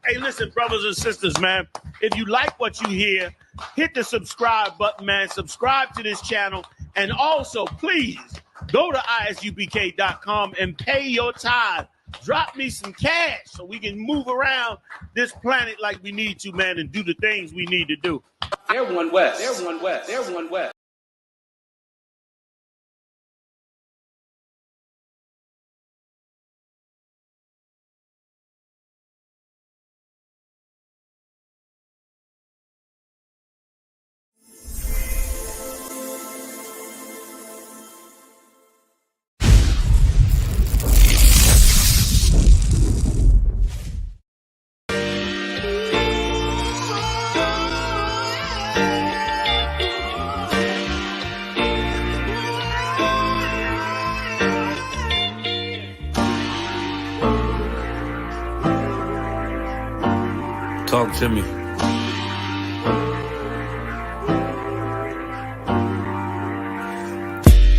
Hey, listen, brothers and sisters, man. If you like what you hear, hit the subscribe button, man. Subscribe to this channel. And also, please, go to isupk.com and pay your tithe. Drop me some cash so we can move around this planet like we need to, man, and do the things we need to do. Everyone west. Everyone west. Everyone west. Talk to me.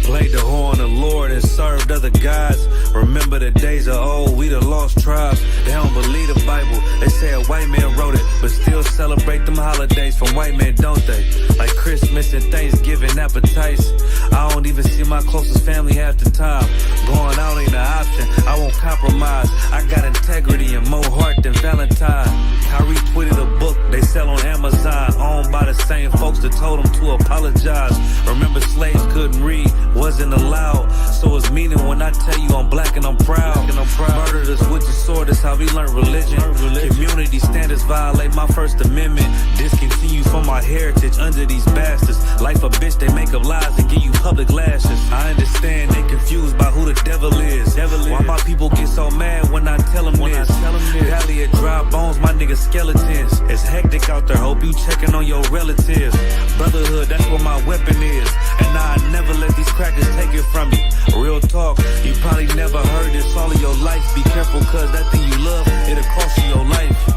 Played the horn of the Lord and served other gods. Remember the days of old, we the lost tribes. They don't believe the Bible. They say a white man wrote it, but still celebrate them holidays from white men, don't they? Like Christmas and Thanksgiving appetites. I don't even see my closest family half the time. Going out ain't an option, I won't compromise. I got integrity and more heart than Valentine. I retweeted a book they sell on Amazon, owned by the same folks that told them to apologize. Remember slaves couldn't read, wasn't allowed. So it's meaning when I tell you I'm black and I'm proud. Murdered us with the sword, that's how we learned religion. Community standards violate my First Amendment. Discontinue from my heritage under these bastards. Life a bitch, they make up lies and give you public lashes. I understand they confused by who the devil is. Why my people get so mad when I tell them this? Valley of dry bones, my niggas skeletons. It's hectic out there, hope you checking on your relatives. Brotherhood, that's what my weapon is. And I never let these crackers take it from me. Real talk, you probably never heard this all of your life. Be careful, cause that thing you love, it'll cost you your life.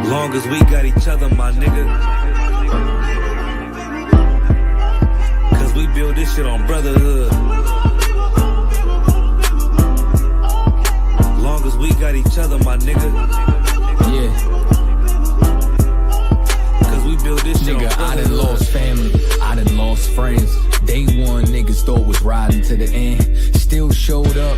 Long as we got each other, my nigga. Cause we build this shit on brotherhood. Long as we got each other, my nigga. Yeah. We build this shit nigga, on I done lost family, I done lost friends. Day one, niggas thought was riding to the end. Still showed up,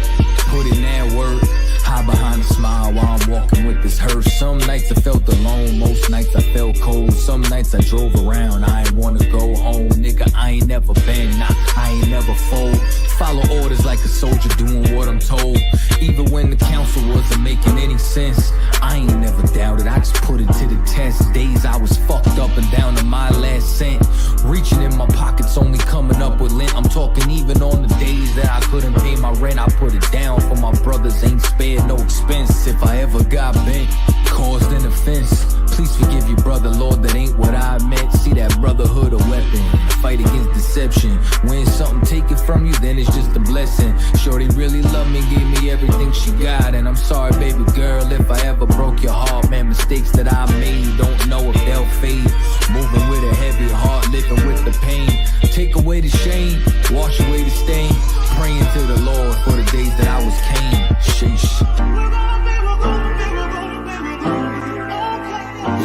put in that work. Hide behind a smile while I'm walking with this hearse. Some nights I felt alone, most nights I felt cold. Some nights I drove around, I ain't wanna go home. Nigga, I ain't never been, nah, I ain't never fold. Follow orders like a soldier doing what I'm told. Even when the council wasn't making any sense, I ain't never doubted, I just put it to the test. Days I was fucked up and down to my last cent. Reaching in my pockets, only coming up with lint. I'm talking even on the days that I couldn't pay my rent. I put it down for my brothers, ain't spared no expense. If I ever got bent, caused an offense, please forgive you, brother, Lord, that ain't what I meant. See that brotherhood a weapon, fight against deception. When something taken from you, then it's just a blessing. Shorty really loved me, gave me everything she got. And I'm sorry, baby girl, if I ever broke your heart. Man, mistakes that I made, don't know if they'll fade. Moving with a heavy heart, living with the pain. Take away the shame, wash away the stain. Praying to the Lord for the days that I was Cain. Sheesh.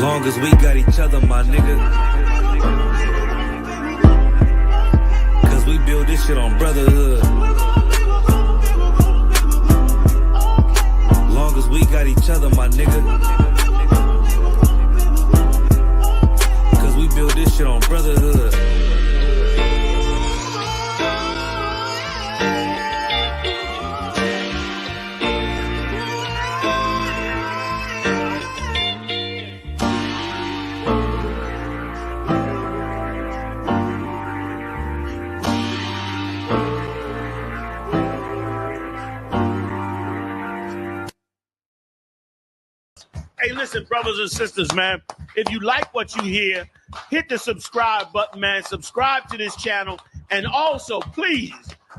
Long as we got each other, my nigga. Cause we build this shit on brotherhood. Long as we got each other, my nigga. Cause we build this shit on brotherhood. Hey, listen, brothers and sisters, man. If you like what you hear, hit the subscribe button, man. Subscribe to this channel. And also, please,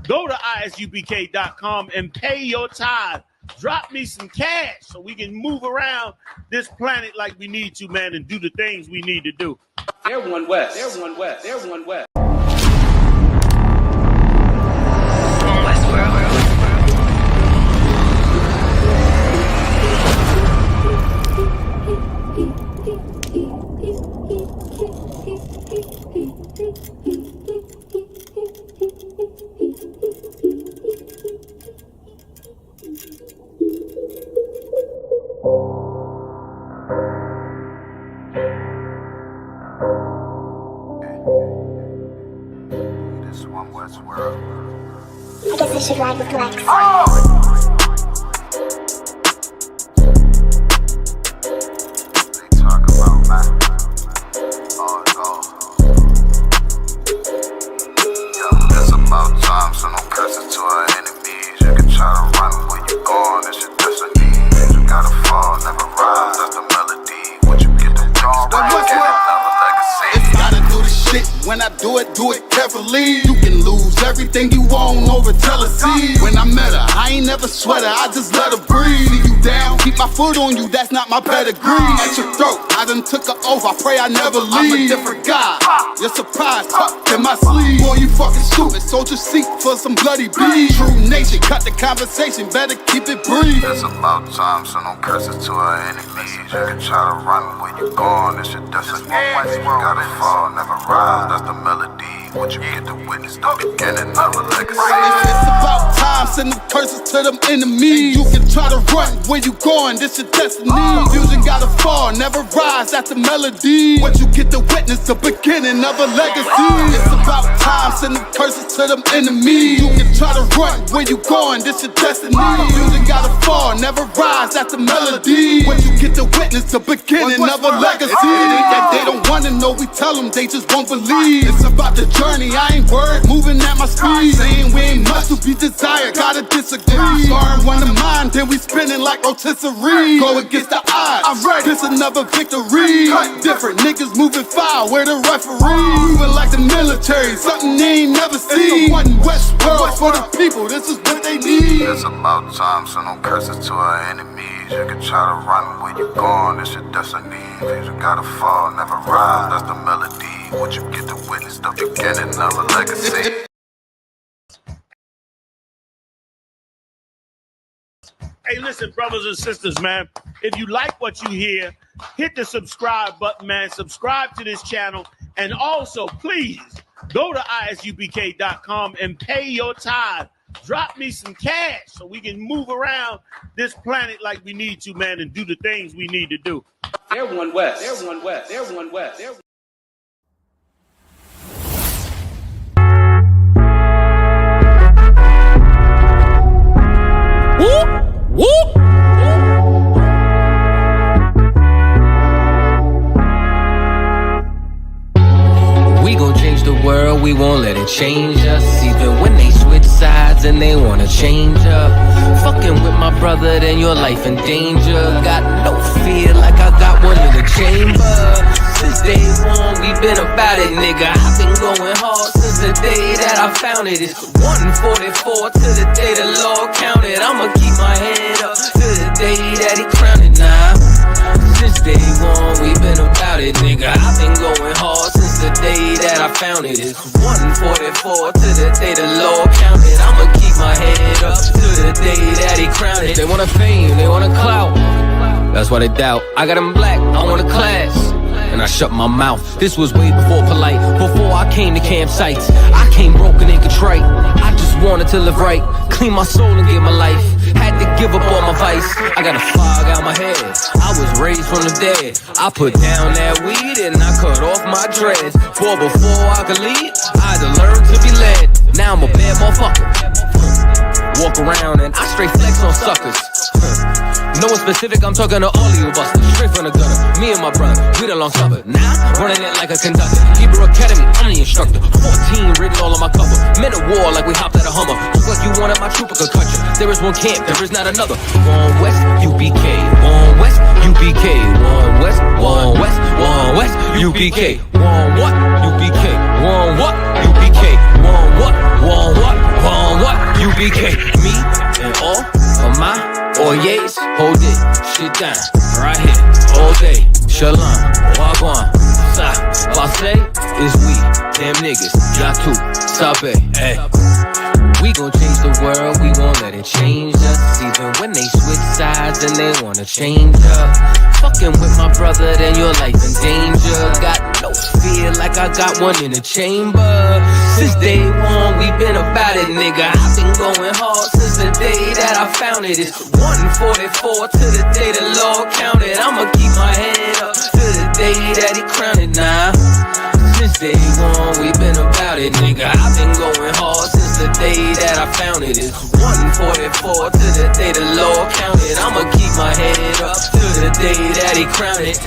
go to isupk.com and pay your tithe. Drop me some cash so we can move around this planet like we need to, man, and do the things we need to do. Everyone west. Everyone west. Everyone west. should ride the flex. Talk about man. Oh, no. Yo, it's about time, so no curses to our enemies. You can try to run where you going, it's your destiny. You gotta fall, never rise, that's the melody. What you get to do, get another legacy. If you gotta do the shit, when I do it carefully. You can lose everything you own over jealousy. When I met her, I ain't never sweat her, I just let her breathe. See you down, keep my foot on you, that's not my pedigree. At your throat, I done took her oath, I pray I never leave. I'm a different guy, you're surprised, tucked in my sleeve. Boy, you fucking stupid, sold your seat for some bloody beef. True nation, cut the conversation, better keep it brief. It's about time, so no curses to our enemies. You can try to run where you going, it's your destiny. You gotta fall, never rise, that's the melody. What you get to witness, the beginning of a legacy. It's about time, send them curses to them enemies. You can try to run where you going, this your destiny. Fusion gotta fall, never rise, that's the melody. What you get to witness, the beginning of a legacy. It's about time, send them curses to them enemies. You can try to run where you going, this your destiny. Fusion gotta fall, never rise, that's the melody. What you get to witness, the beginning of a legacy. It ain't that they don't wanna know, we tell them they just won't believe. It's about the journey, I ain't worried, moving at my speed. Saying we ain't much to be desired, gotta disagree. Starting one of mine, then we spinning like rotisserie. Go against the odds, I'm ready, this another victory. Cut different, niggas moving foul, where the referee. Moving like the military, something they ain't never seen. It's a one West world for the people, this is what they need. It's about time, so no curses to our enemies. You can try to run where you going, it's your destiny. You gotta fall, never rise, that's the melody. What you get to witness, the beginning of a legacy. Hey, listen, brothers and sisters, man. If you like what you hear, hit the subscribe button, man. Subscribe to this channel. And also, please, go to isupk.com and pay your tithe. Drop me some cash so we can move around this planet like we need to, man, and do the things we need to do. They're one West. They're one West. They're one West. They're We gon' change the world, we won't let it change us. Even when they switch sides and they wanna change up. Fucking with my brother, then your life in danger. Got no fear like I got one in the chamber. Since day one, we been about it, nigga. I've been going hard since the day that I found it. It's 144 to the day the Lord counted. I'ma keep my head up to the day that he crowned it now. Since day one, we been about it, nigga. I've been going hard since the day that I found it. It's 144 to the day the Lord counted. I'ma keep my head up to the day that he crowned it. They want a fame, they want a clout. That's why they doubt. I got them black, I want a class. And I shut my mouth. This was way before polite, before I came to campsites. I came broken and contrite. I just wanted to live right, clean my soul and give my life. Had to give up all my vice. I got a fog out my head. I was raised from the dead. I put down that weed and I cut off my dreads. For before I could lead, I had to learn to be led. Now I'm a bad motherfucker. Walk around and I straight flex on suckers. No one specific, I'm talking to all of you busters. Straight from the gutter, me and my brother, we the long supper. Now, running it like a conductor. Hebrew Academy, I'm the instructor. 14 written all on my cover. Men of war like we hopped out of Hummer. Just like you wanted my trooper could cut you. There is one camp, there is not another. One West, UBK. One West, UBK. One West, one West, one West, UBK. One what? UBK. One what? UBK. One what? One what? One what? UBK. Me and all of my Oyes, hold it, shit down, right here, all day. Shalom, wagwan, sa, passe, is we, damn niggas, jatu, sabe, ay. We gon' change the world, we won't let it change us. Even when they switch sides and they wanna change up. Fucking with my brother, then your life in danger. Got no fear like I got one in the chamber. Since day one, we been about it, nigga. I've been going hard since the day that I found it. It's 144 to the day the Lord counted. I'ma keep my head up to the day that he crowned it now. Since day one, we been about it, nigga. I've been going hard since the day that I found it. It's 1:44 to the day the Lord counted. I'ma keep my head up to the day that He crowned it.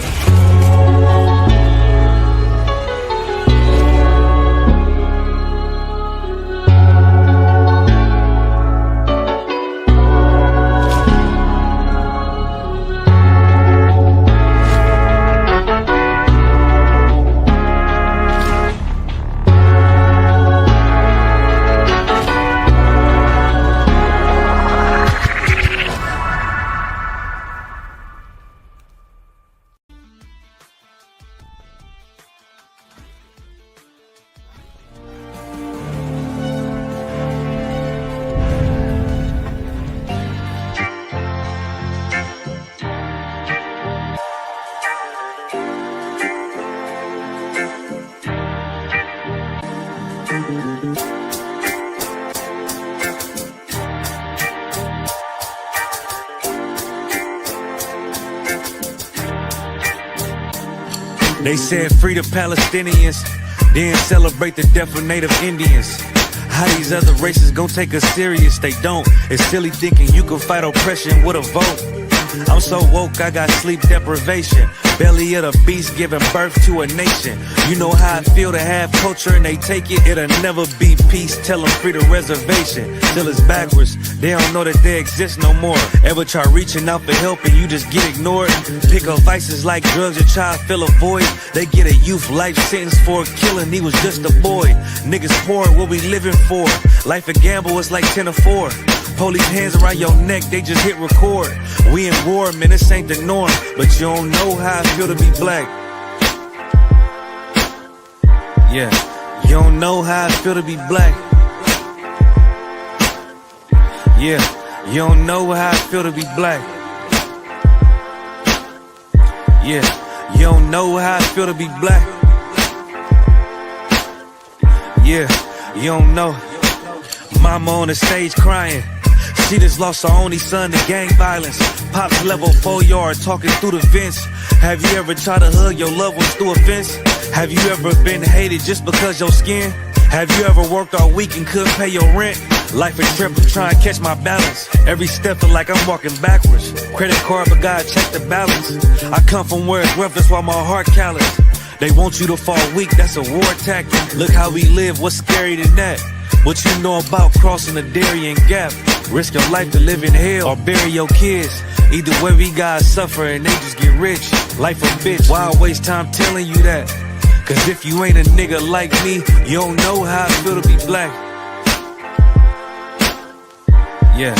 They said free the Palestinians, then celebrate the death of native Indians. How these other races gon' take us serious? They don't. It's silly thinking you can fight oppression with a vote. I'm so woke, I got sleep deprivation. Belly of the beast giving birth to a nation. You know how I feel to have culture and they take it. It'll never be peace, tell them free the reservation. Till it's backwards, they don't know that they exist no more. Ever try reaching out for help and you just get ignored? Pick up vices like drugs, your child fill a void. They get a youth life sentence for a killing, he was just a boy. Niggas poor, what we living for? Life a gamble, it's like 10 or 4. Police hands around your neck, they just hit record. We in war, man, this ain't the norm. But you don't know how I feel to be black. Yeah, you don't know how I feel to be black. Yeah, you don't know how I feel to be black. Yeah, you don't know how I feel to be black. Yeah, you don't know. Mama on the stage crying. She just lost her only son to gang violence. Pops level 4 yard talking through the vents. Have you ever tried to hug your loved ones through a fence? Have you ever been hated just because your skin? Have you ever worked all week and couldn't pay your rent? Life a trip, I'm trying to catch my balance. Every step feel like I'm walking backwards. Credit card, but God check the balance. I come from where it's rough, that's why my heart callous. They want you to fall weak, that's a war tactic. Look how we live, what's scary than that? What you know about crossing the Darien Gap? Risk your life to live in hell or bury your kids. Either way we gotta suffer and they just get rich. Life a bitch, why I waste time telling you that? Cause if you ain't a nigga like me, you don't know how I feel to be black. Yeah,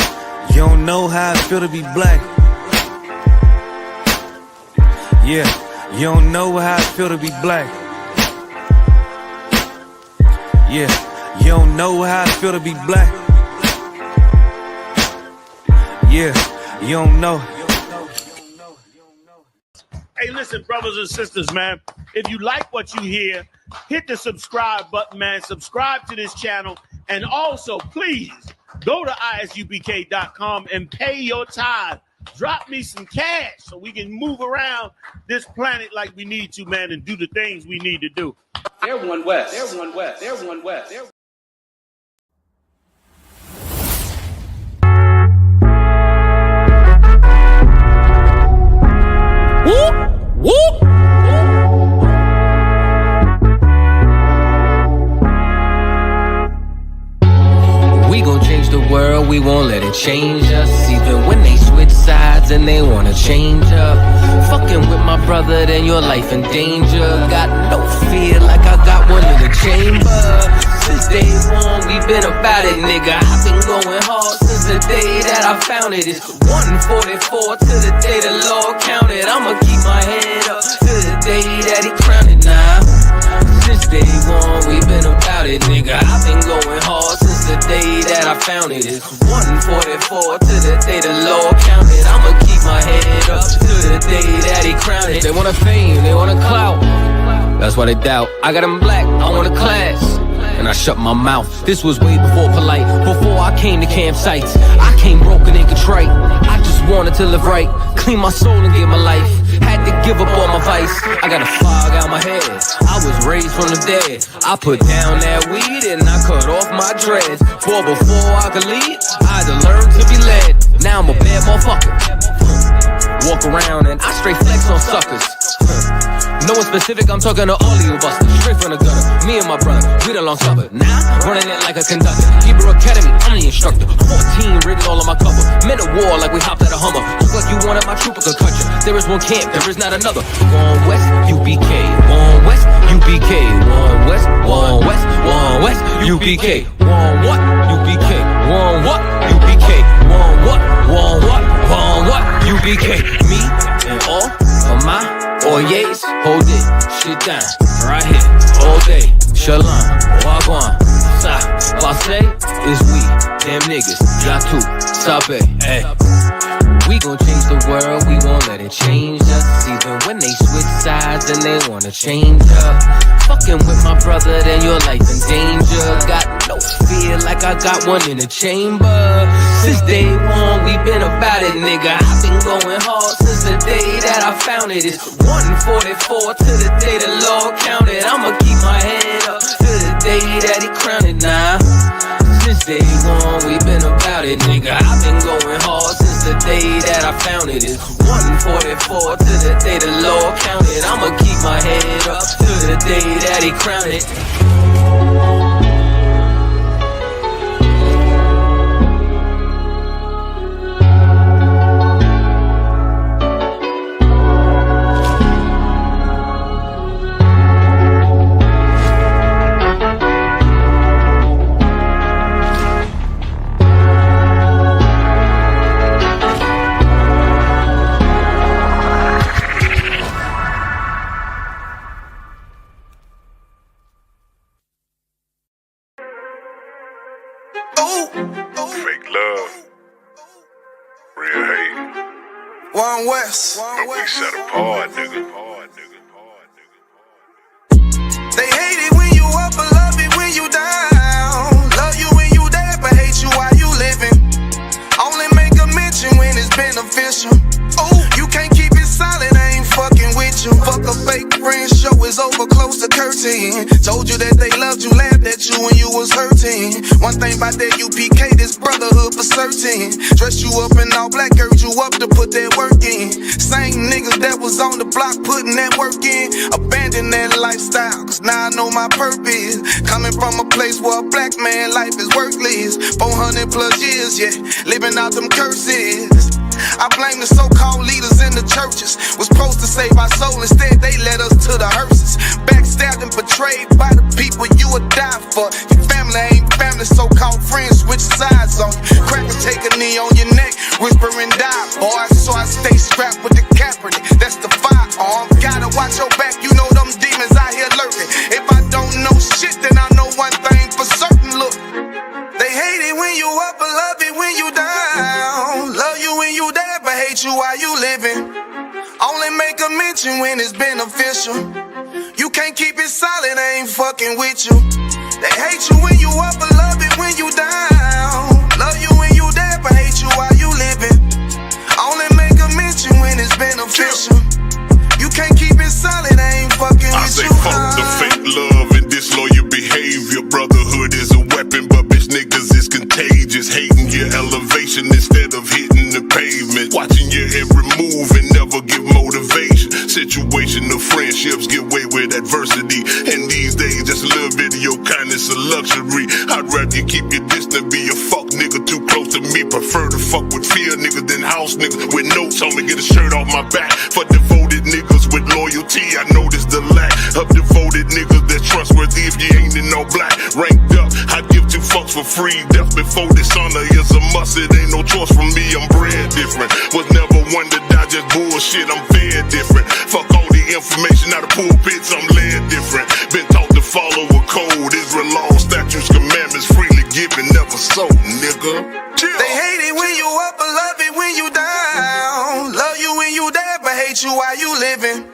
you don't know how I feel to be black. Yeah, you don't know how I feel to be black. Yeah, you don't know how I feel to be black. Yeah, you don't know. Hey, listen, brothers and sisters, man. If you like what you hear, hit the subscribe button, man. Subscribe to this channel. And also, please, go to isupk.com and pay your tithe. Drop me some cash so we can move around this planet like we need to, man, and do the things we need to do. Everyone west. Everyone west. Everyone west. Everyone. Whoop, whoop. We gon' change the world, we won't let it change us. Even when they switch sides and they wanna change up. Fucking with my brother, then your life in danger. Got no fear like I got one in the chamber. Since day one, we been about it, nigga. I've been going hard since the day that I found it. It's 1:44 to the day the Lord counted. I'ma keep my head up to the day that He crowned it now. Since day one, we been about it, nigga. I've been going hard since the day that I found it. It's 1:44 to the day the Lord counted. I'ma keep my head up to the day that He crowned it. They want a fame, they want a clout. That's why they doubt. I got them black, I want a class. And I shut my mouth. This was way before polite. Before I came to campsites, I came broken and contrite. I just wanted to live right, clean my soul and give my life. Had to give up all my vice. I got a fog out my head. I was raised from the dead. I put down that weed and I cut off my dreads. For before I could lead, I had to learn to be led. Now I'm a bad motherfucker. Walk around and I straight flex on suckers. No one specific, I'm talking to all of you busters. Straight from the gutter, me and my brother, we the long supper. Now, running it like a conductor. Hebrew Academy, I'm the instructor. 14 written all on my cover. Men of war like we hopped at a Hummer. Look like you wanted my trooper could cut you. There is one camp, there is not another. One West, UBK. One West, UBK. One West, one West, one West, UBK. One what? UBK. One what? UBK. One what? One what? One what? UBK. Me and all of my Oyes, hold it, shit down, right here, all day. Shalom, wagwan, sa, passe, is we, damn niggas, yatu, sabe, hey. We gon' change the world, we won't let it change us. Even when they switch sides and they wanna change up. Fucking with my brother, then your life in danger. Got no fear like I got one in the chamber. Since day one, we been about it, nigga. I've been going hard since the day that I found it. It's 144 to the day the Lord counted. I'ma keep my head up to the day that he crowned it now. Since day one, we been about it, nigga. I've been going hard since the day that I found it. It's 144 to the day the Lord counted. I'ma keep my head up to the day that he crowned it. Fake love, real hate. One West. But we set apart, nigga. They hate it when you up, but love it when you down. Love you when you dead, but hate you while you living. Only make a mention when it's beneficial. Oh, you can't keep it silent, I ain't fucking with you. Fuck a fake friend, show is over, close the curtain. Told you that they loved you, laughed at you when you was hurting. One thing about that UPK, this brotherhood for certain. Dressed you up in all black, urged you up to put that work in. Same niggas that was on the block putting that work in. Abandon that lifestyle, cause now I know my purpose. Coming from a place where a black man life is worthless. 400 plus years, yeah, living out them curses. I blame the so-called leaders in the churches. Was supposed to save our soul, instead they led us to the hearses. Backstabbed and betrayed by the people you would die for. Your family ain't family, so-called friends switch sides on you. Crack and take a knee on your neck, whisper and die, boy. So I stay strapped with the Kaepernick, that's the firearm. Gotta watch your back, you know them demons out here lurking. If I don't know shit, then I know one thing for certain, look. They hate it when you up, but love it when you down. Love you when you dead, but hate you while you living. Only make a mention when it's beneficial. You can't keep it silent, I ain't fucking with you. They hate you when you up, but love it when you down. Love you when you dead, but hate you while you living. Only make a mention when it's beneficial. You can't keep it silent, I ain't fucking with you. I say fuck the fake love and disloyal behavior. Brotherhood is a weapon, but bitch niggas is contagious. Hating your elevation instead of hitting the pavement. Watching your every move and never give motivation. Situational friendships get way with adversity. And these days, just a little bit of your kindness a luxury. I'd rather you keep your distance, be a fuck nigga too close to me. Prefer to fuck with fear niggas than house niggas with notes on me. Get a shirt off my back for devoted niggas with loyalty. I noticed the lack of devoted niggas that's trustworthy if you ain't in no black. Ranked up, I give two fucks for free. Death before dishonor is a must. It ain't no choice for me, I'm bred different. Was never one to die, just bullshit, I'm fed different. Fuck all the information out of pulpits, I'm led different. Been taught to follow a code. Israel law, statutes, commandments, freely given, never sold, nigga. They hate it when you up, but love it when you down. Love you when you dead, but hate you while you living.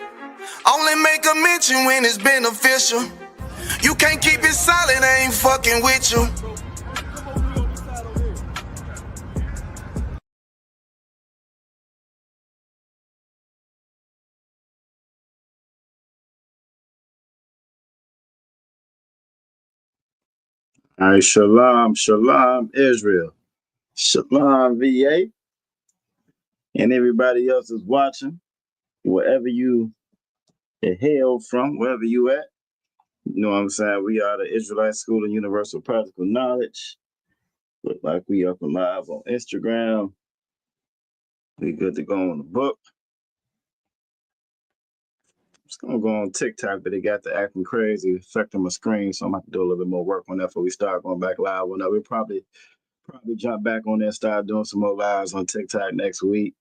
Only make a mention when it's beneficial. You can't keep it silent, I ain't fucking with you. All right, shalom, shalom, Israel, shalom, VA, and everybody else is watching, wherever you hail from, wherever you at. You know what I'm saying? We are the Israelite School of Universal Practical Knowledge. Look like we up and live on Instagram. We good to go on the book. Just gonna go on TikTok, but they got the acting crazy, affecting my screen, so I'm gonna have to do a little bit more work on that before we start going back live. Well, no, we'll probably jump back on there and start doing some more lives on TikTok next week.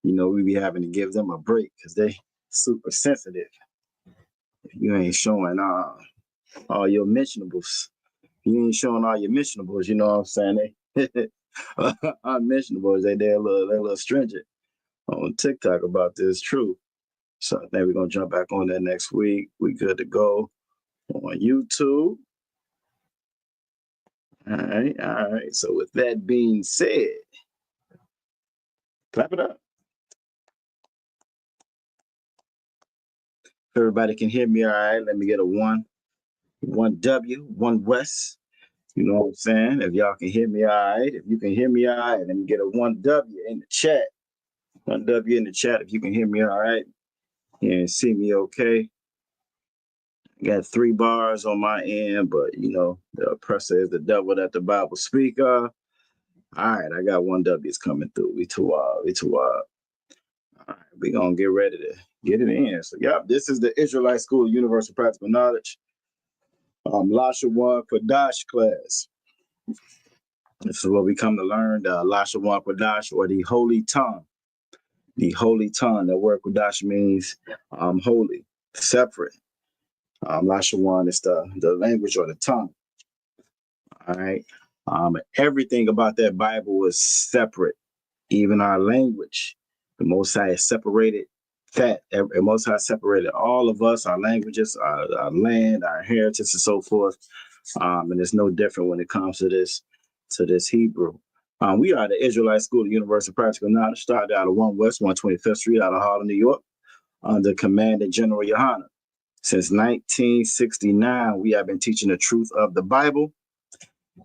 You know, we be having to give them a break because they super sensitive. If you ain't showing all your mentionables, you ain't showing all your mentionables, you know what I'm saying? They unmentionables, they're a little stringent on TikTok about this truth. So I think we're gonna jump back on that next week. We good to go on YouTube. All right. So with that being said, clap it up. If everybody can hear me all right, let me get a one W, one West. You know what I'm saying? If y'all can hear me all right, if you can hear me all right, let me get a 1W in the chat. 1W in the chat if you can hear me all right and see me okay. Got 3 bars on my end, but you know, the oppressor is the devil that the Bible speak of. All right, I got 1W's coming through. We too wild. All right, we gonna get ready to get it in. So, this is the Israelite School of Universal Practical Knowledge. Lashawan Qadash class. This is what we come to learn, the Lashawan Qadash, or the Holy Tongue. The Holy Tongue. That word Qadash means holy, separate. Lashawan is the language or the tongue. All right. Everything about that Bible is separate, even our language. The Most High is separated that. The Most High separated all of us, our languages, our land, our heritage, and so forth. And it's no different when it comes to this Hebrew. We are the Israelite School of Universal Practical Knowledge, started out of 1 West 125th Street out of Harlem, New York, under Commander General Yohana. Since 1969, we have been teaching the truth of the Bible,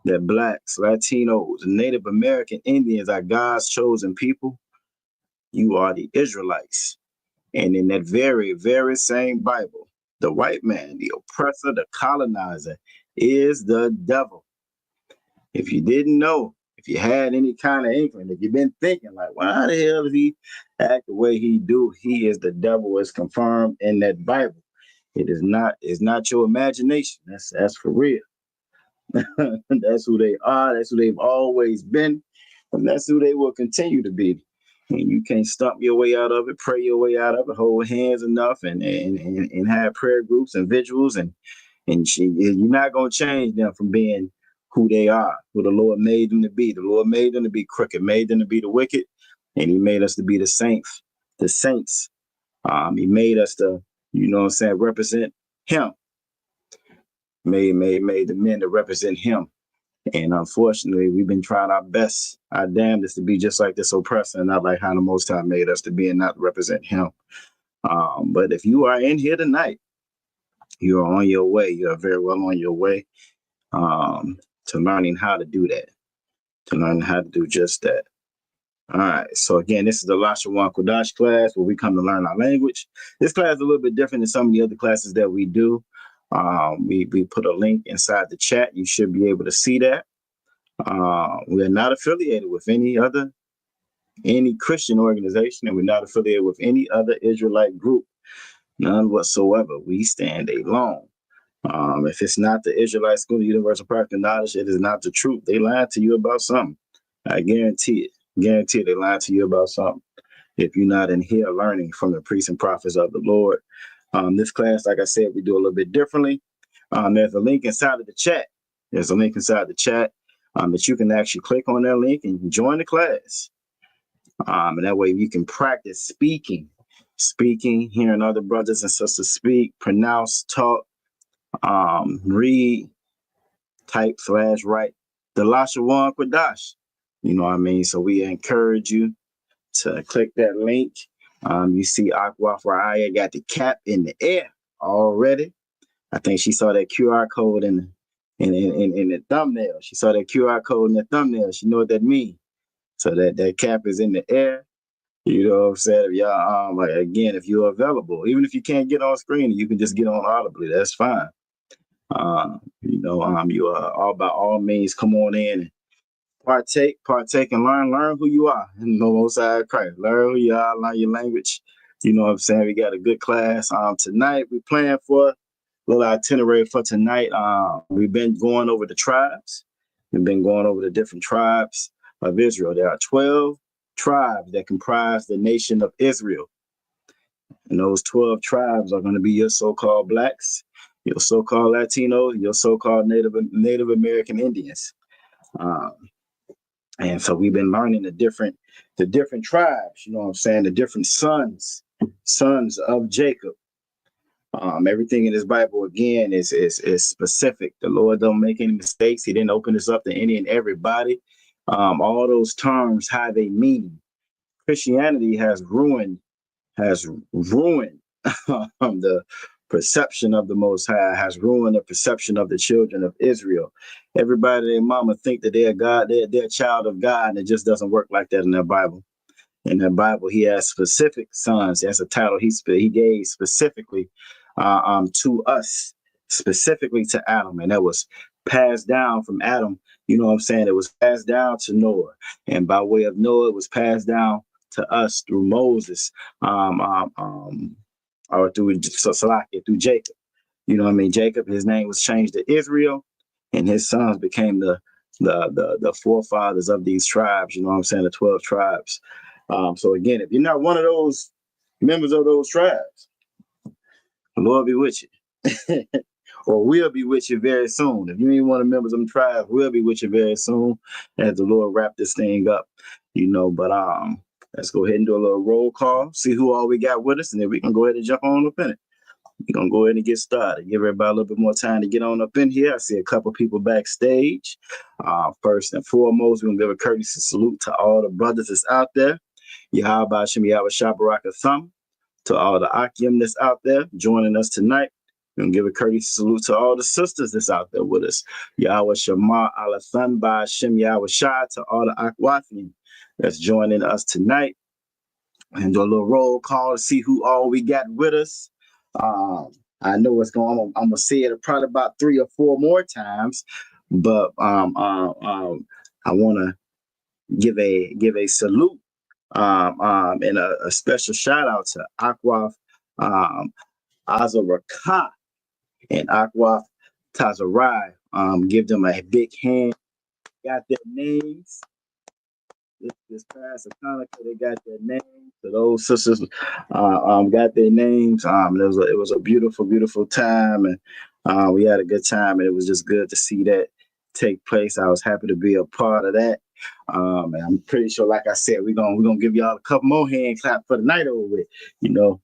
that Blacks, Latinos, Native American Indians are God's chosen people. You are the Israelites. And in that very, very same Bible, the white man, the oppressor, the colonizer, is the devil. If you didn't know, if you had any kind of inkling, if you've been thinking like, why the hell does he act the way he do? He is the devil, is confirmed in that Bible. It's not your imagination. That's for real. That's who they are. That's who they've always been. And that's who they will continue to be. And you can't stomp your way out of it, pray your way out of it, hold hands enough and have prayer groups and vigils and you're not going to change them from being who they are, who the Lord made them to be. The Lord made them to be crooked, made them to be the wicked, and he made us to be the saints. He made us to, you know what I'm saying, represent him. Made the men to represent him. And unfortunately, we've been trying our best, our damnedest, to be just like this oppressor, and not like how the Most High made us to be and not represent him. But if you are in here tonight, you are on your way. You are very well on your way to learning how to do that, to learn how to do just that. All right. So again, this is the Lashawan Qadash class where we come to learn our language. This class is a little bit different than some of the other classes that we do. We put a link inside the chat. You should be able to see that. We're not affiliated with any Christian organization, and we're not affiliated with any other Israelite group, none whatsoever. We stand alone. If it's not the Israelite School of Universal Practical Knowledge, it is not the truth. They lied to you about something. I guarantee it. They lied to you about something. If you're not in here learning from the priests and prophets of the Lord. This class, like I said, we do a little bit differently. There's a link inside of the chat. That you can actually click on that link and join the class. And that way you can practice speaking, hearing other brothers and sisters speak, pronounce, talk, read, type, write the Lashawan Qadash. You know what I mean? So we encourage you to click that link. You see Aqua Faraya got the cap in the air already. I think she saw that QR code in in the thumbnail. She saw that QR code in the thumbnail. She know what that means. So that cap is in the air. You know what I'm saying? If y'all, like, again, if you're available, even if you can't get on screen, you can just get on audibly. That's fine. You are all by all means come on in and partake and learn who you are in the Most High Christ. Learn who you are, learn your language. You know what I'm saying? We got a good class. Tonight we plan for a little itinerary for tonight. We've been going over the tribes. We've been going over the different tribes of Israel. There are 12 tribes that comprise the nation of Israel. And those 12 tribes are going to be your so-called blacks, your so-called Latinos, your so-called Native American Indians. And so we've been learning the different tribes, you know what I'm saying, the different sons of Jacob. Everything in this Bible, again, is specific. The Lord don't make any mistakes. He didn't open this up to any and everybody. All those terms have a meaning. Christianity has ruined the perception of the Most High, has ruined the perception of the children of Israel. Everybody, their mama think that they're God, they're a child of God, and it just doesn't work like that in the Bible. In the Bible, he has specific sons. That's a title he gave specifically to us, specifically to Adam, and that was passed down from Adam. You know what I'm saying? It was passed down to Noah, and by way of Noah, it was passed down to us through Moses, or through Jacob. You know what I mean? Jacob, his name was changed to Israel, and his sons became the forefathers of these tribes. You know what I'm saying? The 12 tribes. So again, if you're not one of those members of those tribes, the Lord be with you. Or we'll be with you very soon. If you ain't one of the members of them tribes, we'll be with you very soon as the Lord wrap this thing up. You know, but let's go ahead and do a little roll call, see who all we got with us, and then we can go ahead and jump on up in it. We're going to go ahead and get started. Give everybody a little bit more time to get on up in here. I see a couple people backstage. First and foremost, we're going to give a courtesy salute to all the brothers that's out there. Yahweh Shem Yahweh Shabaraka Thumb. To all the Akim that's out there joining us tonight. We're going to give a courtesy salute to all the sisters that's out there with us. Yahweh Shema Alathan Ba Shem Yahweh Shah. To all the Akwafim that's joining us tonight. And do a little roll call to see who all we got with us. I know what's going on. I'm going to say it probably about 3 or 4 more times. But I want to give a salute. And a special shout out to Akwaf Azaraka and Akwaf Tazarai. Give them a big hand. Got their names. This past Hanukkah, they got their names. So those sisters got their names. It was a beautiful, beautiful time, and we had a good time, and it was just good to see that take place. I was happy to be a part of that. And I'm pretty sure, like I said, we're gonna give y'all a couple more hand clap for the night over with, you know.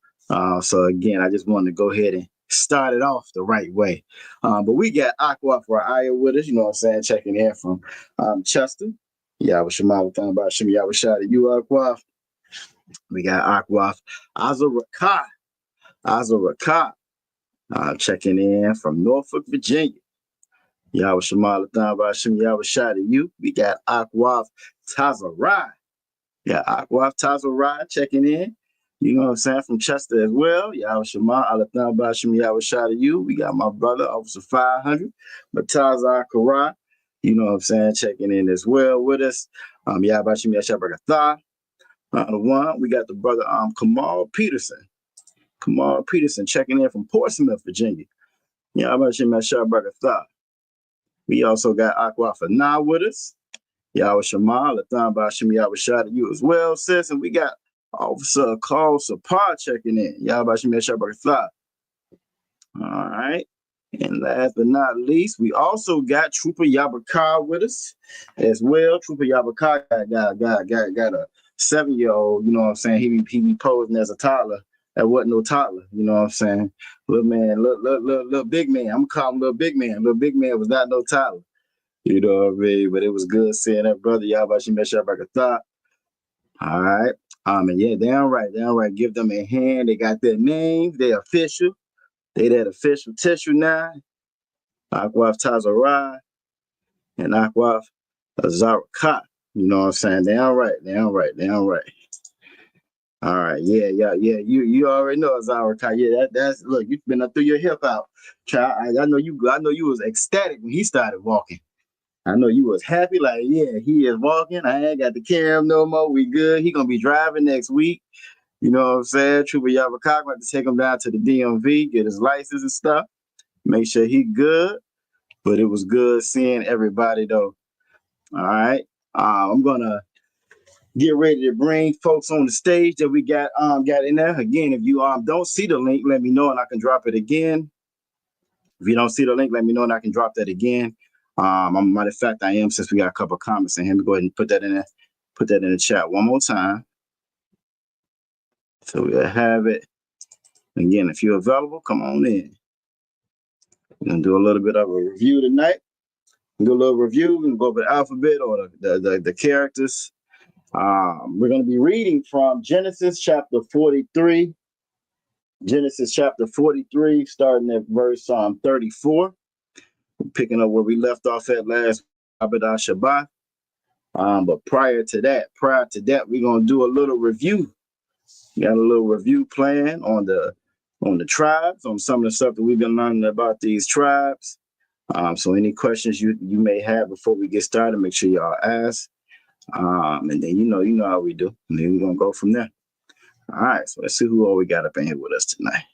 So again, I just wanted to go ahead and start it off the right way. But we got Aqua for Aya with us, you know what I'm saying, checking in from Chester. Yahweh Shema talking about Shem Yahweh Shah to you, Aqua. We got Aqua Azaraka checking in from Norfolk, Virginia. Yahweh Shema about Shem Yahweh Shah to you. We got Aqua Tazarai. Yeah, Aqua Tazarai checking in. You know what I'm saying? From Chester as well. Yahweh Shema about Shem Yahweh Shah to you. We got my brother, Officer 500, Matazar Karai. You know what I'm saying? Checking in as well with us. Yahweh Shem Yahweh Shah Bagatha. We got the brother Kamal Peterson. Kamal Peterson checking in from Portsmouth, Virginia. Yahweh Shem Yahweh Shah Bagatha. We also got Aqua Fana with us. Yahweh Shema, Lathan Bashim Yahweh Shah to you as well, sis. And we got Officer Carl Sapar checking in. Yahweh Bashim Yahweh Shah Bagatha. All right. And last but not least, we also got Trooper Yabakar with us as well. Trooper Yabakar got a 7-year-old, you know what I'm saying? He be posing as a toddler. That wasn't no toddler, you know what I'm saying? Little man, little big man. I'm gonna call him little big man. Little big man was not no toddler. You know what I mean? But it was good seeing that brother. Y'all about you mess up like a thought. All right. And yeah, downright. Give them a hand. They got their names. They're official. They that official tissue now. Akwaf Tazarai, and Akwaf Zarakah. You know what I'm saying? Damn right. All right, yeah. You already know Zarakah. Yeah, that's look. You've been up through your hip out. I know you. I know you was ecstatic when he started walking. I know you was happy, like, yeah, he is walking. I ain't got to carry him no more. We good. He gonna be driving next week. You know what I'm saying? Trooper Yabakak about to take him down to the DMV, get his license and stuff. Make sure he good. But it was good seeing everybody though. All right. I'm gonna get ready to bring folks on the stage that we got in there. Again, if you don't see the link, let me know and I can drop it again. If you don't see the link, let me know and I can drop that again. Matter of fact, I am, since we got a couple of comments in here. Let me go ahead and put that in there. Put that in the chat one more time. So we'll have it. Again, if you're available, come on in. We're gonna do a little bit of a review tonight. Do a little review. We can go over the alphabet or the characters. We're gonna be reading from Genesis chapter 43. Genesis chapter 43, starting at verse 34. We're picking up where we left off at last Abadah Shabbat. But prior to that, we're gonna do a little review. Got a little review plan on the tribes, on some of the stuff that we've been learning about these tribes. So any questions you may have before we get started, make sure y'all ask. And then you know how we do. And then we're gonna go from there. All right, so let's see who all we got up in here with us tonight.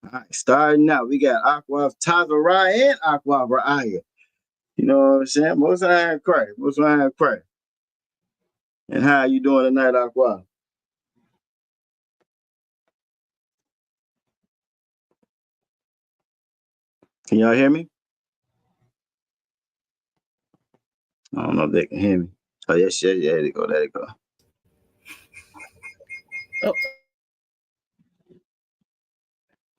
All right, starting out, we got Akwaf Tazarai and Akwaf Ra'aya. You know what I'm saying? Most I cry. And how you doing tonight, Akwaf? Can y'all hear me? I don't know if they can hear me. Oh, yes, yeah, there you go.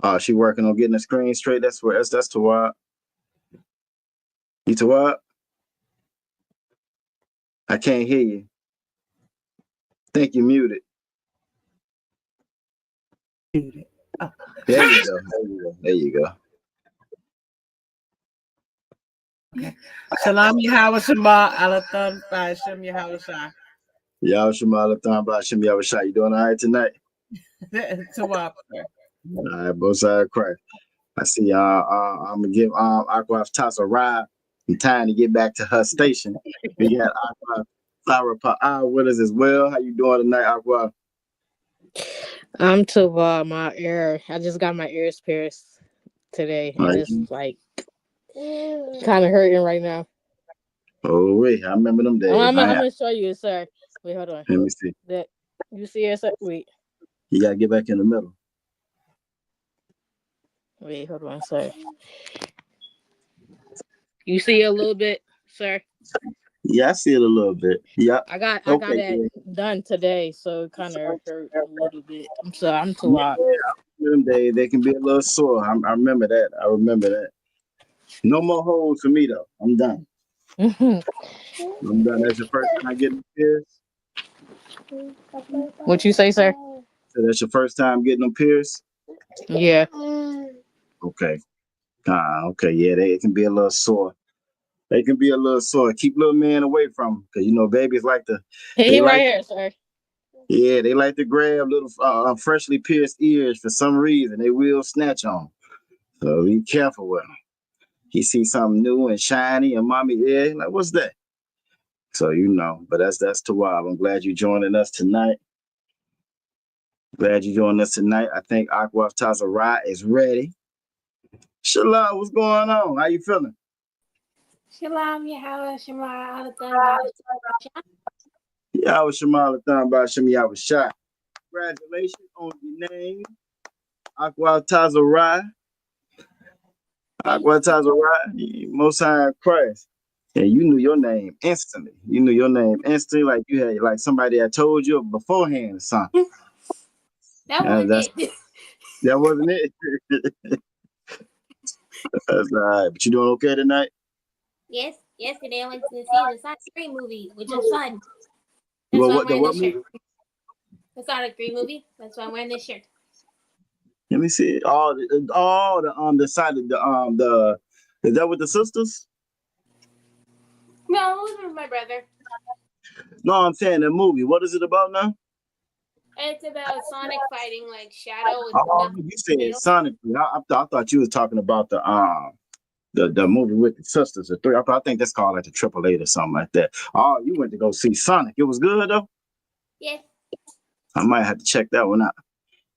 Oh, she working on getting the screen straight. That's Tawab. You Tawab? I can't hear you. Think you muted. Oh. There you go. Okay. Salam Yahweh Shema Alatham Hashem Yahweh Shah. Yahweh Shema Alatham Hashem Yahweh Shah. You doing all right tonight? Tawab. All right, both sides cry. I see I'm gonna give Akwaf Tasa a ride in time to get back to her station. We got Akwaf Flower Pa'a with us as well. How you doing tonight, Akwaf? I'm I just got my ears pierced today. And Right. it's like kind of hurting right now. Oh wait, I remember them days. I'm gonna show you, sir. Wait, hold on. Let me see. That you see it, sir? Wait. You gotta get back in the middle. Wait, hold on, sir. You see it a little bit, sir? Yeah, I see it a little bit. Yeah. I got that done today, so it kind of hurt a little bit. I'm too loud. Them days they can be a little sore. I remember that. No more holes for me though. I'm done. I'm done. That's your first time getting them pierced? What you say, sir? So that's your first time getting them pierced? Yeah. Okay. Okay. Yeah, they can be a little sore. Keep little man away from them, because babies like to. He right here, sir. Yeah, they like to grab little freshly pierced ears for some reason. They will snatch on them. So be careful with them. He sees something new and shiny, and mommy, yeah, like, what's that? So but that's Tawab. I'm glad you joining us tonight. I think Akwaf Tazarai is ready. Shalom, what's going on? How you feeling? Shalom, Yahweh, Shema, Yahweh Shema Alatham B'Hashem Yahweh Shah. Congratulations on your name, Akwaf Tazarai. Akwaf Tazarai, Most High Christ. And you knew your name instantly. Like you had like somebody had told you beforehand or something. That wasn't it. That wasn't it. That's all right. But you doing okay tonight? Yes. Yesterday I went to see the Sonic 3 movie, which was fun. That's Well, why what I'm wearing the this what shirt. The Sonic 3 movie. That's why I'm wearing this shirt. Let me see. The side of Is that with the sisters? No, it was my brother. No, I'm saying the movie. What is it about now? It's about Sonic fighting like Shadow and Oh, Knuckles. you said Sonic. I thought you was talking about the movie with the sisters, the three. I think that's called like the Triple 8 or something like that. Oh, you went to go see Sonic. It was good though. Yeah. I might have to check that one out.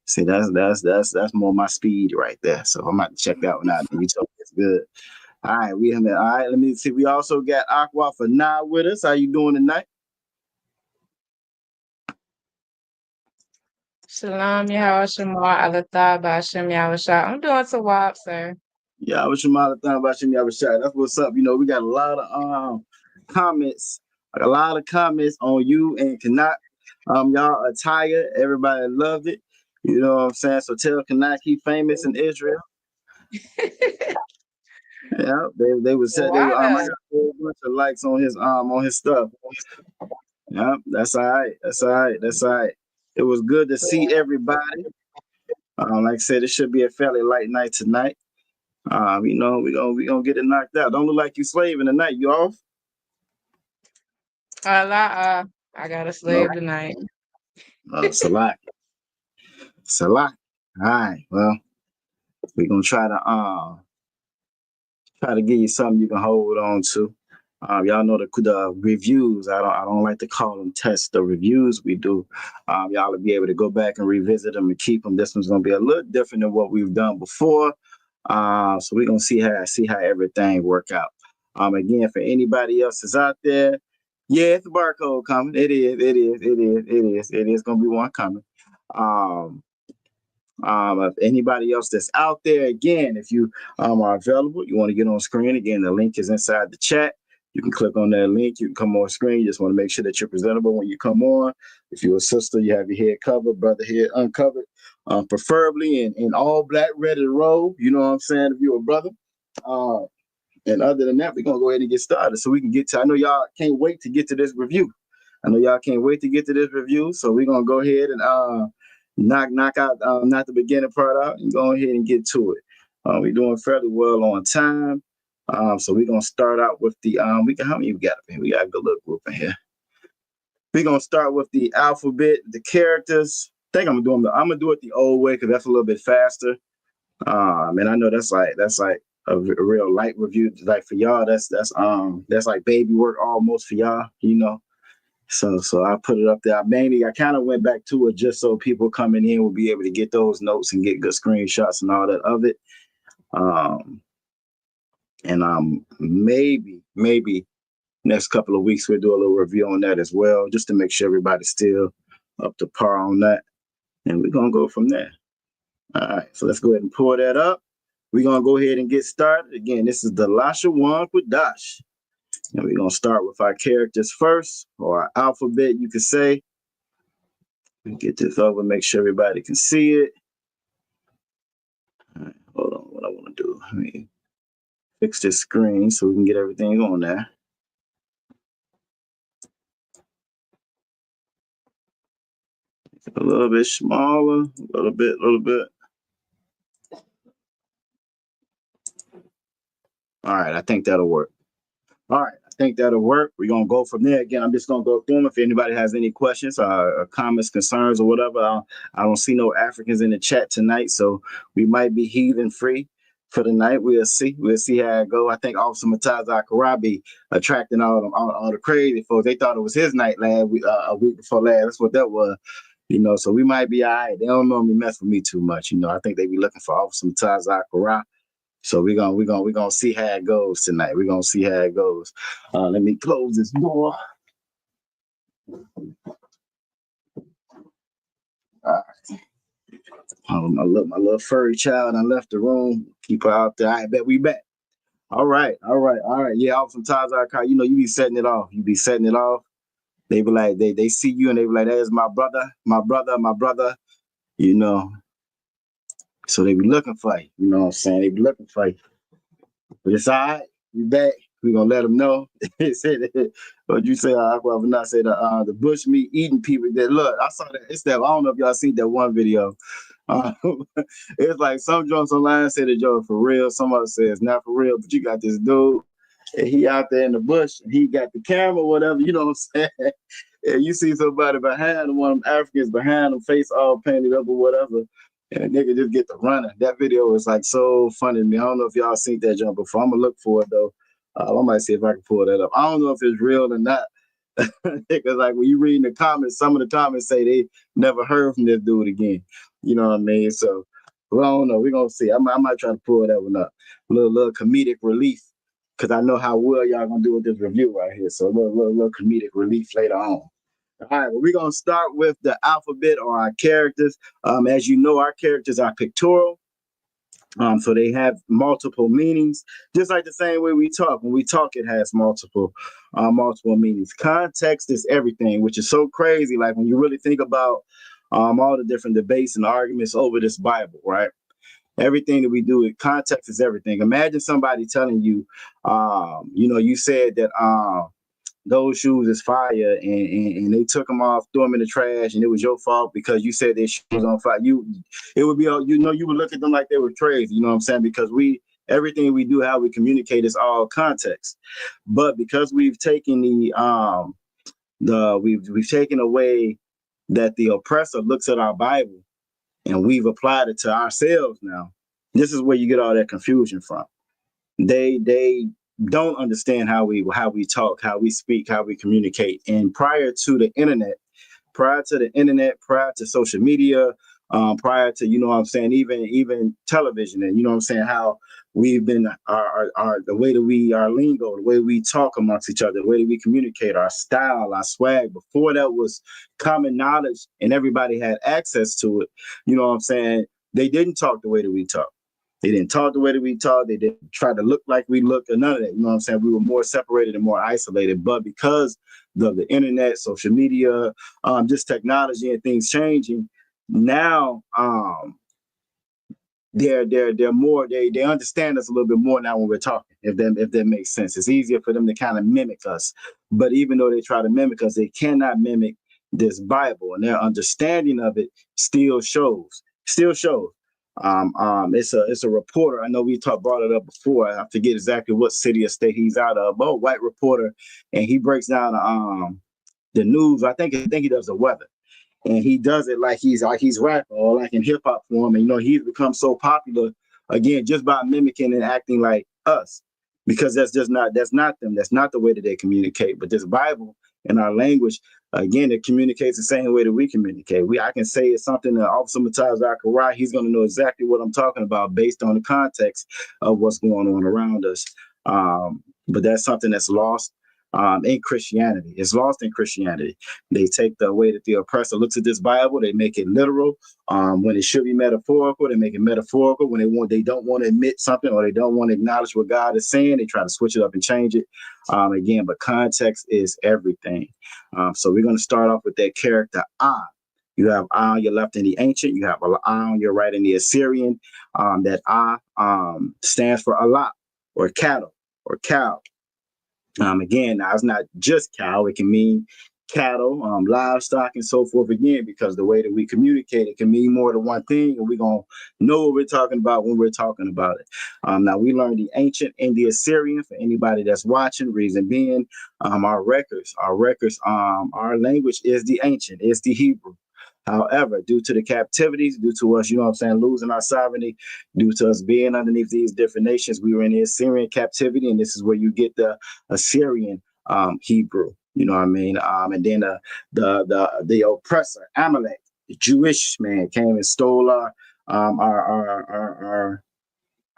See, that's more my speed right there. So I might check that one out. You told me it's good. All right, all right. Let me see. We also got Aqua for now with us. How you doing tonight? Shalom, Yahweh Shemar, Alatha, Bashem, Yahweh. I'm doing Tawab, sir. Yeah, I was That's what's up. You know, we got a lot of comments, a lot of comments on you and Kanak. Y'all attire. Everybody loved it. You know what I'm saying? So tell Kanak he famous in Israel. Yeah, they was said they were I got a whole bunch of likes on his stuff. Yeah, that's all right. That's all right. That's all right. It was good to see everybody. Like I said, it should be a fairly light night tonight. You know, we gonna get it knocked out. Don't look like you slaving tonight. You off? I got a slave tonight. Salak. All right. Well, we're gonna try to give you something you can hold on to. Y'all know the reviews. I don't like to call them tests. The reviews we do, y'all will be able to go back and revisit them and keep them. This one's gonna be a little different than what we've done before. So we're gonna see how everything work out. Again, for anybody else that's out there, yeah, it's a barcode coming. It is gonna be one coming. If anybody else that's out there, again, if you are available, you want to get on screen, again, the link is inside the chat. You can click on that link. You can come on screen. You just want to make sure that you're presentable when you come on. If you're a sister, you have your head covered, brother head uncovered, preferably in all black, red, and robe. You know what I'm saying? If you're a brother. And other than that, we're going to go ahead and get started so we can get to, I know y'all can't wait to get to this review. So we're going to go ahead and knock out the beginning part out and go ahead and get to it. We're doing fairly well on time. So we're gonna start out with the how many we got up here? We got a good little group in here. We're gonna start with the alphabet, the characters. I think I'm gonna do it the old way because that's a little bit faster. And I know that's like a real light review. Like for y'all, that's like baby work almost for y'all, you know. So I put it up there. I kind of went back to it just so people coming in will be able to get those notes and get good screenshots and all that of it. And maybe next couple of weeks we'll do a little review on that as well, just to make sure everybody's still up to par on that. And we're gonna go from there. All right, so let's go ahead and pull that up. We're gonna go ahead and get started. Again, this is the Lashawan Qadash. And we're gonna start with our characters first, or our alphabet, you could say. Get this over, make sure everybody can see it. All right, hold on, what I want to do. Let me fix this screen so we can get everything on there. A little bit smaller, a little bit. All right, I think that'll work. We're going to go from there. Again, I'm just going to go through them. If anybody has any questions, comments, concerns, or whatever, I don't see no Africans in the chat tonight, so we might be heathen free for the night. We'll see how it go. I think Officer Mataza Karabi attracting all the crazy folks. They thought it was his night a week before last. That's what that was. You know, so we might be all right. They don't normally mess with me too much. You know, I think they be looking for Officer Mataza Karabi. So we're gonna see how it goes tonight. We're gonna see how it goes. Let me close this door. All right. My little furry child, I left the room. Keep her out there. I bet we back. All right. Yeah, Officer Mataza, you know, you be setting it off. They be like, they see you and they be like, there's my brother. You know. So they be looking for you. You know what I'm saying? They be looking for you. But it's all right. We back. We gonna let them know. What you say? I will not say the bush meat eating people. That look, I saw that. It's that. I don't know if y'all seen that one video. Uh, it's like some joints online say the joke for real, some others say it's not for real, but you got this dude, and he out there in the bush, and he got the camera, whatever, you know what I'm saying? And you see somebody behind him, one of them Africans behind him, face all painted up or whatever, and a nigga just get to running. That video was like so funny to me. I don't know if y'all seen that jump before. I'm gonna look for it though. I might see if I can pull that up. I don't know if it's real or not. Because like when you read in the comments, some of the comments say they never heard from this dude again. You know what I mean? So, well, I don't know. We're gonna see. I might try to pull that one up. A little comedic relief. Because I know how well y'all gonna do with this review right here. So a little comedic relief later on. All right, well, we're gonna start with the alphabet or our characters. As you know, our characters are pictorial. So they have multiple meanings, just like the same way we talk. When we talk, it has multiple meanings. Context is everything, which is so crazy. Like when you really think about all the different debates and arguments over this Bible, right? Everything that we do, context is everything. Imagine somebody telling you, you said that those shoes is fire, and they took them off, threw them in the trash, and it was your fault because you said their shoes on fire. It would be, you would look at them like they were crazy. You know what I'm saying? Because everything we do, how we communicate, is all context. But because we've taken we've taken away that the oppressor looks at our Bible, and we've applied it to ourselves now. This is where you get all that confusion from. They don't understand how we talk, how we speak, how we communicate. And prior to the internet, prior to social media, prior to, you know what I'm saying, even television, and you know what I'm saying, how we've been the way that our lingo, the way we talk amongst each other, the way that we communicate, our style, our swag. Before that was common knowledge and everybody had access to it, you know what I'm saying, they didn't talk the way that we talk. They didn't talk the way that we talk. They didn't try to look like we look, or none of that. You know what I'm saying? We were more separated and more isolated. But because of the internet, social media, just technology and things changing, now they're more, they understand us a little bit more now when we're talking, if that makes sense. It's easier for them to kind of mimic us. But even though they try to mimic us, they cannot mimic this Bible, and their understanding of it still shows. It's a reporter. I know we brought it up before. I forget exactly what city or state he's out of, but a white reporter, and he breaks down the news. I think he does the weather, and he does it like he's rapping or like in hip hop form. And he's become so popular again just by mimicking and acting like us, because that's not them. That's not the way that they communicate. But this Bible and our language, again, it communicates the same way that we communicate. I can say it's something that Officer Mataz Zachariah, he's going to know exactly what I'm talking about based on the context of what's going on around us. But that's something that's lost in Christianity. It's lost in Christianity. They take the way that the oppressor looks at this Bible, they make it literal. When it should be metaphorical, they make it metaphorical. When they don't want to admit something, or they don't want to acknowledge what God is saying, they try to switch it up and change it. Again, but context is everything. So we're going to start off with that character Ah. You have Ah on your left in the ancient. You have Ah on your right in the Assyrian. That Ah stands for Allah, or cattle, or cow. Again, now it's not just cow. It can mean cattle, livestock, and so forth, again, because the way that we communicate, it can mean more than one thing, and we're going to know what we're talking about when we're talking about it. Now, we learned the ancient and the Assyrian for anybody that's watching. Reason being, our records, our language is the ancient, it's the Hebrew. However, due to the captivities, due to us, losing our sovereignty, due to us being underneath these different nations, we were in the Assyrian captivity, and this is where you get the Assyrian Hebrew. You know what I mean? And then the oppressor, Amalek, the Jewish man, came and stole our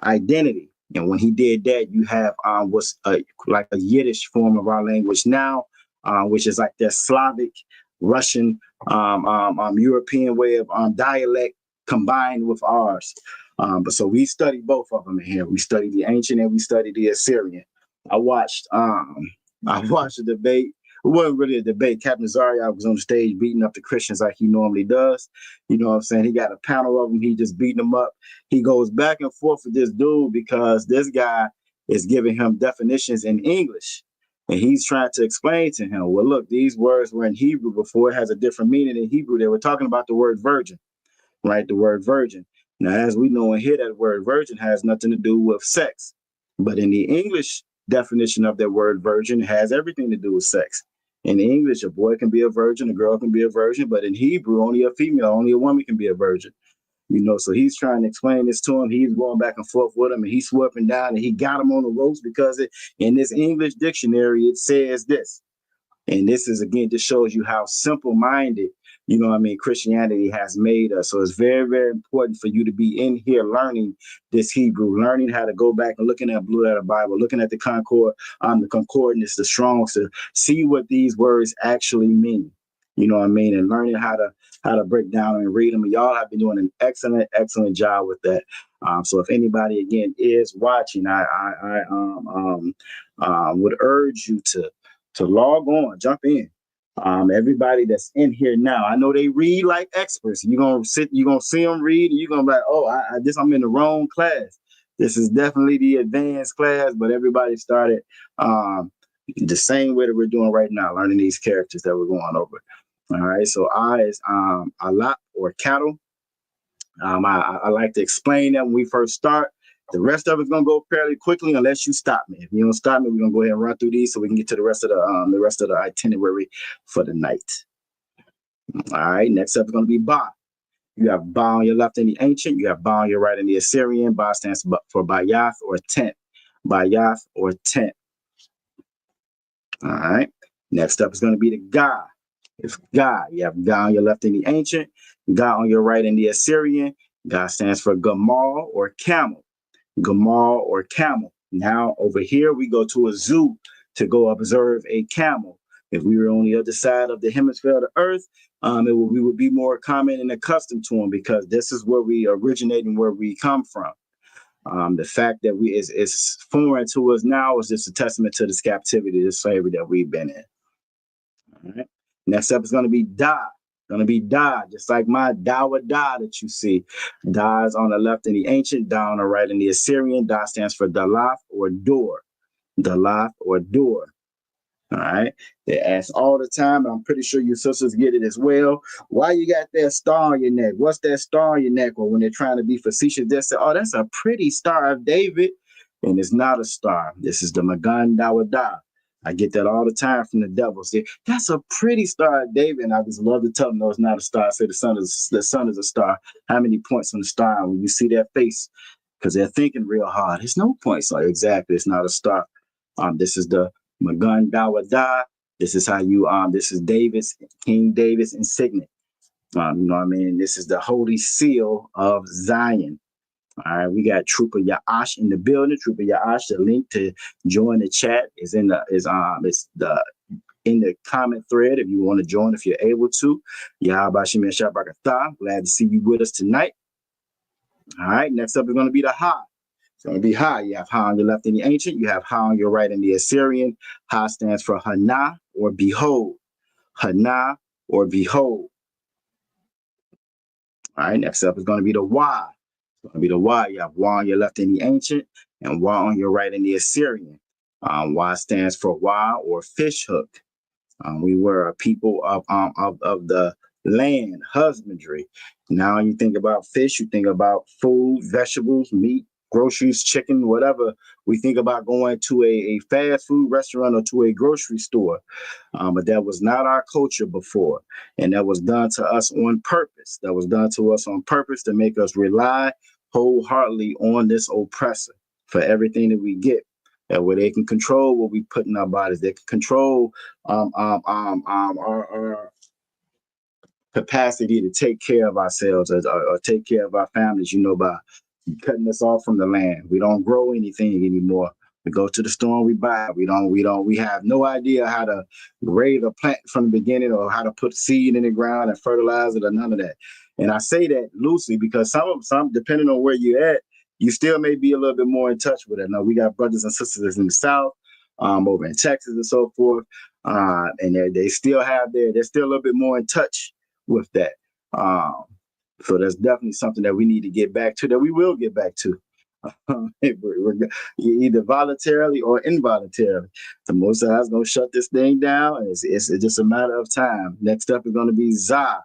identity. And when he did that, you have what's like a Yiddish form of our language now, which is like that Slavic, Russian, European way of dialect combined with ours. But so we study both of them in here. We study the ancient and we study the Assyrian. I watched the debate. It wasn't really a debate. Captain Zaria was on the stage beating up the Christians like he normally does. You know what I'm saying? He got a panel of them. He just beating them up. He goes back and forth with this dude because this guy is giving him definitions in English. And he's trying to explain to him, well, look, these words were in Hebrew before. It has a different meaning in Hebrew. They were talking about the word virgin. right? The word virgin. Now, as we know in here, that word virgin has nothing to do with sex. But in the English definition of that word virgin, it has everything to do with sex. In English, a boy can be a virgin, a girl can be a virgin, but in Hebrew, only a female, only a woman can be a virgin. So he's trying to explain this to him. He's going back and forth with him, and he's swapping down, and he got him on the ropes because in this English dictionary, it says this. And this is, again, just shows you how simple-minded, Christianity has made us. So it's very, very important for you to be in here learning this Hebrew, learning how to go back and looking at Blue Letter Bible, looking at the the concordance, the Strongs, to see what these words actually mean. And learning how to break down and read them. And y'all have been doing an excellent job with that. So if anybody, again, is watching, I would urge you to log on, jump in. Everybody that's in here now, I know they read like experts. You're gonna see them read, and you're gonna be like, oh, I'm in the wrong class. This is definitely the advanced class, but everybody started the same way that we're doing right now, learning these characters that we're going over. All right, so I is a lot or cattle. I like to explain that when we first start. The rest of it's gonna go fairly quickly unless you stop me. If you don't stop me, we're gonna go ahead and run through these so we can get to the rest of the itinerary for the night. All right, next up is gonna be Ba. You have Ba on your left in the ancient. You have Ba on your right in the Assyrian. Ba stands for Bayath or tent. Bayath or tent. All right. Next up is gonna be the Ga. It's Ga. You have Ga on your left in the ancient. Ga on your right in the Assyrian. Ga stands for Gamal or camel. Gamal or camel. Now over here we go to a zoo to go observe a camel. If we were on the other side of the hemisphere of the earth, we would be more common and accustomed to them because this is where we originate and where we come from. The fact that it's foreign to us now is just a testament to this captivity, this slavery that we've been in. All right. Next up is going to be Da. Going to be Da, just like my Dawa Da that you see. Da is on the left in the ancient, Da on the right in the Assyrian. Da stands for Dalath or door. Dalath or door. All right. They ask all the time, and I'm pretty sure your sisters get it as well. Why you got that star on your neck? What's that star on your neck? Or when they're trying to be facetious, they say, oh, that's a pretty Star of David. And it's not a star. This is the Magan Dawa Da. I get that all the time from the devils. That's a pretty Star of David. And I just love to tell them, no, it's not a star. I say the sun is a star. How many points on the star? When you see their face, because they're thinking real hard. There's no points. Like, exactly, it's not a star. This is the Magan Dawa Da. This is how this is King David's insignia. This is the holy seal of Zion. All right, we got Trooper Ya'ash in the building. Trooper Ya'ash, the link to join the chat is in the comment thread if you want to join, if you're able to. Yahabashim Shabakatha. Glad to see you with us tonight. All right, next up is going to be the Ha. It's going to be Ha. You have Ha on your left in the ancient. You have Ha on your right in the Assyrian. Ha stands for Hana or behold. Hana or behold. All right, next up is going to be the Wa. It's going to be the Wa. You have Wa on your left in the ancient and Wa on your right in the Assyrian. Wa stands for Wa or fish hook. We were a people of the land, husbandry. Now you think about fish, you think about food, vegetables, meat, groceries, chicken, whatever. We think about going to a fast food restaurant or to a grocery store. But that was not our culture before. And that was done to us on purpose. That was done to us on purpose to make us rely wholeheartedly on this oppressor for everything that we get. That way they can control what we put in our bodies. They can control our capacity to take care of ourselves or take care of our families, by cutting us off from the land. We don't grow anything anymore. We go to the store and we buy. We have no idea how to raise a plant from the beginning or how to put seed in the ground and fertilize it or none of that. And I say that loosely because some depending on where you're at, you still may be a little bit more in touch with it. Now, we got brothers and sisters in the South, over in Texas and so forth. And they still they're still a little bit more in touch with that. So that's definitely something that we need to get back to, that we will get back to. Either voluntarily or involuntarily. The Most High is going to shut this thing down, and it's just a matter of time. Next up is going to be Za.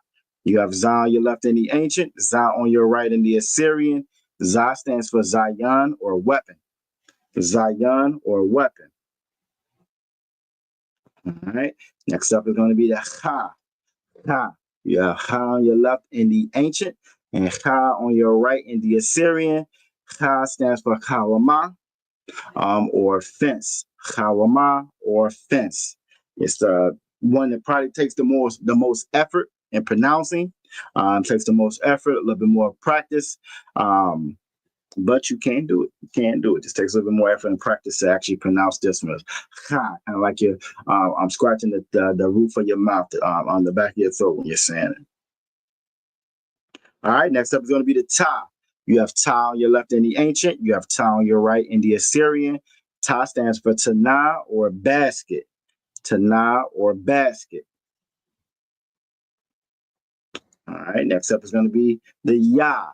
You have Za on your left in the ancient, Za on your right in the Assyrian. Za stands for Zion or weapon. Zion or weapon. All right. Next up is going to be the Ha. Ha. You have Ha on your left in the ancient and Ha on your right in the Assyrian. Ha stands for Kawama or fence. Kawama or fence. It's the one that probably takes the most effort in pronouncing. Takes the most effort, a little bit more practice. But you can do it. You can do it. Just takes a little bit more effort and practice to actually pronounce this one. Ha, kind of like you're I'm scratching the roof of your mouth on the back of your throat when you're saying it. All right, next up is going to be the Ta. You have Ta on your left in the ancient. You have Ta on your right in the Assyrian. Ta stands for Tana or basket. Tana or basket. All right, next up is going to be the Ya.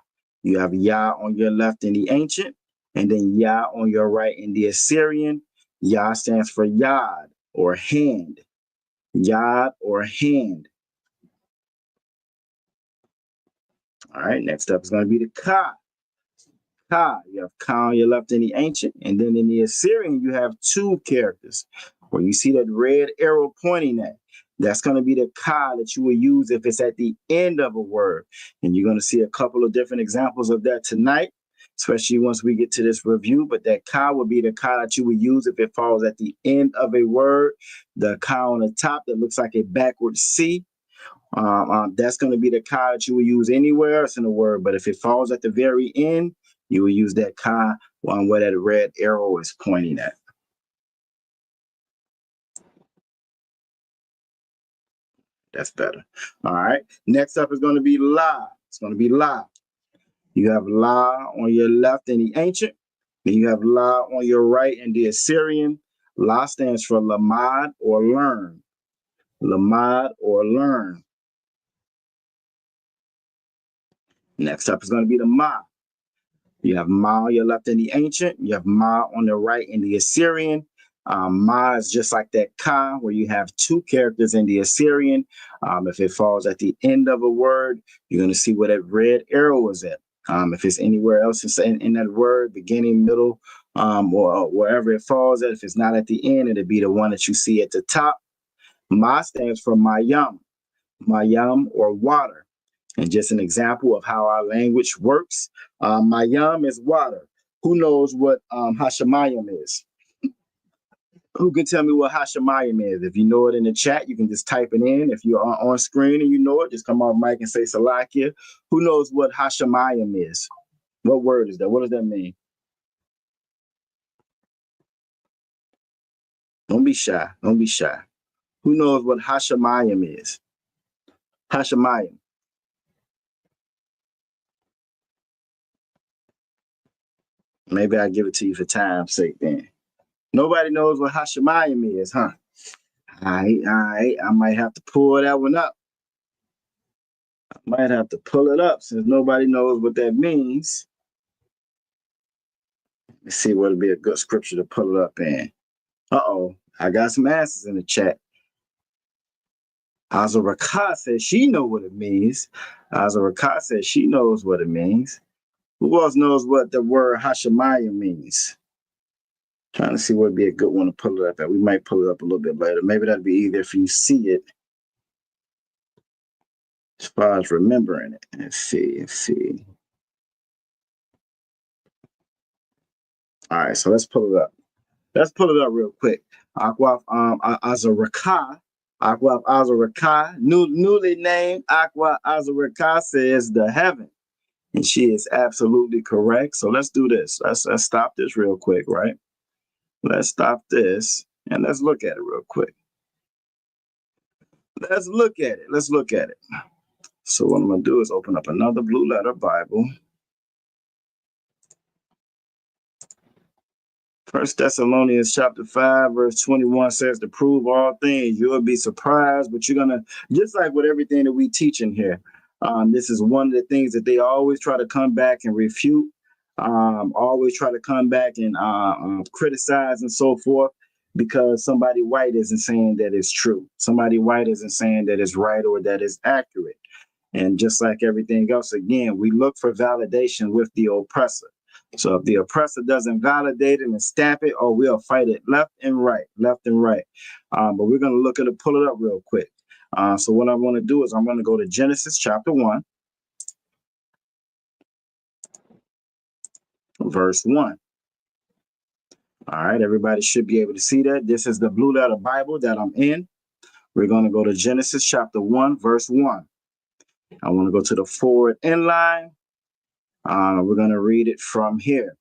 You have Ya on your left in the ancient, and then Ya on your right in the Assyrian. Ya stands for Yad or hand. Yad or hand. All right, next up is going to be the Ka. Ka. You have Ka on your left in the ancient, and then in the Assyrian, you have two characters where you see that red arrow pointing at. That's going to be the Ka that you will use if it's at the end of a word. And you're going to see a couple of different examples of that tonight, especially once we get to this review. But that Ka will be the Ka that you will use if it falls at the end of a word. The Ka on the top that looks like a backward C. That's going to be the Ka that you will use anywhere else in the word. But if it falls at the very end, you will use that Ka where that red arrow is pointing at. That's better. All right. Next up is going to be La. It's going to be La. You have La on your left in the ancient. Then you have La on your right in the Assyrian. La stands for Lamad or learn. Lamad or learn. Next up is going to be the Ma. You have Ma on your left in the ancient. You have Ma on the right in the Assyrian. Ma is just like that Ka, where you have two characters in the Assyrian. If it falls at the end of a word, you're going to see where that red arrow is at. If it's anywhere else in that word, beginning, middle, or wherever it falls at, if it's not at the end, it'll be the one that you see at the top. Ma stands for Mayam. Mayam or water. And just an example of how our language works. Mayam is water. Who knows what Hashemayim is? Who can tell me what Hashemayim is? If you know it in the chat, you can just type it in. If you're on screen and you know it, just come off mic and say Salakia. Who knows what Hashemayim is? What word is that? What does that mean? Don't be shy. Don't be shy. Who knows what Hashemayim is? Hashemayim. Maybe I'll give it to you for time's sake then. Nobody knows what Hashemayim is, huh? All right. I might have to pull that one up. I might have to pull it up since nobody knows what that means. Let's see what would be a good scripture to pull it up in. Uh-oh, I got some answers in the chat. Azaraka says she knows what it means. Azaraka says she knows what it means. Who else knows what the word Hashemayim means? Trying to see what would be a good one to pull it up at. We might pull it up a little bit later. Maybe that'd be easier if you see it. As far as remembering it. Let's see. All right, so let's pull it up. Let's pull it up real quick. Akwaf Azaraka, newly named Aqua Azaraka says the heaven. And she is absolutely correct. So let's do this. Let's stop this real quick, right? Let's stop this and let's look at it real quick. Let's look at it. So what I'm going to do is open up another Blue Letter Bible. 1 Thessalonians chapter 5, verse 21 says to prove all things. You'll be surprised, but you're going to, just like with everything that we teach in here, this is one of the things that they always try to come back and refute, always try to come back and criticize and so forth, because somebody white isn't saying that it's true. Somebody white isn't saying that it's right or that it's accurate. And just like everything else, again, we look for validation with the oppressor. So if the oppressor doesn't validate it and stamp it, oh, we'll fight it left and right, left and right. But we're going to look at it, pull it up real quick. So what I want to do is I'm going to go to Genesis chapter 1, verse 1. All right, everybody should be able to see that. This is the Blue Letter Bible that I'm in. We're going to go to Genesis chapter 1, verse 1. I want to go to the forward inline. We're going to read it from here.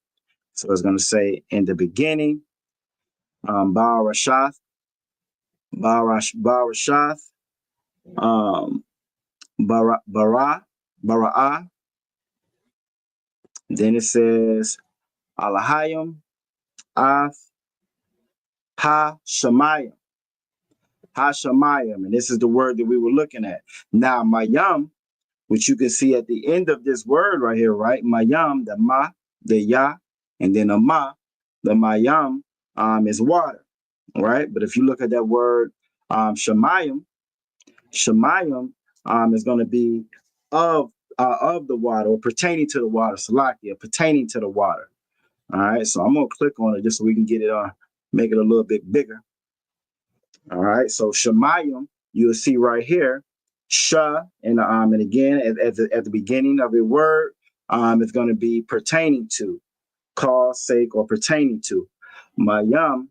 So it's going to say, in the beginning, Barashath, Bara'ah. Then it says, Alahayim, Ath, Ha-Shemayim. Ha-Shemayim. And this is the word that we were looking at. Now, Mayam, which you can see at the end of this word right here, right? Mayam, the Ma, the Ya, and then a Ma, the Mayam is water, right? But if you look at that word, Shemayim, Shemayim is going to be of the water or pertaining to the water, Salakia, pertaining to the water. All right, so I'm going to click on it just so we can get it make it a little bit bigger. All right, so Shemayim, you'll see right here, Sha, and again, at the beginning of a word, it's going to be pertaining to, cause, sake, or pertaining to. Mayam,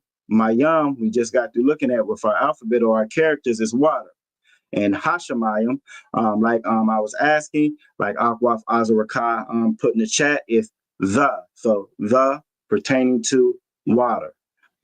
we just got through looking at with our alphabet or our characters is water. And Hashemayim, like I was asking, like Akwaf Azaraka put in the chat, is so the pertaining to water.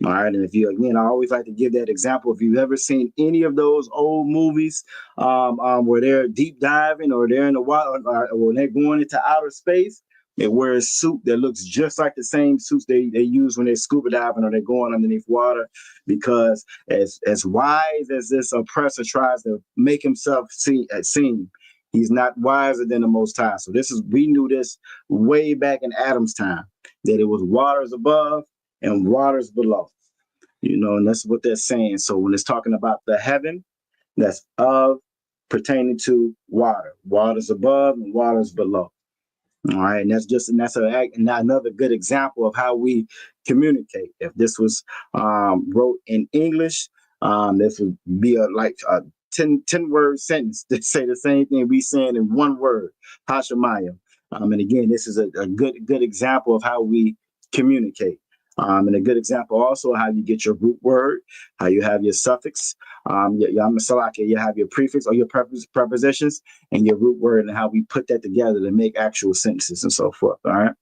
All right, and if you, again, I always like to give that example. If you've ever seen any of those old movies where they're deep diving or they're in the water or when they're going into outer space, they wear a suit that looks just like the same suits they use when they're scuba diving or they're going underneath water, because as wise as this oppressor tries to make himself seem, he's not wiser than the Most High. So we knew this way back in Adam's time, that it was waters above and waters below, and that's what they're saying. So when it's talking about the heaven, that's of pertaining to waters above and waters below. All right, and that's another good example of how we communicate. If this was wrote in English, this would be a 10-word sentence to say the same thing we saying in one word, Hashemayim. And again, this is a good example of how we communicate. And a good example also how you get your root word, how you have your suffix, you have your prefix or your prepositions and your root word, and how we put that together to make actual sentences and so forth. All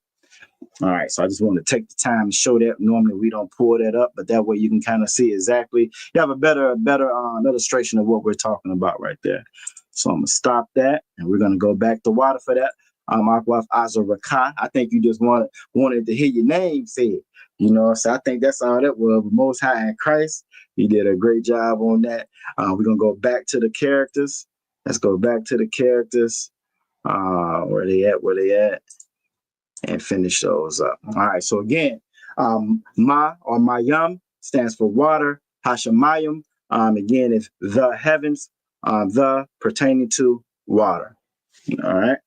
right. So I just want to take the time to show that. Normally we don't pull that up, but that way you can kind of see exactly. You have a better illustration of what we're talking about right there. So I'm gonna stop that, and we're gonna go back to water for that. Akwaf Azaraka. I think you just wanted to hear your name said. So I think that's all that was. Most High in Christ, you did a great job on that. We're gonna go back to the characters. Let's go back to the characters. Where they at? And finish those up. All right. So again, Ma or Mayam stands for water. Hashemayim, again, is the heavens. The pertaining to water. All right.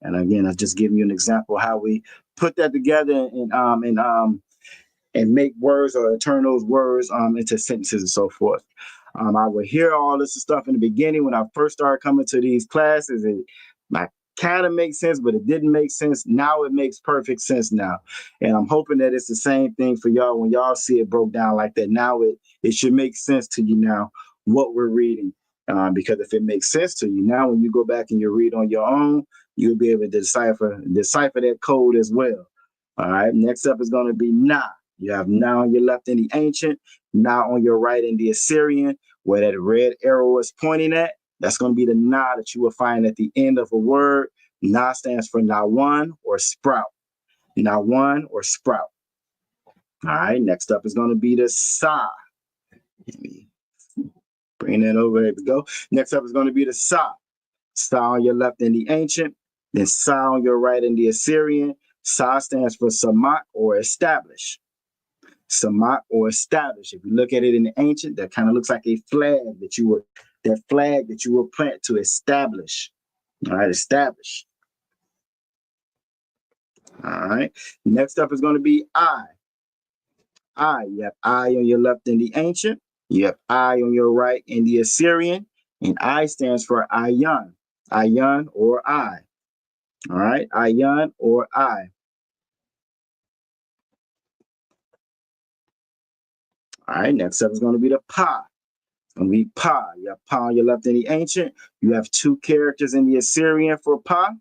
And again, I've just given you an example of how we put that together and make words or turn those words into sentences and so forth. I would hear all this stuff in the beginning when I first started coming to these classes. It kind of makes sense, but it didn't make sense. Now it makes perfect sense now. And I'm hoping that it's the same thing for y'all when y'all see it broke down like that. Now it should make sense to you now what we're reading. Because if it makes sense to you now, when you go back and you read on your own, you'll be able to decipher that code as well. All right. Next up is going to be Na. You have Na on your left in the ancient, Na on your right in the Assyrian, where that red arrow is pointing at. That's going to be the Na that you will find at the end of a word. Na stands for Nawan or sprout. Nawan or sprout. All right. Next up is going to be the Sa. Let me bring that over. There we go. Next up is going to be the Sa. Sa on your left in the ancient, then Sa on your right in the Assyrian. Sa stands for Samak or establish. Samak or establish. If you look at it in the ancient, that kind of looks like a flag that you would plant to establish. All right, establish. All right. Next up is going to be I. You have I on your left in the ancient. You have I on your right in the Assyrian. And I stands for Ayan. Ayan or I. All right. Ayan or I. All right. Next up is going to be the Pa. It's going to be Pa. You have Pa on your left in the ancient. You have two characters in the Assyrian for Pa.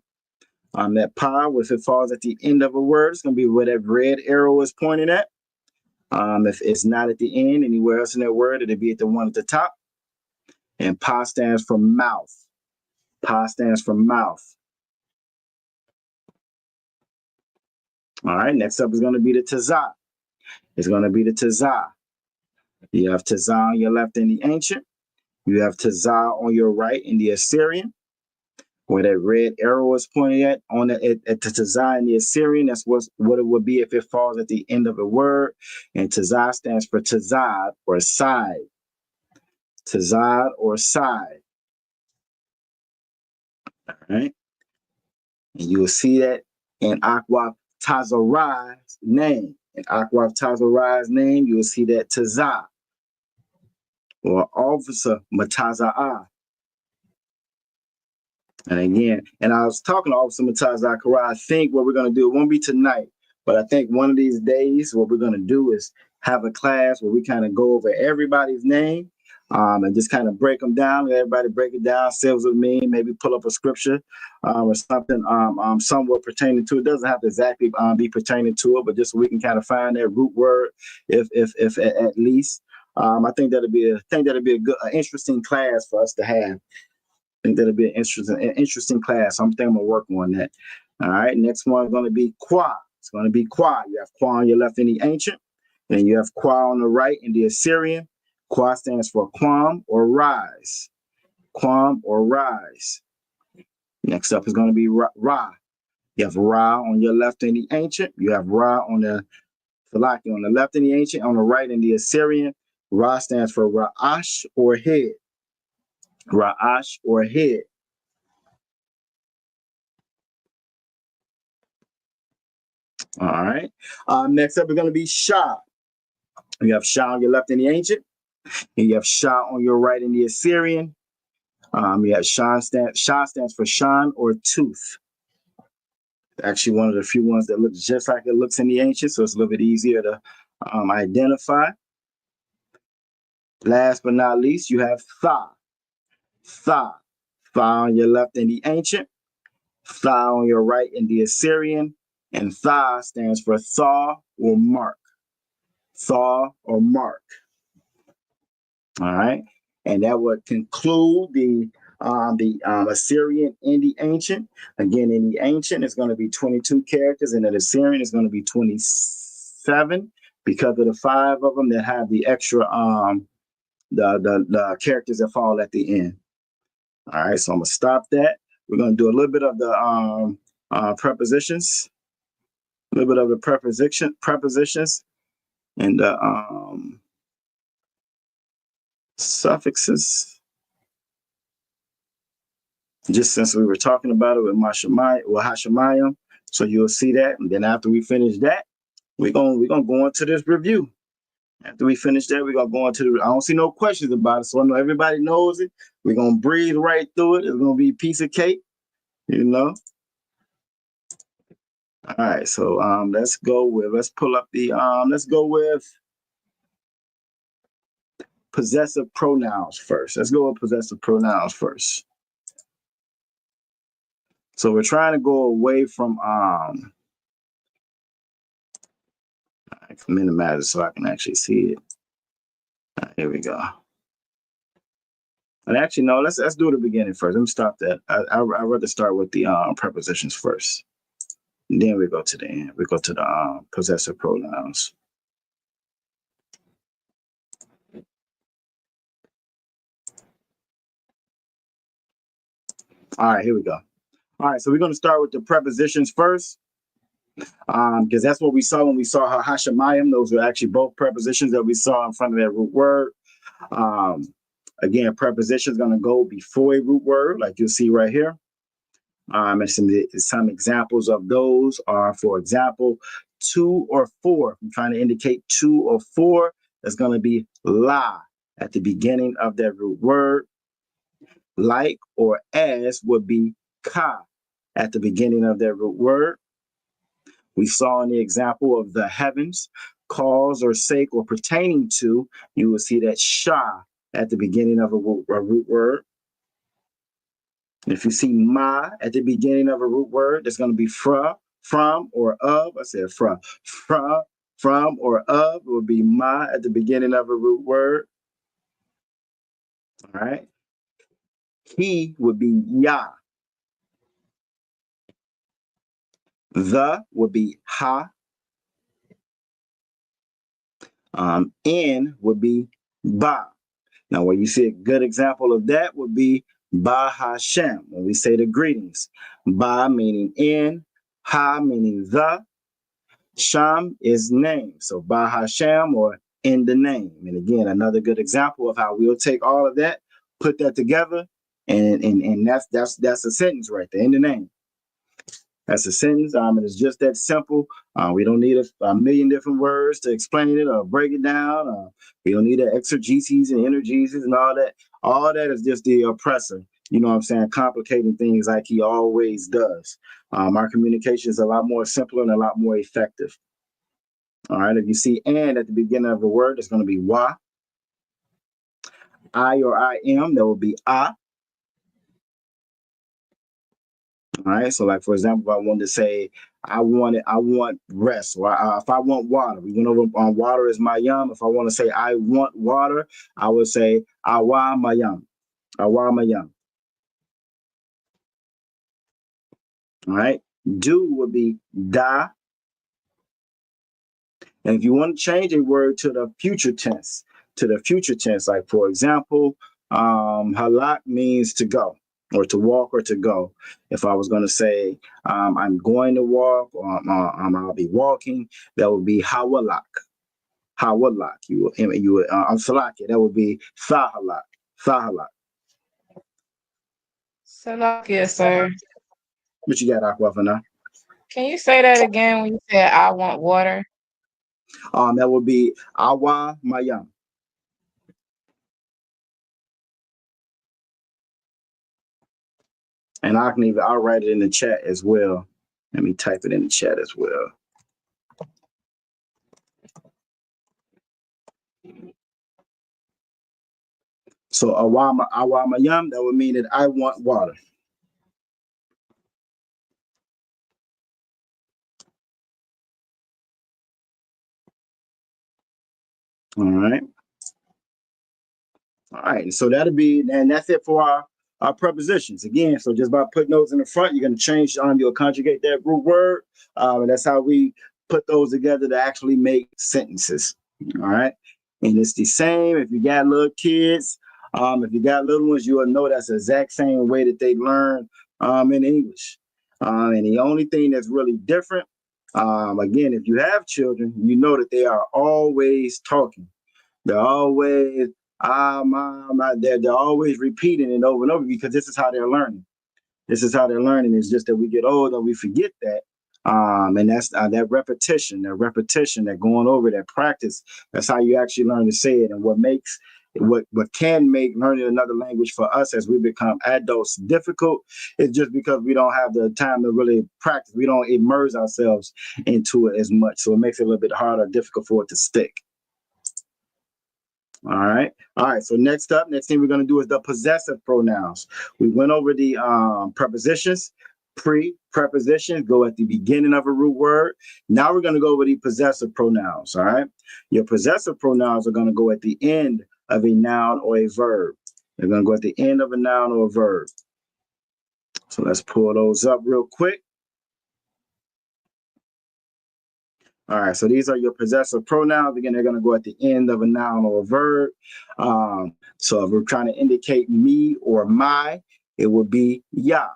That Pa, if it falls at the end of a word, it's going to be where that red arrow is pointing at. If it's not at the end, anywhere else in that word, it'll be at the one at the top. And Pa stands for mouth. Pa stands for mouth. All right, next up is going to be the Tazah. It's going to be the Tazah. You have Tazah on your left in the ancient. You have Tazah on your right in the Assyrian. Where that red arrow is pointing at on at the Tazah in the Assyrian, that's what it would be if it falls at the end of a word. And Tazah stands for Tazad or side. Tazad or side. All right. And you will see that in Akwaf Tazarai's name. In Akwaf Tazarai's name, you will see that Tazah or Officer Mataza'ah. And again, and I was talking to Officer Mataza'ah. I think what we're going to do, it won't be tonight, but I think one of these days what we're going to do is have a class where we kind of go over everybody's name and just kind of break them down. Let everybody break it down, say what it means, maybe pull up a scripture or something somewhat pertaining to it. Doesn't have to exactly be pertaining to it, but just so we can kind of find that root word, if at least. I think that'll be a good, interesting class for us to have. I think that'll be an interesting class. I'm thinking I'm gonna work on that. All right. Next one is going to be Qua. It's going to be Qua. You have Qua on your left in the ancient, and you have Qua on the right in the Assyrian. Qua stands for Quam or rise. Quam or rise. Next up is going to be Ra. You have Ra on your left in the ancient. You have Ra on the Salaki on the left in the ancient, on the right in the Assyrian. Ra stands for Ra'ash or head. Ra'ash or head. All right. Next up is going to be Shah. You have Shah on your left in the ancient, and you have Shah on your right in the Assyrian. You have Shah stands for Shan or tooth. Actually, one of the few ones that looks just like it looks in the ancient, so it's a little bit easier to identify. Last but not least, you have Tha. Tha. Tha on your left in the ancient, Tha on your right in the Assyrian, and Tha stands for Thaw or mark. Thaw or mark. All right. And that would conclude the Assyrian in the ancient. Again, in the ancient, it's going to be 22 characters, and in the Assyrian, it's going to be 27 because of the 5 of them that have the extra the characters that fall at the end. All right, so I'm gonna stop that. We're gonna do a little bit of the prepositions, a little bit of the prepositions, and the suffixes. Just since we were talking about it with Hashemayim, so you'll see that. And then after we finish that, we're gonna go into this review. After we finish that, we're gonna go into I don't see no questions about it, so I know everybody knows it. We're gonna breathe right through it. It's gonna be a piece of cake, you know. All right, so let's go with possessive pronouns first. Let's go with possessive pronouns first. So we're trying to go away from I can minimize it so I can actually see it. All right, here we go. And actually, no, let's do the beginning first. Let me stop that. I'd rather start with the prepositions first. And then we go to the end. We go to the possessive pronouns. All right, here we go. All right, so we're going to start with the prepositions first, because that's what we saw when we saw Hashemayim. Those were actually both prepositions that we saw in front of that root word. Again, preposition is going to go before a root word, like you'll see right here. And some examples of those are, for example, 2 or 4. I'm trying to indicate 2 or 4. That's going to be la at the beginning of that root word. Like or as would be ka at the beginning of that root word. We saw in the example of the heavens, cause or sake or pertaining to, you will see that sha at the beginning of a root word. If you see ma at the beginning of a root word, that's going to be from, or of. I said from, or of. It would be ma at the beginning of a root word. All right. He would be ya. The would be ha. In would be ba. Now, where you see a good example of that would be Ba Hashem, when we say the greetings. Ba meaning in, Ha meaning the, Sham is name. So Ba Hashem, or in the name. And again, another good example of how we'll take all of that, put that together, and that's a sentence right there, in the name. That's a sentence. It's just that simple. We don't need a million different words to explain it or break it down. We don't need the exegeses and intergeses and all that. All that is just the oppressor, you know what I'm saying, complicating things like he always does. Our communication is a lot more simpler and a lot more effective. All right, if you see and at the beginning of a word, it's going to be wa. I or I am, that will be ah. All right. So, like for example, if I wanted to say I want rest, or if I want water, we went over on water is mayam. If I want to say I want water, I would say awa mayam, awa mayam. All right. Do would be da. And if you want to change a word to the future tense, like for example, halak means to go, or to walk, or to go. If I was going to say I'm going to walk, or I'll be walking, that would be hawalak. Hawalak. I'm salaki. That would be sahalak. Sahalak. Salakia, sir. What you got, Aquafina? Can you say that again when you said I want water? That would be awa mayam. And I'll write it in the chat as well. Let me type it in the chat as well. So awama yam, that would mean that I want water. All right. All right. So that's it for our prepositions. Again, so just by putting those in the front, you're going to change, you'll conjugate that root word. And that's how we put those together to actually make sentences. All right. And it's the same if you got little kids. If you got little ones, you will know that's the exact same way that they learn in English. And the only thing that's really different, again, if you have children, you know that they are always talking. They're always they're always repeating it over and over, because this is how they're learning. It's just that we get older, we forget that. And that's that repetition, that going over, that practice. That's how you actually learn to say it. And what can make learning another language for us as we become adults difficult is just because we don't have the time to really practice. We don't immerse ourselves into it as much. So it makes it a little bit harder, difficult for it to stick. All right. So next thing we're going to do is the possessive pronouns. We went over the prepositions. Prepositions go at the beginning of a root word. Now we're going to go over the possessive pronouns. All right. Your possessive pronouns are going to go at the end of a noun or a verb. They're going to go at the end of a noun or a verb. So let's pull those up real quick. All right, so these are your possessive pronouns. Again, they're going to go at the end of a noun or a verb. So if we're trying to indicate me or my, it would be ya.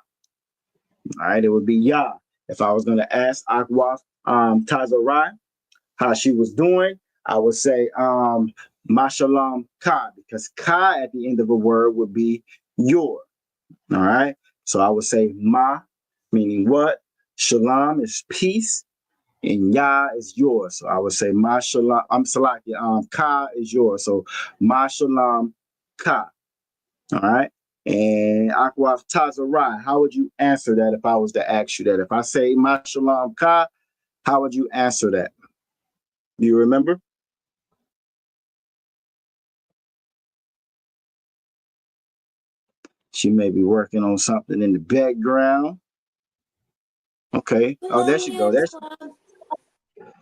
All right, it would be ya. If I was going to ask Akwaf Tazarai how she was doing, I would say Mashalom Ka, because Ka at the end of a word would be your. All right, so I would say ma meaning what? Shalom is peace, and Yah is yours. So I would say my shalom. I'm Salaki. Ka is yours. So my shalom, Ka. All right. And Akwaf Tazarai, how would you answer that if I was to ask you that? If I say my shalom Ka, how would you answer that? Do you remember? She may be working on something in the background. Okay. Oh, there she go. That's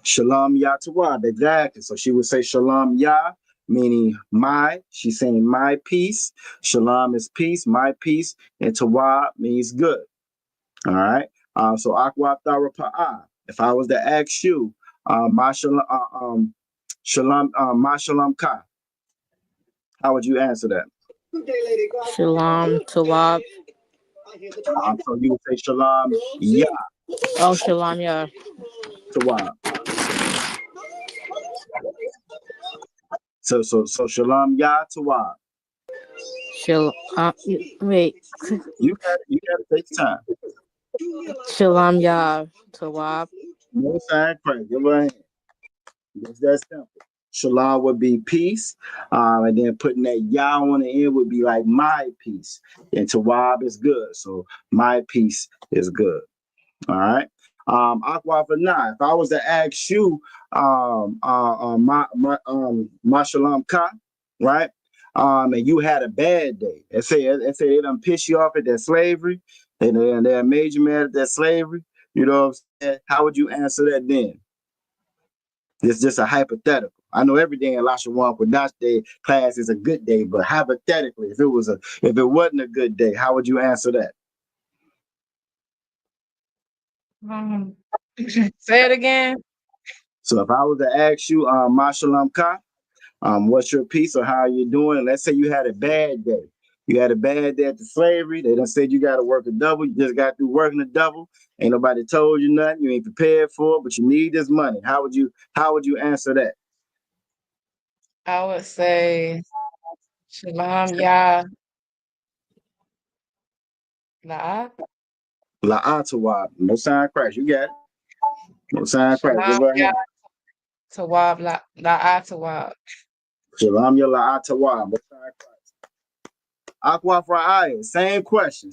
Shalom Yah Tawab. Exactly. So she would say Shalom Yah, meaning my. She's saying my peace. Shalom is peace, my peace, and Tawab means good. All right. So Akwab Thara Pa'ah. If I was to ask you, my Shalom, my Shalom Ka, how would you answer that? Shalom Tawab. So you would say Shalom Yah. Oh, Shalom Yah. Tawab. So Shalom Yah Tawab. Shalom. Wait. You gotta take time. Shalom Yah Tawab. No sign crazy. Give her a hand. It's that simple. Shalom would be peace, and then putting that Yah on the end would be like my peace, and Tawab is good. So my peace is good. All right. Akwa for now. If I was to ask you, my Shalom Ka, right? And you had a bad day. Let's say they done piss you off at that slavery, and they made you mad at that slavery. You know what I'm saying? How would you answer that then? It's just a hypothetical. I know every day in Lashawan Qadash Day class is a good day, but hypothetically, if it wasn't a good day, how would you answer that? Say it again. So if I was to ask you, Ma Shalom Ka, what's your peace or how you doing? And let's say you had a bad day. You had a bad day at the slavery. They done said you got to work a double. You just got through working a double. Ain't nobody told you nothing. You ain't prepared for it, but you need this money. How would you answer that? I would say Shalom Yah La'at. La'atawab. No sign crash. You got it. No sign crash. Give Shalom her a Yah hand. Tawab La'at Tawab. Shalom ya la'atawab. No sign crash. Aqua Fra'ayah. Same question.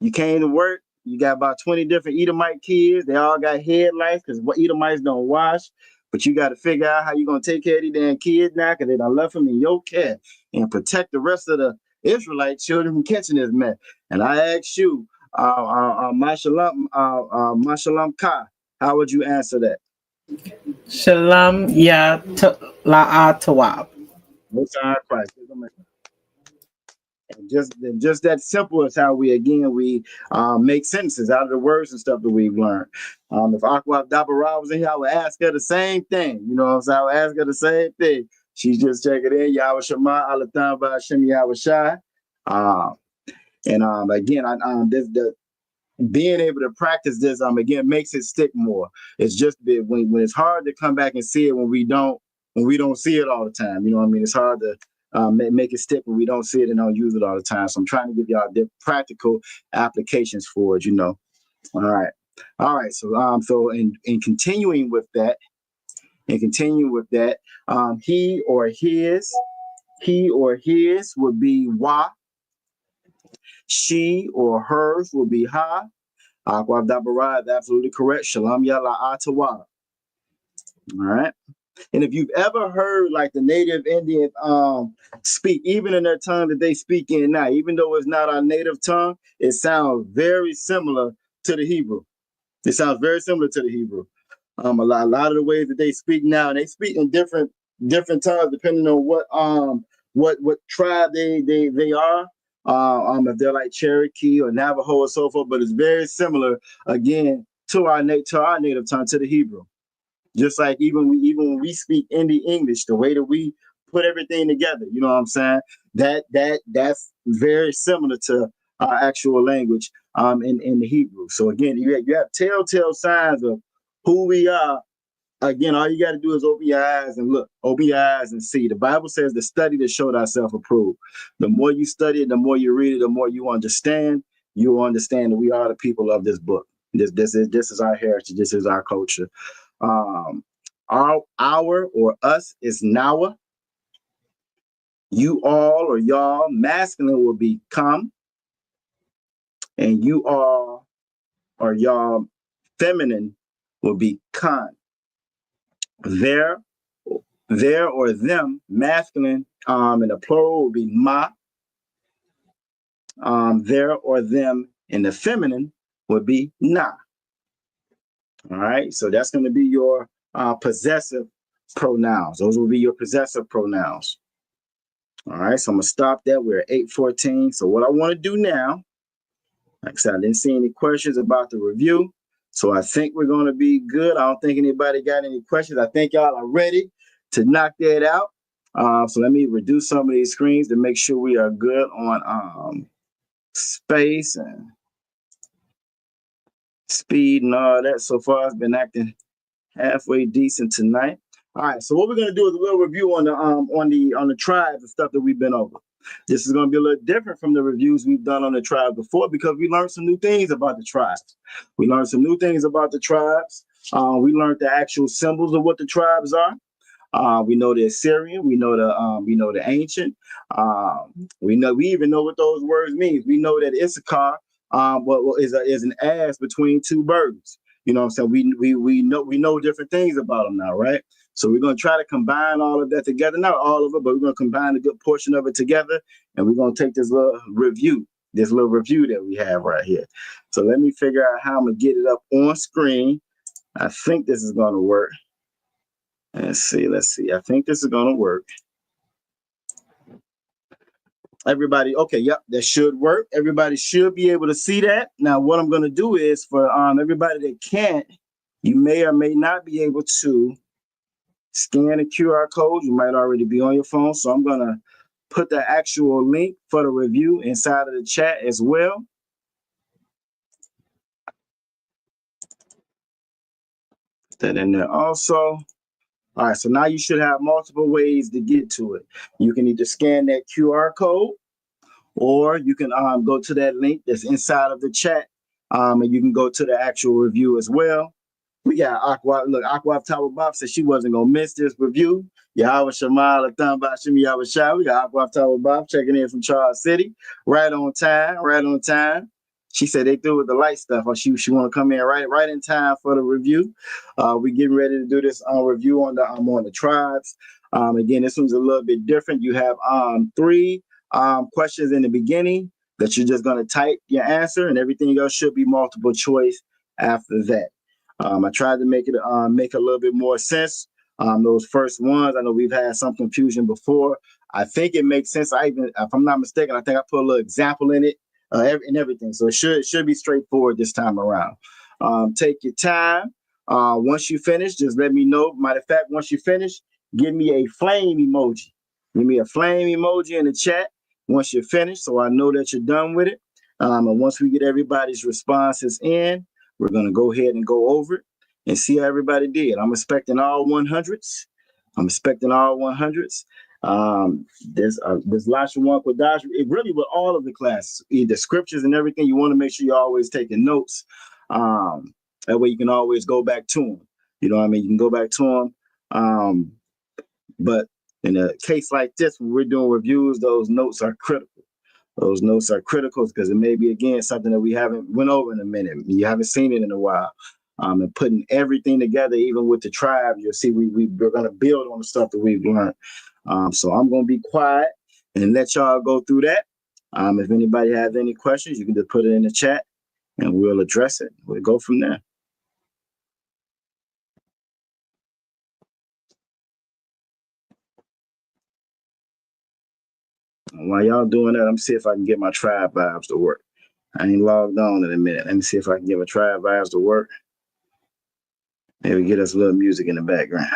You came to work. You got about 20 different Edomite kids. They all got headlights because Edomites don't wash. But you got to figure out how you're going to take care of these damn kids now because they done left them in your care and protect the rest of the Israelite children from catching this mess. And I ask you, Mashalom Ka, how would you answer that? Shalom Yah Tawab. No sign of Christ. And just that simple is how we make sentences out of the words and stuff that we've learned. If Aqua Dabara was in here, I would ask her the same thing. You know what I'm saying? I would ask her the same thing. She's just checking in. Yahweh Shema, Alatan Ba'Shem Yahweh Shai. And again, being able to practice this, again, makes it stick more. It's just when it's hard to come back and see it when we don't see it all the time. You know what I mean? It's hard to make it stick when we don't see it and don't use it all the time. So I'm trying to give y'all practical applications for it. You know. All right. So in continuing with that, he or his would be wa. She or hers will be ha. Aqua Dabara is absolutely correct. Shalom Yala Atawa. All right. And if you've ever heard like the native Indian speak, even in their tongue that they speak in now, even though it's not our native tongue, it sounds very similar to the Hebrew. A lot of the ways that they speak now, and they speak in different tongues depending on what tribe they are. If they're like Cherokee or Navajo or so forth, but it's very similar again to our native tongue, to the Hebrew. Just like even when we speak Indie English, the way that we put everything together, you know what I'm saying? That's very similar to our actual language in the Hebrew. So again, you have telltale signs of who we are Again, all you got to do is open your eyes and look. Open your eyes and see. The Bible says to study to show thyself approved. The more you study it, the more you read it, the more you understand. You will understand that we are the people of this book. This is our heritage. This is our culture. Um, our or us is nawa. You all or y'all, masculine will be come, and you all or y'all, feminine will be kan. Their or them, masculine, in the plural will be ma. Their or them in the feminine would be na. All right, so that's going to be your possessive pronouns. Those will be your possessive pronouns. All right, so I'm going to stop that. We're at 8:14. So what I want to do now, like I said, I didn't see any questions about the review. So I think we're going to be good. I don't think anybody got any questions. I think y'all are ready to knock that out. So let me reduce some of these screens to make sure we are good on space and speed and all that. So far, it's been acting halfway decent tonight. All right, so what we're gonna do is a little review on the tribes and stuff that we've been over. This is gonna be a little different from the reviews we've done on the tribes before because we learned some new things about the tribes. We learned some new things about the tribes. We learned the actual symbols of what the tribes are. We know the Assyrian. We know the ancient. We even know what those words mean. We know that Issachar is an ass between two birds. You know what I'm saying? We know different things about them now, right? So we're gonna try to combine all of that together. Not all of it, but we're gonna combine a good portion of it together, and we're gonna take this little review that we have right here. So let me figure out how I'm gonna get it up on screen. I think this is gonna work. Let's see. I think this is gonna work. Everybody, okay, yep, that should work. Everybody should be able to see that. Now, what I'm gonna do is for everybody that can't, you may or may not be able to scan the QR code. You might already be on your phone, so I'm gonna put the actual link for the review inside of the chat as well. Put that in there also. All right, so now you should have multiple ways to get to it. You can either scan that QR code, or you can go to that link that's inside of the chat, and you can go to the actual review as well. We got Aqua. Look, Aqua Tower Bob said she wasn't gonna miss this review. Yahweh Shamal Atham Bashim Yahweh Shah. We got Aqua Tower Bob checking in from Charles City. Right on time, right on time. She said they threw with the light stuff, or she want to come in right in time for the review. We getting ready to do this review on the tribes. Again, this one's a little bit different. You have three questions in the beginning that you're just going to type your answer, and everything else should be multiple choice after that. I tried to make it make a little bit more sense. Those first ones, I know we've had some confusion before. I think it makes sense. If I'm not mistaken, I think I put a little example in it and everything. So it should be straightforward this time around. Take your time. Once you finish, just let me know. Matter of fact, once you finish, give me a flame emoji. Give me a flame emoji in the chat once you're finished, so I know that you're done with it. And once we get everybody's responses in, we're going to go ahead and go over it and see how everybody did. I'm expecting all 100s. There's Lashawan, Qadash. It really with all of the classes, the scriptures and everything. You want to make sure you're always taking notes. That way you can always go back to them. You know what I mean? You can go back to them. But in a case like this, when we're doing reviews, those notes are critical. Those notes are critical because it may be, again, something that we haven't went over in a minute. You haven't seen it in a while. And putting everything together, even with the tribe, you'll see we're going to build on the stuff that we've learned. So I'm going to be quiet and let y'all go through that. If anybody has any questions, you can just put it in the chat and we'll address it. We'll go from there. And while y'all doing that, I'm see if I can get my tribe vibes to work. I ain't logged on in a minute. Let me see if I can get my tribe vibes to work. Maybe get us a little music in the background.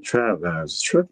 Trap guys is tripping.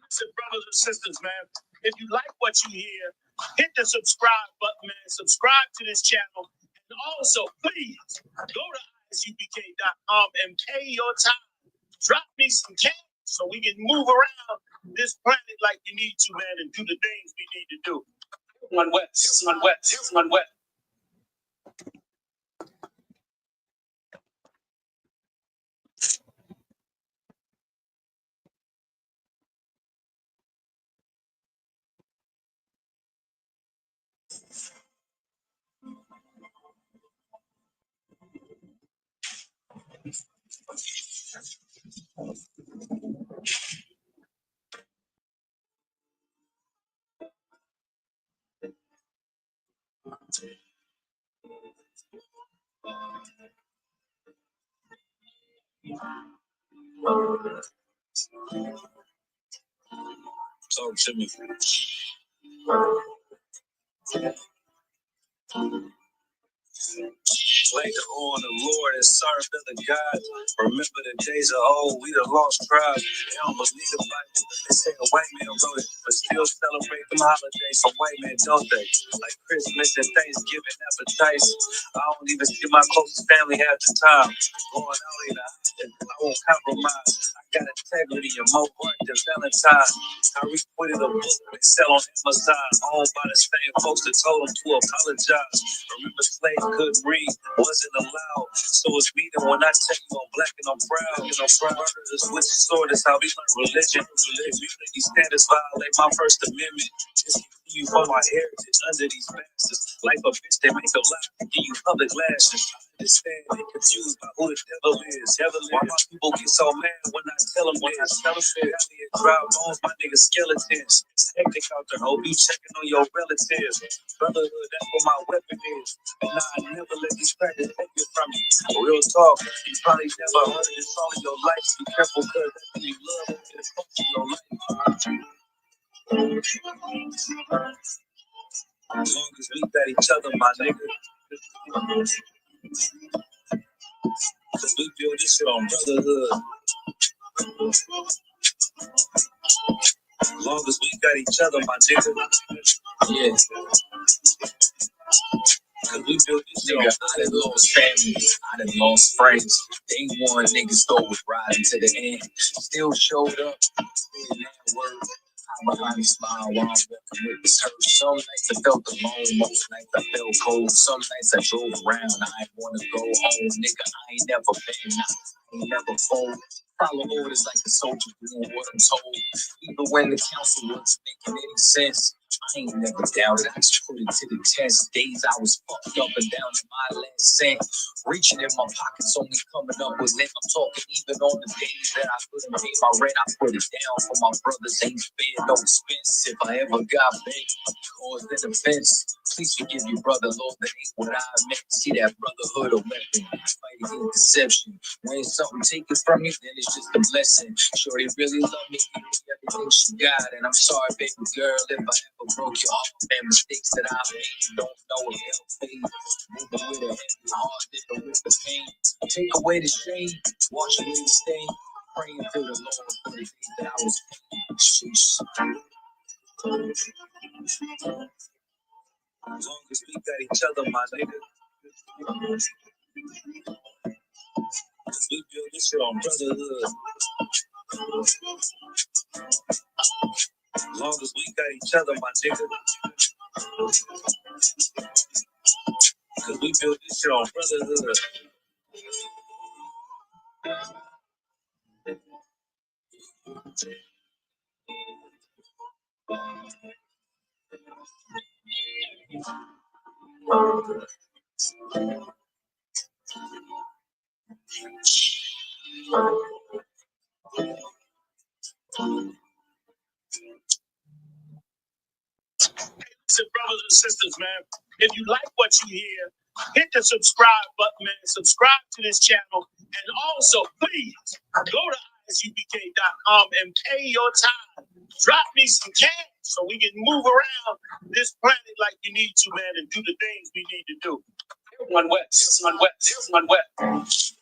Listen, brothers and sisters, man, if you like what you hear, hit the subscribe button, man. Subscribe to this channel. And also, please go to isupk.com and pay your time. Drop me some cash so we can move around this planet like we need to, man, and do the things we need to do. One west, one west, one west. Talk to me. Later on, the Lord has served other gods. Remember the days of old, we the lost tribes. They don't believe the Bible. They say a white man wrote it, but still celebrate them holidays. Some white men don't they? Like Christmas and Thanksgiving appetites. I don't even see my closest family half the time. Going out ain't an option. I won't compromise. I got integrity and more heart than Valentine. I retweeted a book they sell on Amazon, owned by the same folks that told them to apologize. Remember, slaves couldn't read, wasn't allowed. So it's me that when I tell you I'm black and I'm proud, murder is with the sword, that's how we learn religion. Community standards violate my First Amendment. Just continue for my heritage under these masters. Like a bitch, they make a lie to give you public lashes. I understand they confused by who the devil is. Why my people get so mad when I tell them this? Elliot, dry bones, my niggas skeletons. It's hectic out there, OB checking on your relatives. Brotherhood, that's what my weapon is. And nah, I never let these practice take it from me. Real talk, you probably never heard this all in your life. Be careful, cause that's when you love it, it's close to your life. As long as we got each other, my nigga. Cause we build this shit on brotherhood. As long as we got each other, my nigga. Yeah. Cause we built this shit on brotherhood. I done lost family. I done lost friends. Day one niggas thought was riding to the end. Still showed up. Still that word. Behind the smile while I'm walking with this hurt. Some nights I felt alone, most nights I felt cold. Some nights I drove around, I ain't wanna go home. Nigga, I ain't never been, I ain't never fold. Follow orders like a soldier doing what I'm told. Even when the council wasn't making any sense. I ain't never doubted. I just put it to the test. Days I was fucked up and down to my last cent. Reaching in my pockets, only coming up with lint. I'm talking even on the days that I couldn't pay my rent. I put it down for my brothers. Ain't spared no expense. If I ever got big, caused an offense. Please forgive you, brother. Lord, that ain't what I meant. See that brotherhood a weapon. Fight against deception. When something taken from you, then it's just a blessing. Shorty really love me, give me everything she got. And I'm sorry, baby girl, if I ever broke your heart. And mistakes that I made, don't know if they'll fade. Moving with a heavy heart, living with the pain. Take away the shame, wash away the stain. Praying to the Lord for the days that I was pain. Sheesh. As long as we got each other, my nigga. Cause we build this shit on brotherhood. As long as we got each other, my nigga. Cause we build this shit on brotherhood. Listen, brothers and sisters, man, if you like what you hear, hit the subscribe button, man. Subscribe to this channel. And also, please go to isupk.com and pay your time. Drop me some cash so we can move around this planet like we need to, man, and do the things we need to do. One west, one west, one west.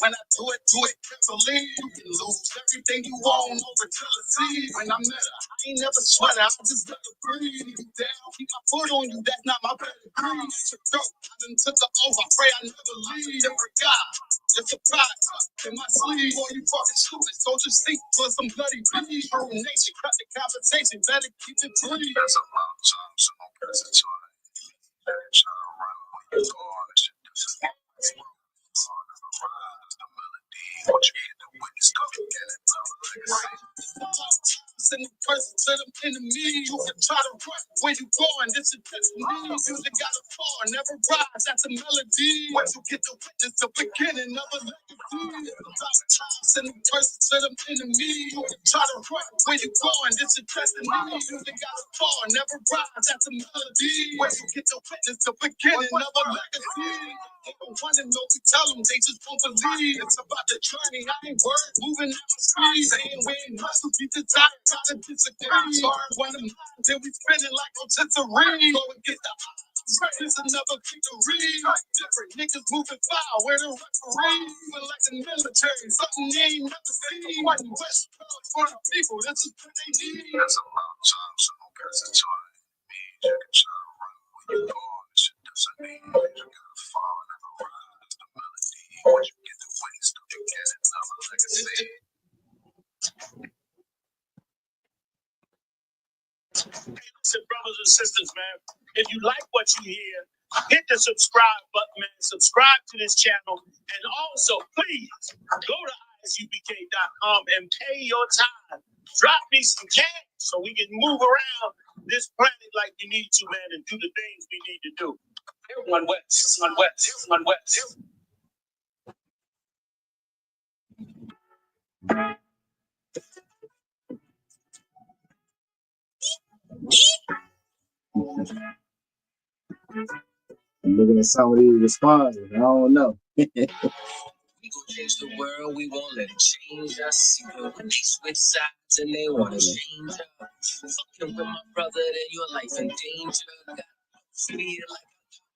When I do it, carefully. You can lose everything you own over jealousy. When I met her, I ain't never sweat her. I just let her breathe. You down, keep my foot on you. That's not my pedigree. It's a joke. I done took her over. Pray I never leave. Different guy. Just a product in my sleeve. Boy, you fucking stupid. So just think for some bloody beef. True nature, cut the conversation. Better keep it brief. That's a long time, so don't press it to it. Let it try to run when you're gone. This shit doesn't what you get the witness coming in and Send the person to them enemies. You can try to run where you going. This is destiny. Music gotta fall, never rise. That's a melody. Once you get the witness, the beginning of a legacy. Send the person to them enemies. You can try to run where you going. This is destiny. Music gotta fall, never rise. That's a melody. Once you get the witness, the beginning of a legacy. They don't want to know. We tell them they just don't believe. It's about the journey. I ain't worried. Moving at my speed. Saying we ain't hustle. Beat the time. Gotta disagree. Sorry, one of mine. Then we spinning like rotisserie. Go and get the this another victory. Different niggas moving foul. Where the referee? Even like the military. Something they ain't never seen. One West Coast for the people. This is what they need. That's a long time, so don't press it to it. You can try to run when you're gone. This shit doesn't mean you gotta fall and never rise. The melody. Once you get the wings, don't you get another legacy. Listen, brothers and sisters, man, if you like what you hear, hit the subscribe button, man. Subscribe to this channel. And also, please go to isupk.com and pay your time. Drop me some cash so we can move around this planet like we need to, man, and do the things we need to do. One west, one west, one west. I'm looking at some of these responses. I don't know. We gon' change the world, we won't let it change us. Even when they switch sides and they wanna change us. Fucking with my brother, then your life in danger. Got feel like I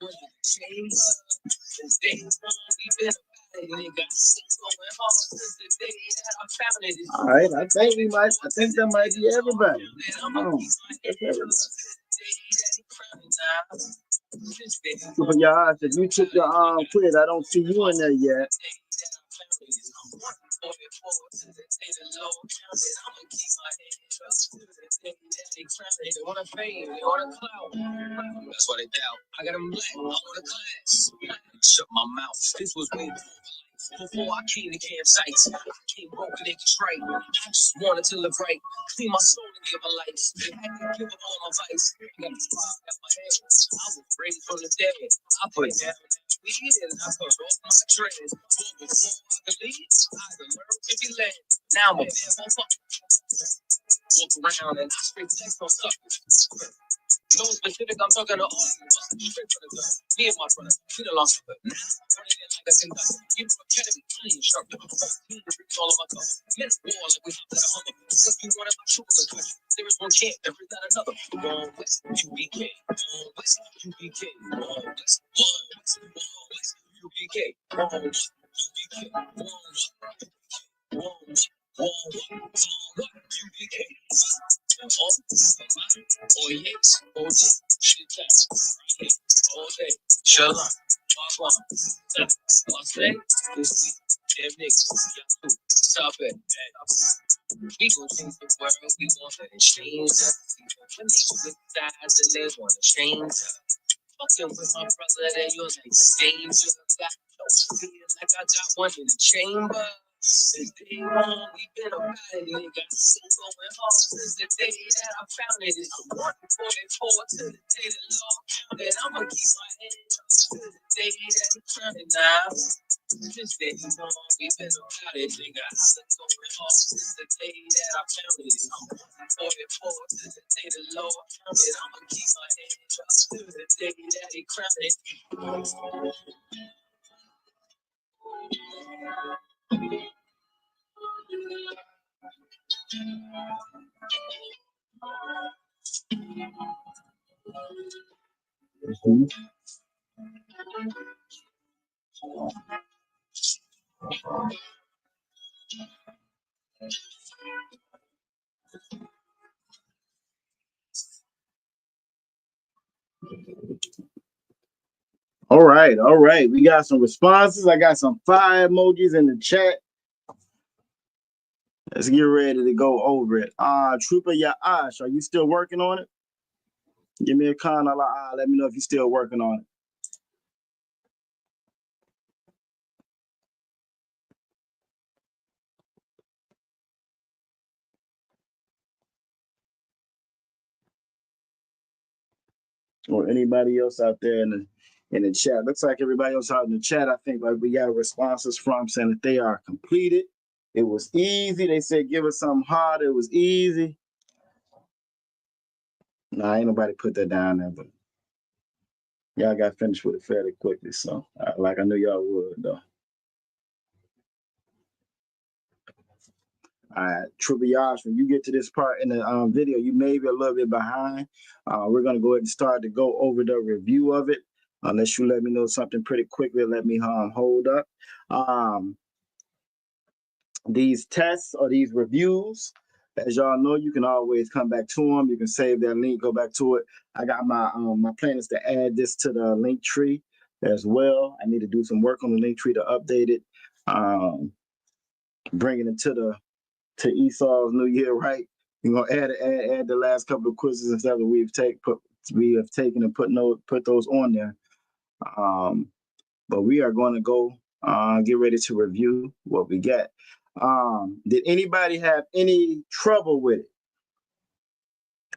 want to change us. Since day one, we been about it, nigga. It's going hard since the day that I found it. All right, I think that might be everybody. Come on. That's everybody. Super Yash, if you took your quiz, I don't see you in there yet. That's why they doubt. I got them black, I want a class. Shut my mouth. This was way before I came to campsites. I came broken and contrite. I just wanted to live right. Clean my soul and give a life. I had to give up all my vice. I got the fire out my head. I was raised from the dead. I put down weed and I put off my dreads. Before I could leave, I had to learn to be led. Now I'm a bad motherfucker. Walk around and I straight text on suckers. No specific, I'm talking to all of you. Straight from the gun. Me and my brother, we done lost it. Now, running in like a single. You know, academy, clean instructor. You need to reach all of my colors. Minute war like we have to the hunger. What you want about truth or question? There is one camp, there is not another. Wrong West, UBK. Wrong West, UBK. Wrong West, Wrong West, UBK. Wrong West, UBK. Wrong West, Wrong West, UBK. All yes, all shit all day. Shalom, Wagwan. I say this week, damn niggas, y'all too. Stop it. We gon' change the world, we want to change us. When they switch sides and they wanna change us. Fucking with my brother, then you're like danger. Got no feel like I got one in the chamber. Since day one, we been about it, nigga. Been going hard since the day that I found it. It's 144 to the day the law counted. I'ma keep my head up to the day that he crowned it now. Since day one, we been about it, nigga. Been going hard since the day that I found it. It's 144 to the day the law counted. I'ma keep my head up to the day that he crowned it. All right, all right. We got some responses. I got some fire emojis in the chat. Let's get ready to go over it. Trooper Yaash, are you still working on it? Give me a comment. Let me know if you're still working on it. Or anybody else out there in the chat. Looks like everybody else out in the chat, I think like we got responses from saying that they are completed. It was easy. They said give us something hard. It was easy. Nah, ain't nobody put that down there, but y'all got finished with it fairly quickly. So like I knew y'all would though. All right, Triviage, when you get to this part in the video, you may be a little bit behind. We're going to go ahead and start to go over the review of it. Unless you let me know something pretty quickly, let me hold up. These tests or these reviews, as y'all know, you can always come back to them. You can save that link, go back to it. I got my plan is to add this to the link tree as well. I need to do some work on the link tree to update it, bringing it to Esau's New Year, right? We're gonna add the last couple of quizzes and stuff that we have taken and put those on there. But we are going to go get ready to review what we got. Did anybody have any trouble with it?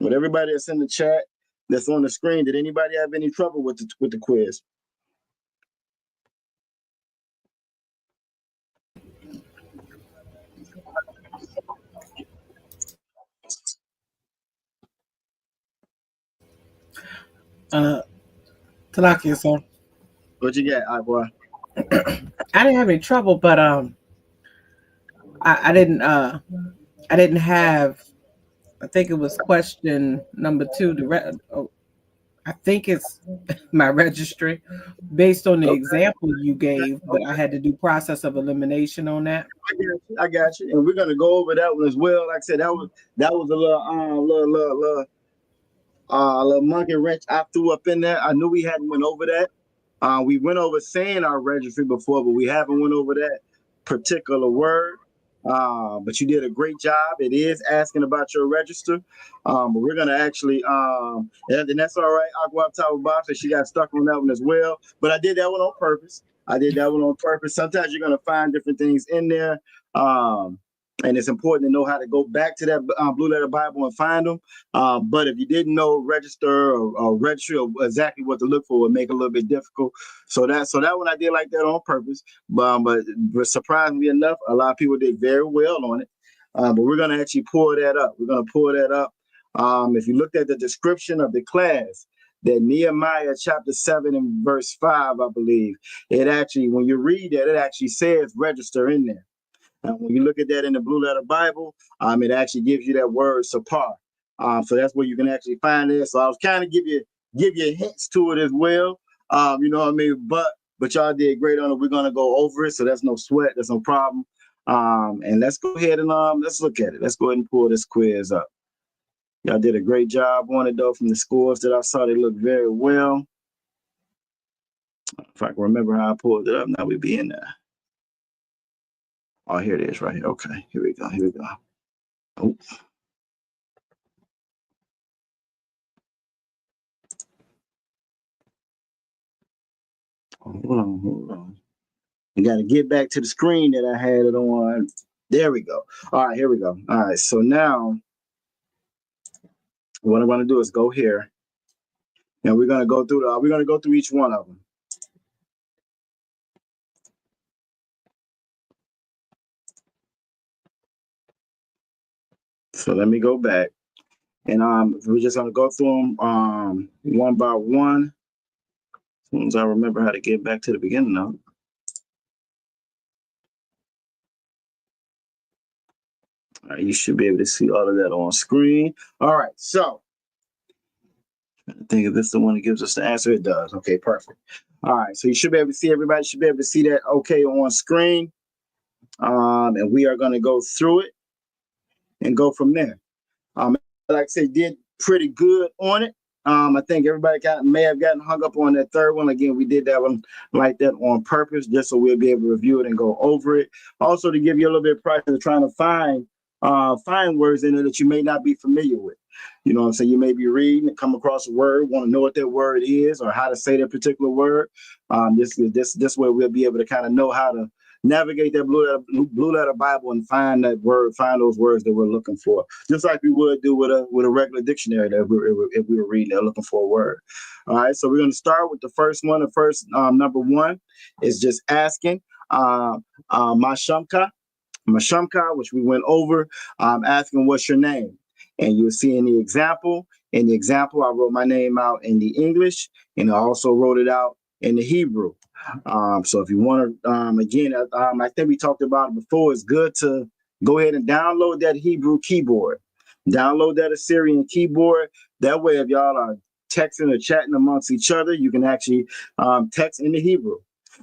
With everybody that's in the chat, that's on the screen, did anybody have any trouble with the quiz? Talakia, sir. What you got, boy? I didn't have any trouble, but I didn't have. I think it was question number 2. I think it's my registry based on the Okay. example you gave, but I had to do process of elimination on that. I got you, and we're gonna go over that one as well. Like I said, that was a little monkey wrench I threw up in there. I knew we hadn't went over that. We went over saying our registry before, but we haven't went over that particular word. But you did a great job. It is asking about your register. But we're gonna actually and that's all right. I'll go up top of Bob, so she got stuck on that one as well. But I did that one on purpose. Sometimes you're gonna find different things in there. And it's important to know how to go back to that Blue Letter Bible and find them. But if you didn't know register or registry or exactly what to look for, it would make it a little bit difficult. So that one I did like that on purpose. But surprisingly enough, a lot of people did very well on it. But we're going to actually pull that up. If you looked at the description of the class, that Nehemiah chapter 7 and verse 5, I believe, it actually, when you read that, it actually says register in there. When you look at that in the Blue Letter Bible, it actually gives you that word sapar. So that's where you can actually find it. So I was kind of give you hints to it as well. You know what I mean? But y'all did great on it. We're gonna go over it, so that's no sweat, that's no problem. And let's go ahead and let's look at it. Let's go ahead and pull this quiz up. Y'all did a great job on it though. From the scores that I saw, they look very well. If I can remember how I pulled it up, now we be in there. Oh, here it is right here. Okay, here we go. Oh. Hold on. You got to get back to the screen that I had it on. There we go. All right, here we go. All right, so now what I'm going to do is go here, and we're going to go through each one of them. So let me go back, and we're just going to go through them one by one. As soon as I remember how to get back to the beginning of it. All right, you should be able to see all of that on screen. All right, so I think if this is the one that gives us the answer, it does. Okay, perfect. All right, so you should be able to see, everybody should be able to see that okay on screen. And we are going to go through it and go from there. Like I said, did pretty good on it. I think everybody may have gotten hung up on that third one. Again, we did that one like that on purpose, just so we'll be able to review it and go over it. Also, to give you a little bit of practice of trying to find words in there that you may not be familiar with. You know what I'm saying? You may be reading and come across a word, want to know what that word is or how to say that particular word. This way we'll be able to kind of know how to navigate that blue letter Bible and find those words that we're looking for, just like we would do with a regular dictionary that if we were reading and looking for a word. All right, so we're going to start with the first one. The first number one is just asking Mashamka, which we went over, asking what's your name. And you'll see in the example, I wrote my name out in the English, and I also wrote it out in the Hebrew. So if you want to, again, I think we talked about it before, it's good to go ahead and download that Hebrew keyboard. Download that Assyrian keyboard. That way, if y'all are texting or chatting amongst each other, you can actually text in the Hebrew.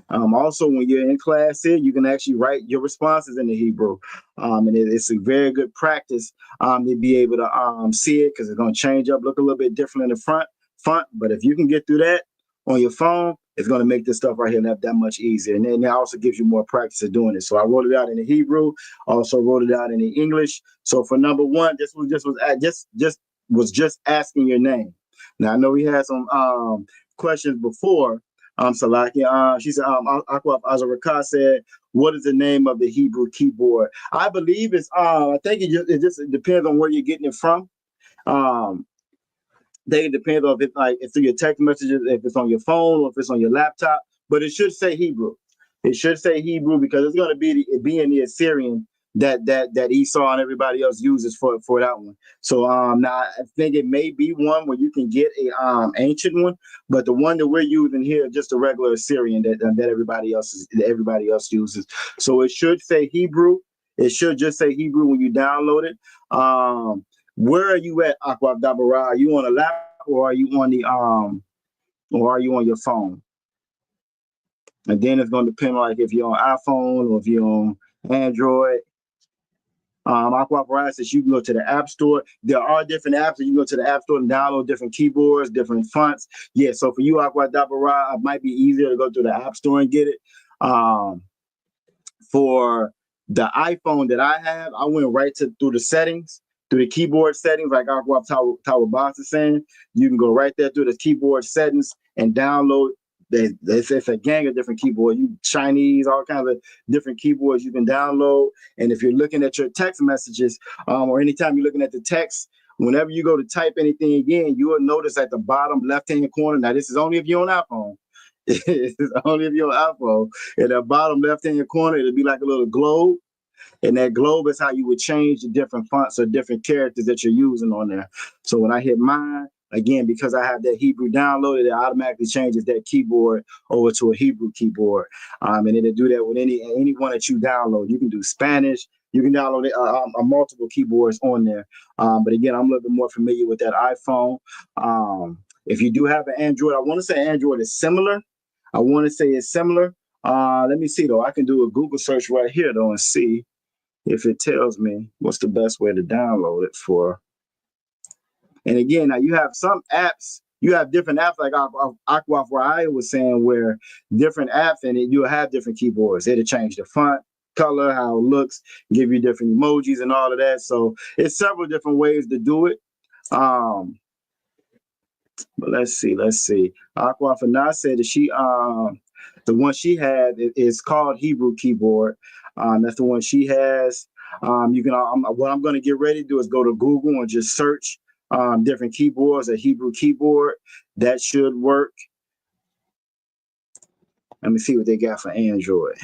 Also, when you're in class here, you can actually write your responses in the Hebrew. And it's a very good practice to be able to see it, because it's going to change up, look a little bit different in the front. But if you can get through that on your phone, it's going to make this stuff right here that much easier. And then it also gives you more practice of doing it. So I wrote it out in the Hebrew, also wrote it out in the English. So for number one, this was just asking your name. Now I know we had some questions before. Salakia, she said, Akwaf Azaraka said, what is the name of the Hebrew keyboard? I believe it's, I think it just depends on where you're getting it from. It depends on if it's through your text messages, if it's on your phone, or if it's on your laptop, but it should say Hebrew. It should say Hebrew because it's going to be in the Assyrian that Esau and everybody else uses for that one. So now I think it may be one where you can get a ancient one, but the one that we're using here is just a regular Assyrian that everybody else uses. So it should say Hebrew. It should just say Hebrew when you download it. Where are you at, Aqua Dabara? Are you on a laptop or are you on your phone? And then it's going to depend on like if you're on iPhone or if you're on Android. Aqua says you can go to the App Store. There are different apps, and you go to the App Store and download different keyboards, different fonts. Yeah, so for you, Aqua Dabara, it might be easier to go to the App Store and get it. For the iPhone that I have, I went right through the settings, through the keyboard settings, like Aqua Tower Boss is saying. You can go right there through the keyboard settings and download. It's a gang of different keyboards. Chinese, all kinds of different keyboards you can download. And if you're looking at your text messages, or anytime you're looking at the text, whenever you go to type anything again, you will notice at the bottom left-hand corner. Now, this is only if you're on iPhone. This is only if you're on iPhone. In the bottom left-hand corner, it'll be like a little globe. And that globe is how you would change the different fonts or different characters that you're using on there. So when I hit mine, again, because I have that Hebrew downloaded, it automatically changes that keyboard over to a Hebrew keyboard. And it'll do that with any one that you download. You can do Spanish. You can download multiple keyboards on there. But again, I'm a little bit more familiar with that iPhone. If you do have an Android, I want to say Android is similar. Let me see, though. I can do a Google search right here, though, and see if it tells me what's the best way to download it for. And again, now you have some apps, you have different apps like Aqua was saying, where different apps and you'll have different keyboards. It'll change the font, color, how it looks, give you different emojis and all of that. So it's several different ways to do it. But let's see. Aqua Fana said that the one she had is called Hebrew keyboard. That's the one she has. You can. What I'm going to get ready to do is go to Google and just search different keyboards, a Hebrew keyboard. That should work. Let me see what they got for Android.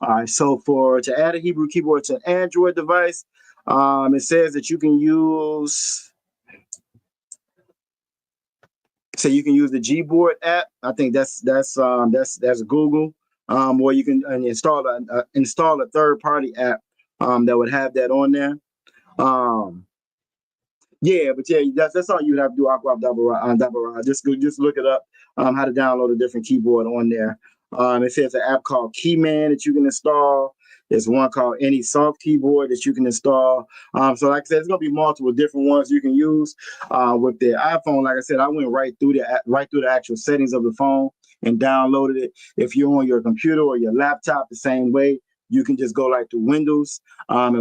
All right, so to add a Hebrew keyboard to an Android device, it says that you can use the Gboard app. I think that's Google, or you can install a third-party app that would have that on there. That's all you would have to do. Dabara. Just look it up. How to download a different keyboard on there. It says an app called Keyman that you can install. There's one called Any Soft Keyboard that you can install. So like I said, there's gonna be multiple different ones you can use with the iPhone. Like I said, I went right through the actual settings of the phone and downloaded it. If you're on your computer or your laptop, the same way. You can just go like to Windows and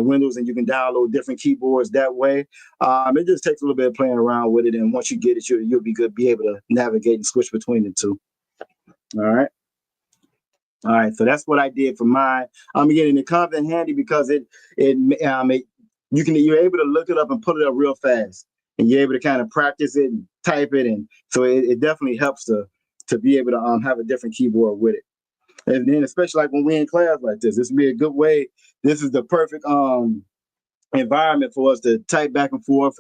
you can download different keyboards that way. It just takes a little bit of playing around with it, and once you get it, you'll be able to navigate and switch between the two. All right. So that's what I did for mine. Again, and it comes in handy because you're able to look it up and put it up real fast, and you're able to kind of practice it and type it, and so it definitely helps to be able to have a different keyboard with it. And then especially like when we're in class like this would be a good way. This is the perfect environment for us to type back and forth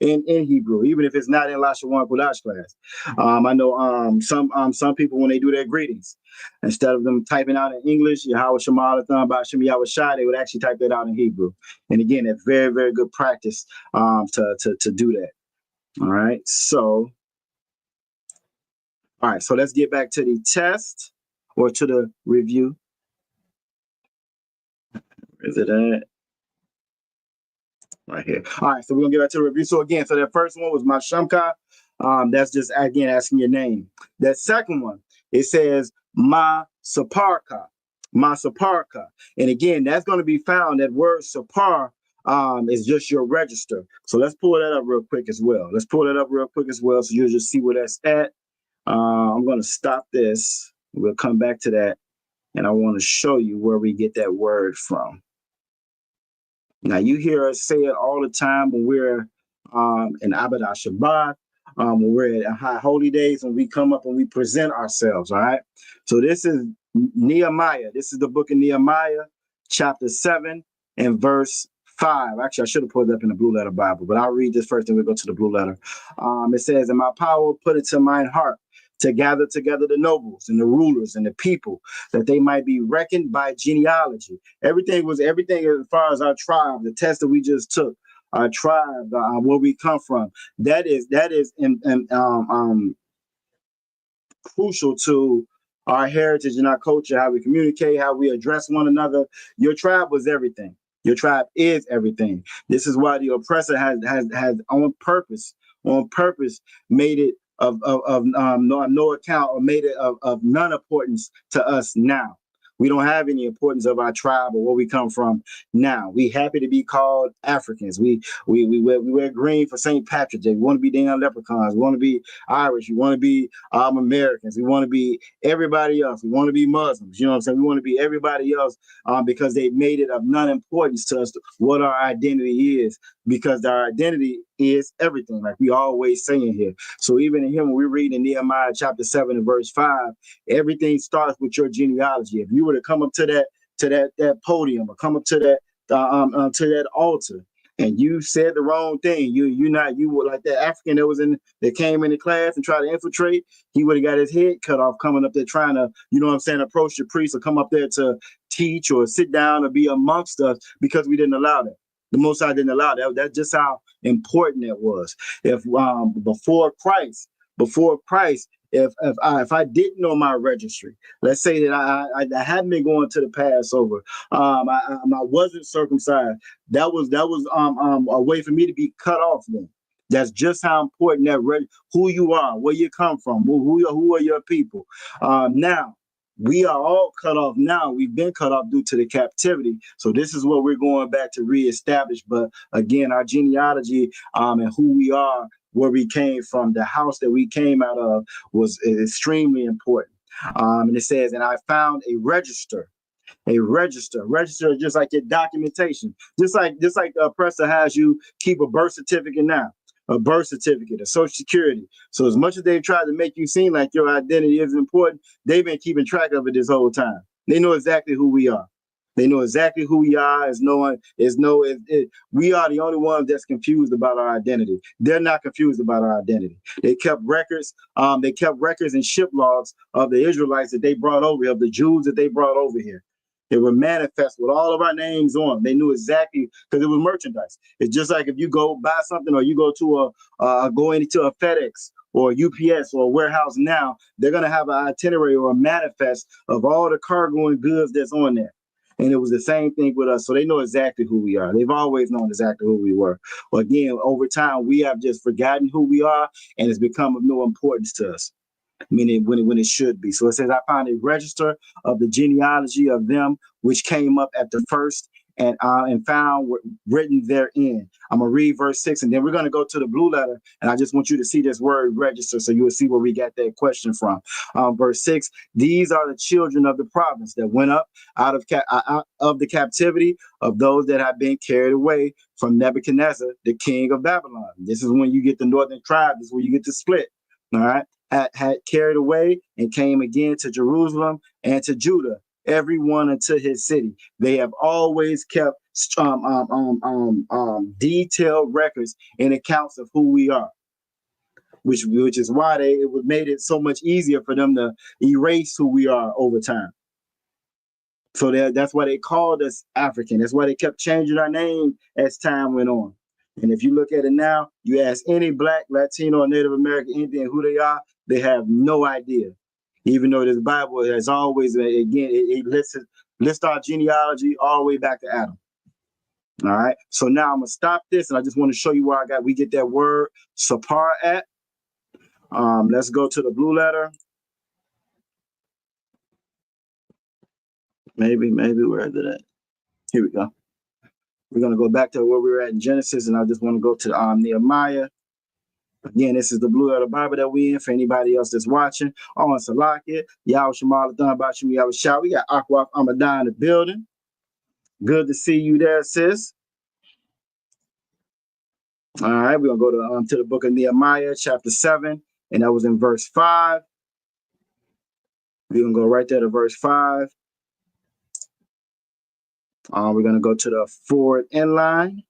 in Hebrew, even if it's not in Lashawan Qadash class. I know some people, when they do their greetings, instead of them typing out in English, Yahweh Shema Alatham Ba'Shem Yahweh Shai, they would actually type that out in Hebrew. And again, it's very, very good practice to do that. All right. So let's get back to the test or to the review. Where is it at? Right here. All right, so we're gonna get back to the review. So again, that first one was my Shamka. That's just again asking your name. That second one, it says ma saparka. And again, that's going to be found. That word sapar is just your register. So let's pull that up real quick as well. So you'll just see where that's at. I'm going to stop this. We'll come back to that, and I want to show you where we get that word from. Now, you hear us say it all the time when we're and Abad Shabbat, when we're at high holy days, when we come up and we present ourselves. All right. So this is Nehemiah. This is the book of Nehemiah, chapter 7 and verse 5. Actually, I should have put it up in the Blue Letter Bible, but I'll read this first, then we'll go to the Blue Letter. It says, "And my power put it to mine heart to gather together the nobles and the rulers and the people, that they might be reckoned by genealogy." Everything as far as our tribe, the test that we just took, our tribe, where we come from. That is crucial to our heritage and our culture, how we communicate, how we address one another. Your tribe was everything. Your tribe is everything. This is why the oppressor has on purpose made it of no account, or made it of none importance to us now. We don't have any importance of our tribe or where we come from now. We happy to be called Africans. We wear green for St. Patrick's Day. We want to be damn leprechauns. We want to be Irish. We want to be Americans. We want to be everybody else. We want to be Muslims. You know what I'm saying? We want to be everybody else because they made it of none importance to us what our identity is, because our identity is everything, like we always saying here. So even in here, when we read in Nehemiah chapter 7 and verse 5, everything starts with your genealogy. If you were to come up to that podium, or come up to that altar, and you said the wrong thing, you were like that African that came in the class and tried to infiltrate, he would have got his head cut off coming up there trying to, you know what I'm saying, approach the priest or come up there to teach or sit down or be amongst us, because we didn't allow that. The Most High didn't allow that. That's just how important it was. If before Christ, if I didn't know my registry, let's say that I hadn't been going to the Passover, I wasn't circumcised, that was a way for me to be cut off then. That's just how important who you are, where you come from, who are your people. Now, we are all cut off now. We've been cut off due to the captivity. So this is what we're going back to reestablish. But again, our genealogy and who we are, where we came from, the house that we came out of was extremely important. And it says, "And I found a register." A register is just like your documentation. Just like the oppressor has you keep a birth certificate now. A birth certificate, a social security. So as much as they've tried to make you seem like your identity is important, they've been keeping track of it this whole time. They know exactly who we are. They know exactly who we are. We are the only ones that's confused about our identity. They're not confused about our identity. They kept records. They kept records and ship logs of the Israelites that they brought over here, of the Jews that they brought over here. They were manifest with all of our names on. They knew exactly, because it was merchandise. It's just like if you go buy something, or you go to go into a FedEx or UPS or a warehouse now, they're gonna have an itinerary or a manifest of all the cargo and goods that's on there. And it was the same thing with us. So they know exactly who we are. They've always known exactly who we were. But again, over time, we have just forgotten who we are, and it's become of no importance to us. Meaning when it should be. So it says, "I found a register of the genealogy of them which came up at the first, and found written therein." I'm gonna read verse 6, and then we're gonna go to the Blue Letter, and I just want you to see this word register, so you will see where we got that question from. Verse 6: "These are the children of the province that went up out of the captivity of those that have been carried away from Nebuchadnezzar, the king of Babylon." This is when you get the northern tribe. This is where you get the split. All right. Had carried away and came again to Jerusalem and to Judah, every one unto his city. They have always kept detailed records and accounts of who we are, which is why it made it so much easier for them to erase who we are over time. So that's why they called us African. That's why they kept changing our name as time went on. And if you look at it now, you ask any Black, Latino, or Native American Indian who they are, they have no idea. Even though this Bible has always, again, it lists our genealogy all the way back to Adam. All right. So now I'm gonna stop this, and I just want to show you where we get that word sapar at. Let's go to the Blue Letter. Maybe where is it at? Here we go. We're gonna go back to where we were at in Genesis, and I just want to go to Nehemiah. Again, this is the Blue Letter Bible that we in. For anybody else that's watching, on Salakia, Yahweh Shemal Adon Bashim Yahweh Shah. We got Akwaf Amadan in the building. Good to see you there, sis. All right, we're gonna go to the book of Nehemiah, chapter 7, and that was in verse 5. We're gonna go right there to verse 5. We're gonna go to the forward end line.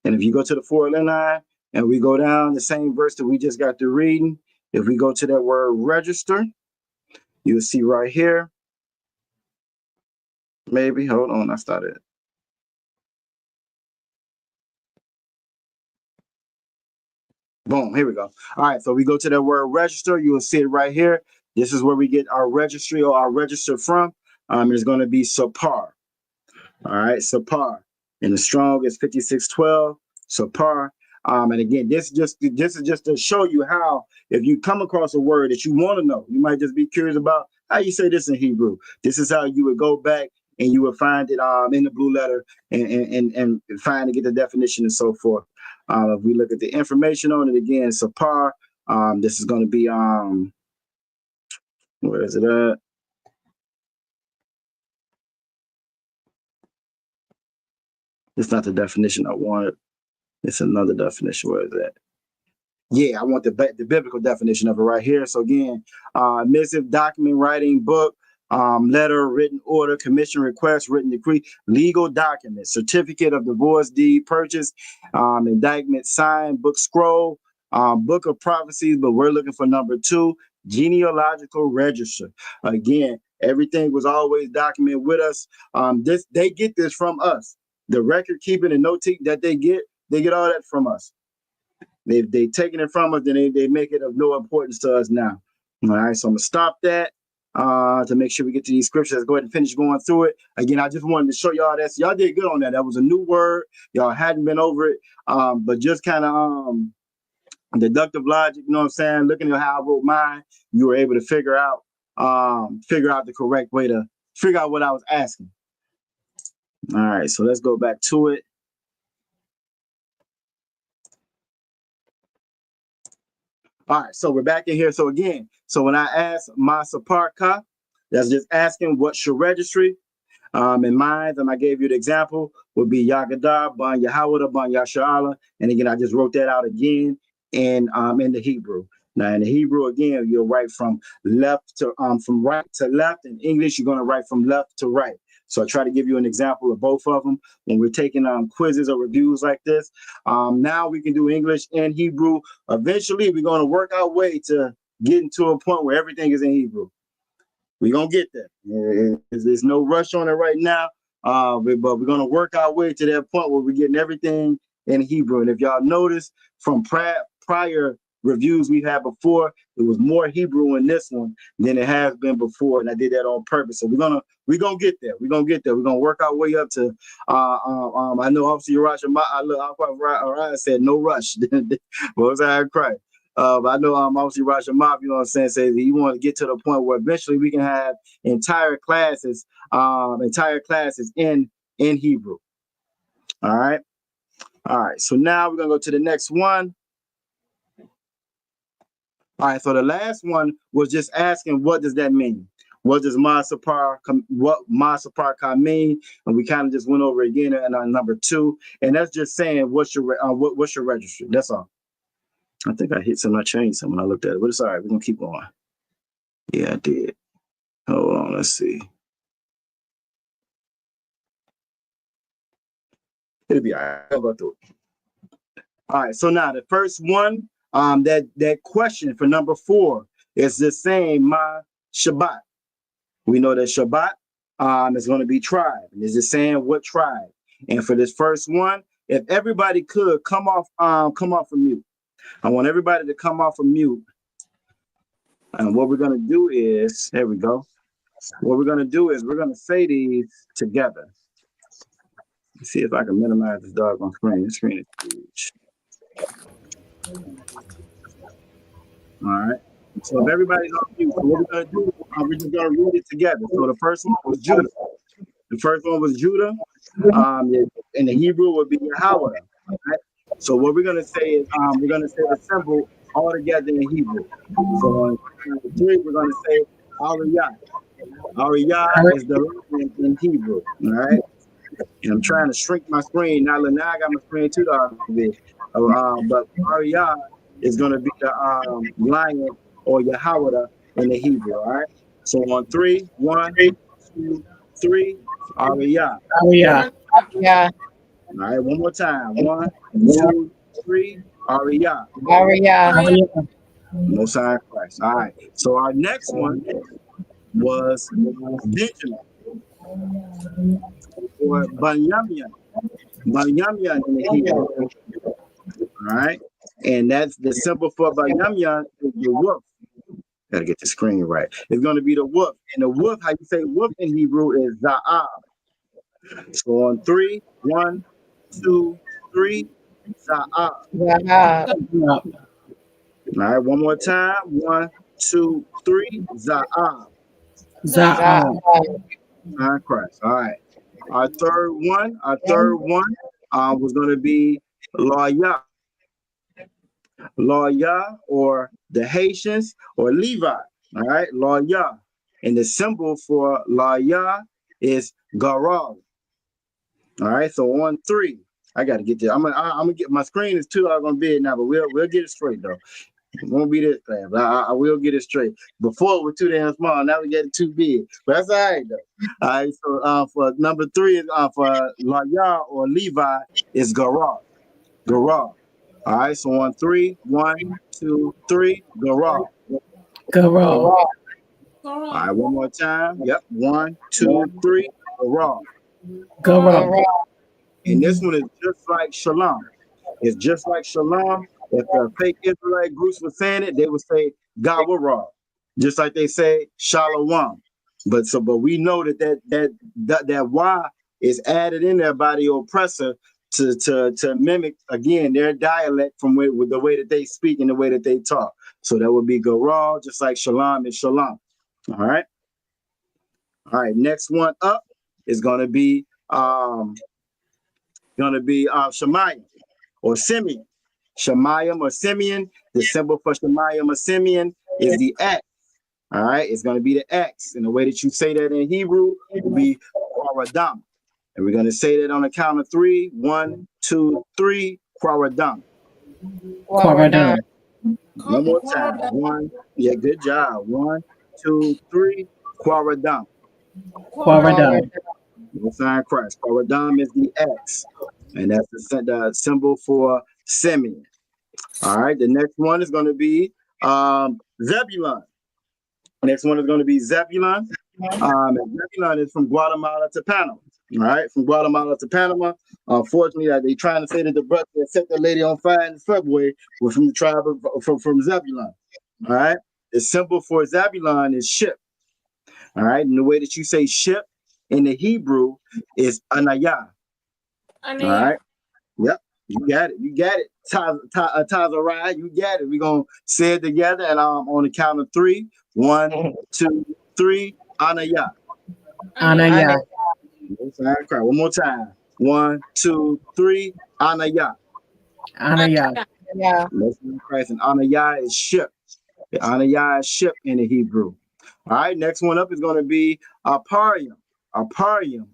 And if you go to the forward end line and we go down the same verse that we just got through reading, if we go to that word register, you'll see right here. Maybe, hold on, I started. Boom, here we go. All right, so we go to that word register. You will see it right here. This is where we get our registry or our register from. It's going to be Sapar. All right, Sapar. And the strong is 5612, Sapar. And again, this is just to show you how, if you come across a word that you want to know, you might just be curious about how you say this in Hebrew. This is how you would go back and you would find it in the blue letter and find to get the definition and so forth. If we look at the information on it again, Sapar, this is going to be where is it at? It's not the definition I wanted. It's another definition. Where is that? Yeah, I want the biblical definition of it right here. So again, missive, document, writing, book, letter, written order, commission, request, written decree, legal document, certificate of divorce, deed, purchase, indictment, sign, book, scroll, book of prophecies, but we're looking for number 2, genealogical register. Again, everything was always documented with us. They get this from us. The record keeping and note that they get all that from us. They've taken it from us, then they make it of no importance to us now. All right, so I'm gonna stop that to make sure we get to these scriptures. Let's go ahead and finish going through it. Again, I just wanted to show y'all that. So y'all did good on that. That was a new word. Y'all hadn't been over it, but just kind of deductive logic. You know what I'm saying? Looking at how I wrote mine, you were able to figure out the correct way to figure out what I was asking. All right, so let's go back to it. All right, so we're back in here. So again, when I ask ma saparka, that's just asking what's your registry. In mine, and I gave you the example, would be Yagadah, Ban Yahawada, Ban Yasha'ala. And again, I just wrote that out again in the Hebrew. Now in the Hebrew, again, you'll write from left to from right to left. In English, you're going to write from left to right. So I try to give you an example of both of them when we're taking quizzes or reviews like this. Now we can do English and Hebrew. Eventually, we're going to work our way to getting to a point where everything is in Hebrew. We're going to get there. There's no rush on it right now, but we're going to work our way to that point where we're getting everything in Hebrew. And if y'all notice from prior reviews we've had before, it was more Hebrew in this one than it has been before, and I did that on purpose. So we're gonna get there. We're gonna work our way up to. I know obviously Uriah said no rush. What was I crying? But I know obviously Raja Mop, you know what I'm saying, says he want to get to the point where eventually we can have entire classes in Hebrew. All right. So now we're gonna go to the next one. All right, so the last one was just asking, what does that mean? What does ma saparka mean? And we kind of just went over again in number 2, and that's just saying what's your registry. That's all. I think I hit something. I changed something when I looked at it, but it's all right. We're gonna keep going. Yeah, I did. Hold on, let's see. It'll be all right. I'll go through it. All right, so now the first one. That question for number 4 is the same ma Shabbat. We know that Shabbat is going to be tribe. And it's just saying what tribe. And for this first one, if everybody could come off of mute. I want everybody to come off of mute. And what we're going to do is, there we go. What we're going to do is we're going to say these together. Let's see if I can minimize this doggone screen. This screen is huge. All right. So if everybody's on mute, so what we're going to do, we're just going to read it together. So the first one was Judah. In the Hebrew would be Yahweh. Right? So what we're going to say is we're going to say the symbol all together in Hebrew. So on 3, we're going to say Aliyah. Ariyah is the lion in Hebrew. All right. And I'm trying to shrink my screen. Now I got my screen too big. But Ariyah is going to be the lion or Yahweh in the Hebrew. All right. So on 3, 1, 2, 3, Ariyah. Ariyah. Yeah. All right. One more time. 1, 2, 3, Ariyah. Ariyah. Ariyah. No sign of Christ. All right. So our next one was Benjamin or Banyamin. Banyamin in the Hebrew. All right. And that's the symbol for Banyamin is the wolf. Gotta get the screen right. It's going to be the wolf. And the wolf, how you say wolf in Hebrew is Za'ab. So on 3, 1, 2, 3, Za'ab. Yeah. All right. One more time. 1, 2, 3, Za'ab. Za'ab. Christ. All right. Our third one was going to be Lawya. Lawya or the Haitians or Levi. All right. Lawya. And the symbol for Lawya is Garal. All right. So on 3, I got to get there. I'm gonna get my screen is too gonna be it now, but we'll get it straight though. It won't be this fast, but I will get it straight. Before it was too damn small, now we get it too big. But that's all right though. All right, so for number 3 is for Laya or Levi is Garal. Garal. All right, so on 3, 1, 2, 3, Garal. Garal. All right, one more time. Yep, 1, 2, 3, Garal. Garal. And this one is just like Shalom. It's just like Shalom. If the fake Israelite groups were saying it, they would say Gawarah, just like they say Shalom. But we know that Y is added in there by the oppressor to mimic again their dialect from with the way that they speak and the way that they talk. So that would be Garal, just like Shalom is Shalom. All right. Next one up is gonna be Shemayim or Simeon. Shemayim or Simeon. The symbol for Shemayim or Simeon is the X. All right, it's going to be the X. And the way that you say that in Hebrew will be Kwaradam. And we're going to say that on the count of 3. 1, 2, 3, Kwaradam. Kwaradam. One more time. 1. Yeah, good job. 1, 2, 3, Kwaradam. Kwaradam. No sign of Christ. Kwaradam is the X. And that's the symbol for Simeon. All right, the next one is going to be Zebulun. Next one is going to be Zebulun. And Zebulun is from Guatemala to Panama. All right, from Guatemala to Panama. Unfortunately, they trying to say that the brother that set the lady on fire in the subway was from the tribe from Zebulun. All right, the symbol for Zebulun is ship. All right, and the way that you say ship in the Hebrew is anayah. All right. Yep. You got it. Tazarai, you got it. We're going to say it together and on the count of 3. 1, 2, 3, Anaya. Anaya. One more time. 1, 2, 3, Anaya. Anaya. Christ and Anaya is ship. The Anaya is ship in the Hebrew. All right, next one up is going to be Aparium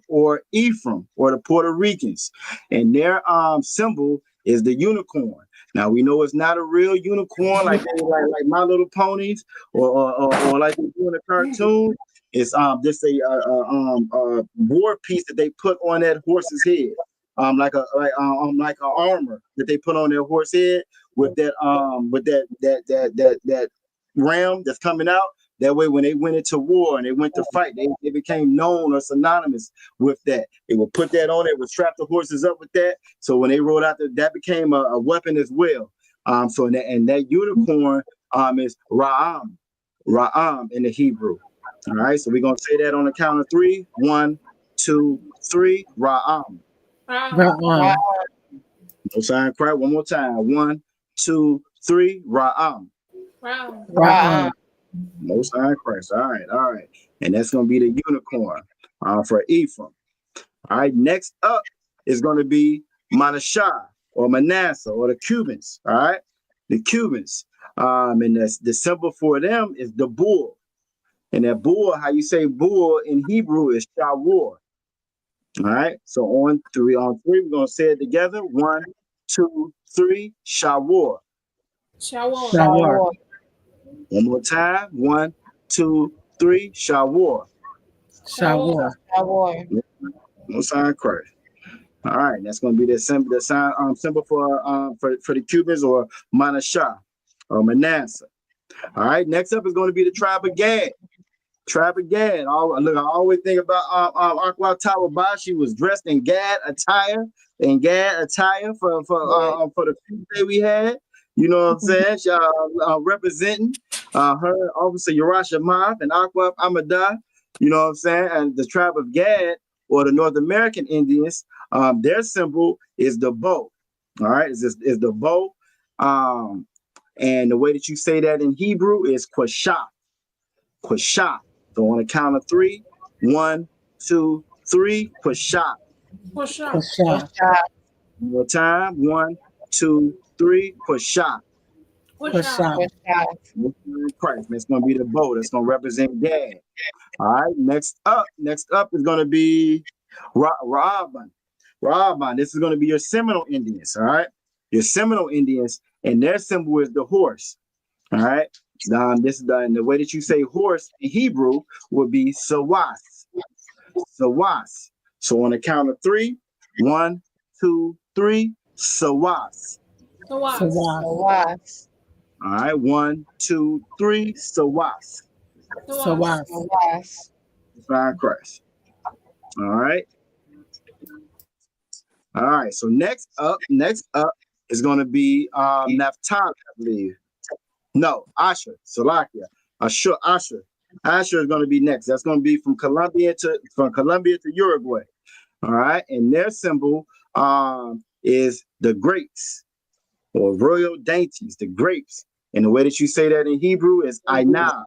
or Ephraim or the Puerto Ricans, and their symbol is the unicorn. Now we know it's not a real unicorn like My Little Ponies or like they do in the cartoon. It's just a war piece that they put on that horse's head, like a armor that they put on their horse head with that ram that's coming out. That way, when they went into war and they went to fight, they became known or synonymous with that. They would put that on, they would strap the horses up with that. So when they rode out, that became a weapon as well. So that unicorn is Ra'am in the Hebrew. All right, so we're going to say that on the count of 3. 1, 2, 3, Ra'am. Ra'am. No sign, cry. One more time. 1, 2, 3, Ra'am. Ra'am. Most High Christ. All right. And that's going to be the unicorn for Ephraim. All right. Next up is going to be Manasseh or Manasseh or the Cubans. All right. The Cubans. And the symbol for them is the bull. And that bull, how you say bull in Hebrew is shawar. All right. So on three, we're gonna say it together. 1, 2, 3, shawar. Shawar. One more time. 1, 2, 3, shawar. Shawar. No sign Christ. All right, that's going to be the symbol for the Cubans, or Manashah or Manasseh. All right, next up is going to be the tribe of Gad. Tribe of Gad. Look, I always think about Aqua Tawabashi was dressed in Gad attire for the feast day we had. You know what I'm saying? Representing her officer Yerusha Moth and Aqua Amadah. You know what I'm saying? And the tribe of Gad, or the North American Indians, their symbol is the bow. All right, is the bow. And the way that you say that in Hebrew is kwashah. Kwashah. So on a count of 3, 1, 2, 3, kwashah. Kwashah. One more time. 1, 2, 3, kwashah. Kwashah. Christ. That's going to be the bow. That's going to represent Gad. All right. Next up is going to be Raban. This is going to be your Seminole Indians. All right. Your Seminole Indians, and their symbol is the horse. All right. And the way that you say horse in Hebrew would be sawas. Sawas. So on the count of 3, 1, 2, 3, sawas. Sawas. All right. 1, 2, 3, sawas. Sawas. Find Christ. All right. All right. So next up is going to be Naphtali, I believe. No, Asher, Salakia. Asher. Asher is going to be next. That's going to be from Colombia to Uruguay. All right. And their symbol is the grapes, or royal dainties, the grapes. And the way that you say that in Hebrew is Ainab.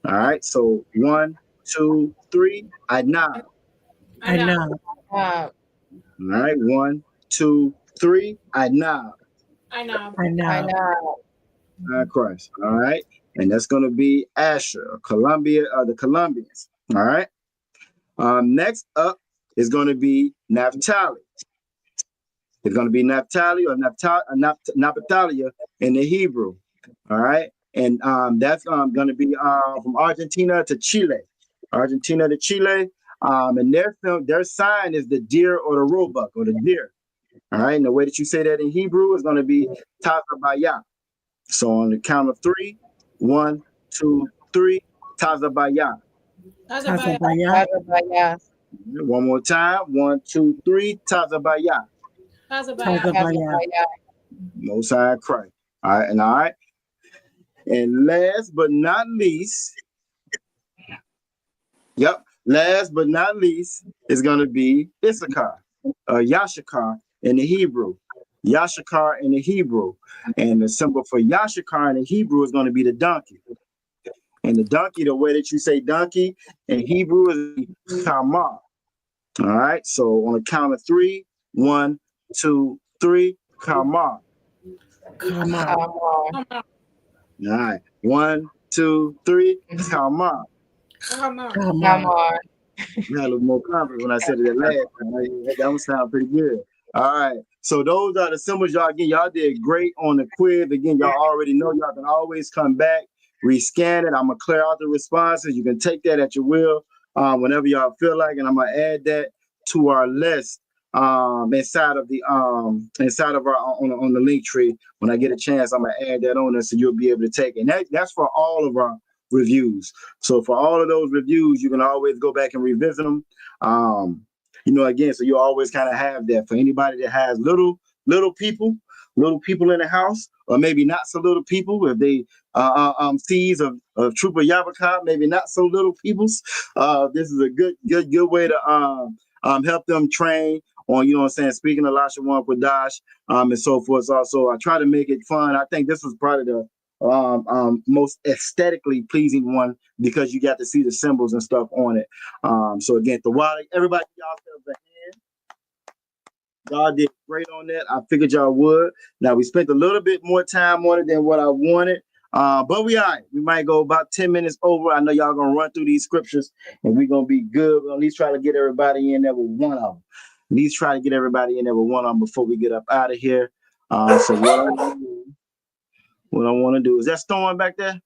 All right. So 1, 2, 3, Ainab. Ainab. All right. 1, 2, 3, Ainab. Christ. All right. And that's going to be Asher, or Colombia, the Colombians. All right. Next up is going to be Naphtali. It's going to be Naphtali or Naphtali in the Hebrew. All right. And that's going to be from Argentina to Chile. And their sign is the deer or the roebuck or the deer. All right. And the way that you say that in Hebrew is going to be Tazabaya. So on the count of 3, 1, 2, 3, Tazabaya. One more time. 1, 2, 3, Tazabaya. Most High Christ. All right. And last but not least, is going to be Issachar, Yashakar in the Hebrew. And the symbol for Yashakar in the Hebrew is going to be the donkey. And the donkey, the way that you say donkey in Hebrew is Kamar. All right. So on a count of 3, 1, 2, 3, Kamar. All right. 1, 2, 3, Kamar. You had a little more confidence when I said it last time. That one sound pretty good. All right. So those are the symbols, y'all. Again, y'all did great on the quiz. Again, y'all already know y'all can always come back, rescan it. I'm going to clear out the responses. You can take that at your will whenever y'all feel like, and I'm going to add that to our list inside of our on the link tree. When I get a chance, I'm going to add that on there so you'll be able to take it. And that's for all of our reviews. So for all of those reviews, you can always go back and revisit them. Again, so you always kind of have that for anybody that has little people in the house, or maybe not so little people. If they seeds of Trooper Yabakab, maybe not so little peoples. This is a good way to help them train on, speaking of Lashawan, Qadash, and so forth. Also, I try to make it fun. I think this was probably the most aesthetically pleasing one because you got to see the symbols and stuff on it. So again, everybody, y'all a hand. Y'all did great on that. I figured y'all would. Now we spent a little bit more time on it than what I wanted. But we all right. We might go about 10 minutes over. I know y'all gonna run through these scriptures and we're gonna be good. We'll at least try to get everybody in there with one of them. At least try to get everybody in there with one of them before we get up out of here. So what I want to do is that Storm back there?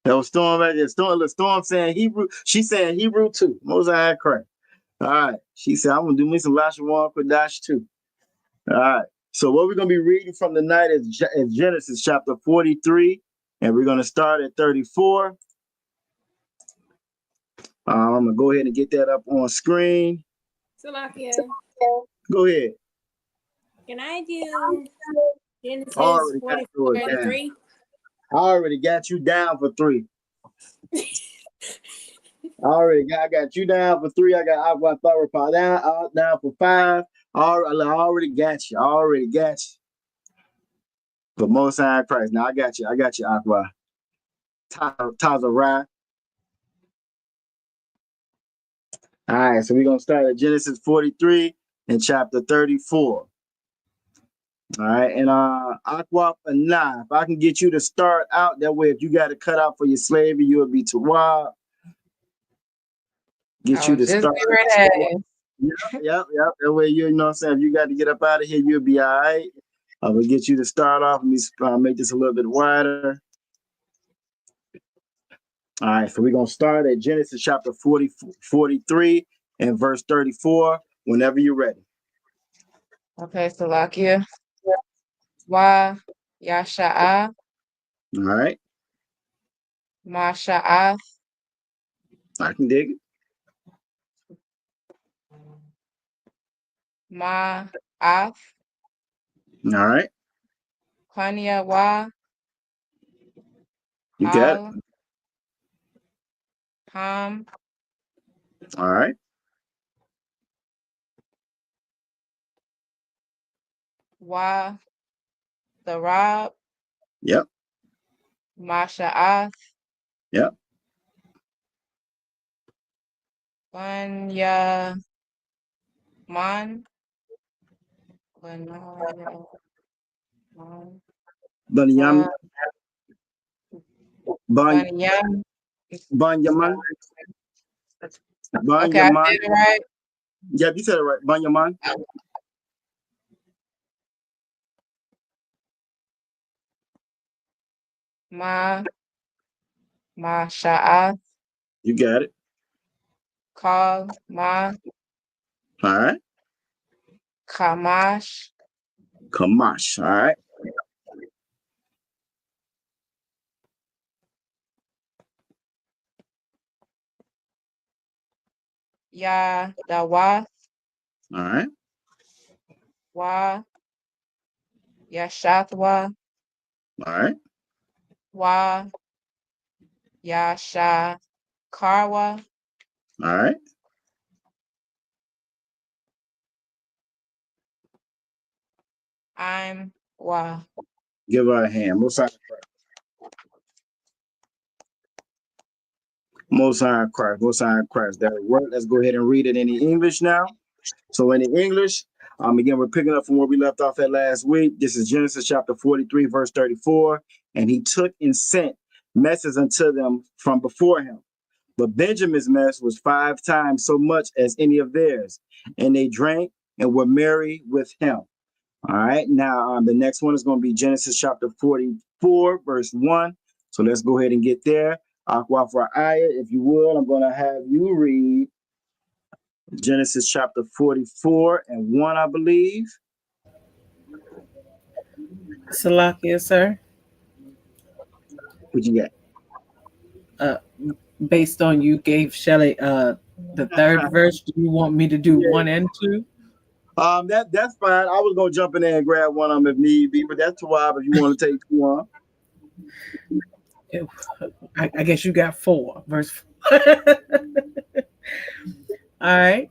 That was Storm back there. Storm saying Hebrew. She's saying Hebrew too. Most I Christ. All right. She said, I'm gonna do me some Lashawan Qadash too. All right. So what we're gonna be reading from tonight is Genesis chapter 43, and we're gonna start at 34. I'm gonna go ahead and get that up on screen. Salakia, Go ahead. can I do Genesis Already got 44 yours and down. 3? I already got you down for 3. I got you down for 3. I got Aqua down for 5. I already got you. I already got you. But Most High Christ. Now I got you, Aqua. Tazarah. All right, so we're gonna start at Genesis 43 and chapter 34. All right, and Aqua Panah, if I can get you to start out that way, if you got to cut out for your slavery, you'll be Tawab. Get you to start. Yep. That way, you know what I'm saying. If you got to get up out of here, you'll be all right. I will get you to start off. Let me make this a little bit wider. All right, so we're going to start at Genesis chapter 43 and verse 34, whenever you're ready. Okay, Salakia. Wa Yasha'a, All right, Ma Sha'ath, I can dig it. Ma Ath, All right, Kanya Wa, you got it. Al, Ham, All right, Wa Tharab, yep, Ma Sha'ath, yep, Kanya Man, Kanya Man, Banyam, Kanyam. Banyaman, Okay, I Banyaman. said it right. Yeah, you said it right. Banyaman. Ma Sha'ath, You got it. Kal Ma All right, Kamash, Kamash. All right, Ya Dawath, all right, Wa Yashathwa, all right, Wa Yasha Karwa, all right. I'm Wa. Give her a hand. Most High Christ. Most High Christ. That'll work. Let's go ahead and read it in the English now. So in the English, again, we're picking up from where we left off at last week. This is Genesis chapter 43, verse 34. And he took and sent messes unto them from before him. But Benjamin's mess was 5 times so much as any of theirs. And they drank and were merry with him. All right. Now, the next one is going to be Genesis chapter 44, verse 1. So let's go ahead and get there. Aqua for Ayah, if you will, I'm going to have you read Genesis chapter 44 and 1, I believe. Salakia, sir. What you got? Based on you gave Shelly the third verse, do you want me to do 1 and 2? That's fine. I was gonna jump in there and grab one of them if need be, but that's too wild if you want to take 2 on. I guess you got 4 verse 4. All right.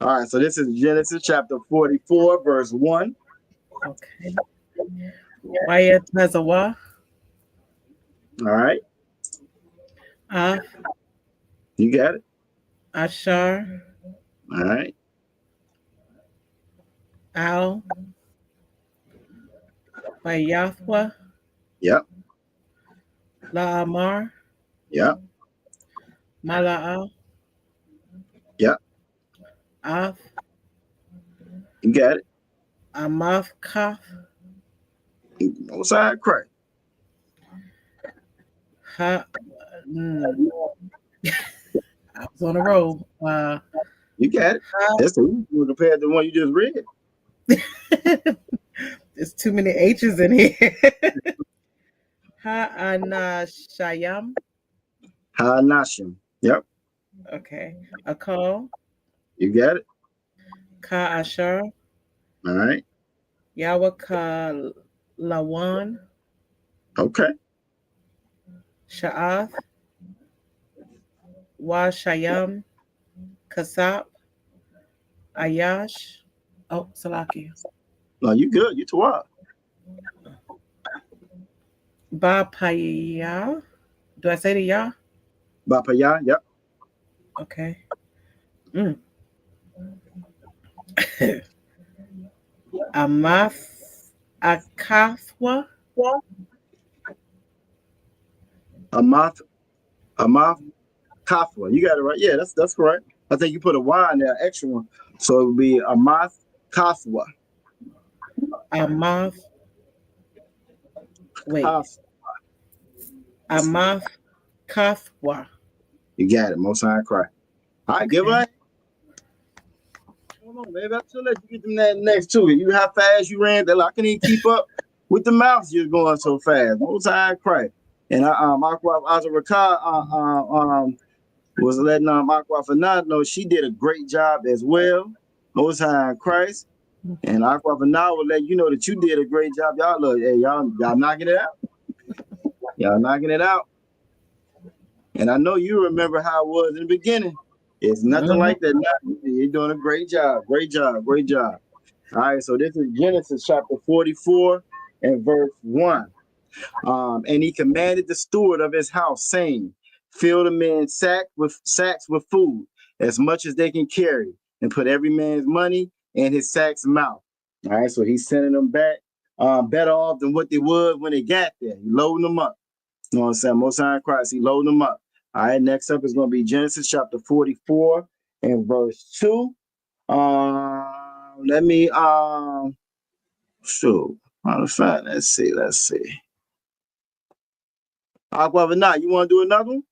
All right, so this is Genesis chapter 44, verse 1. Okay. Wayet Tazawa. All right. You got it. Ashar. All right. Al. Bayathwa, Yep. Laamar, Yep. Mala'a, Yep. Af, You got it. Amath Kaf, Most High Christ. Ha. I was on a roll. You got it. That's the easy one compared to the one you just read. There's too many H's in here. Ha'anashayam. Hanashim. Yep. Okay. Akal. You got it. Ka'ashar. All right. Yawaka Lawan. Okay. Sha'ath. Washayam. Kasap. Ayash. Oh, Salaki. No, you good. You Tawab. Bapaya. Do I say the ya? Bapaya. Yep. Okay. Amath Akathwa. Amath Kafwa. You got it right. Yeah, that's correct. I think you put a Y in there, extra one. So it would be Amath Kafwa. Amath. Wait. Amath Kathwa. You got it. Most High Christ. All right, give it. Come on, baby. I'm gonna let you get them that next to it. You how fast you ran that I can even keep up with the mouth. You're going so fast. Most High Christ. And Aqua Azaraka was letting Aqua Fanad know she did a great job as well. Most High Christ. And Aqua Fanad will let you know that you did a great job. Y'all look, hey, y'all knocking it out. Y'all knocking it out. And I know you remember how it was in the beginning. It's nothing like that now. You're doing a great job. Great job. Great job. All right, so this is Genesis chapter 44 and verse 1. And he commanded the steward of his house, saying, fill the men's sacks with food, as much as they can carry, and put every man's money in his sack's mouth. All right, so he's sending them back better off than what they would when they got there. He loading them up. You know what I'm saying? Most High Christ, he loading them up. All right, next up is going to be Genesis chapter 44 and verse 2. Let me, sure. Matter of fact, let's see. Aqua not, you want to do another one?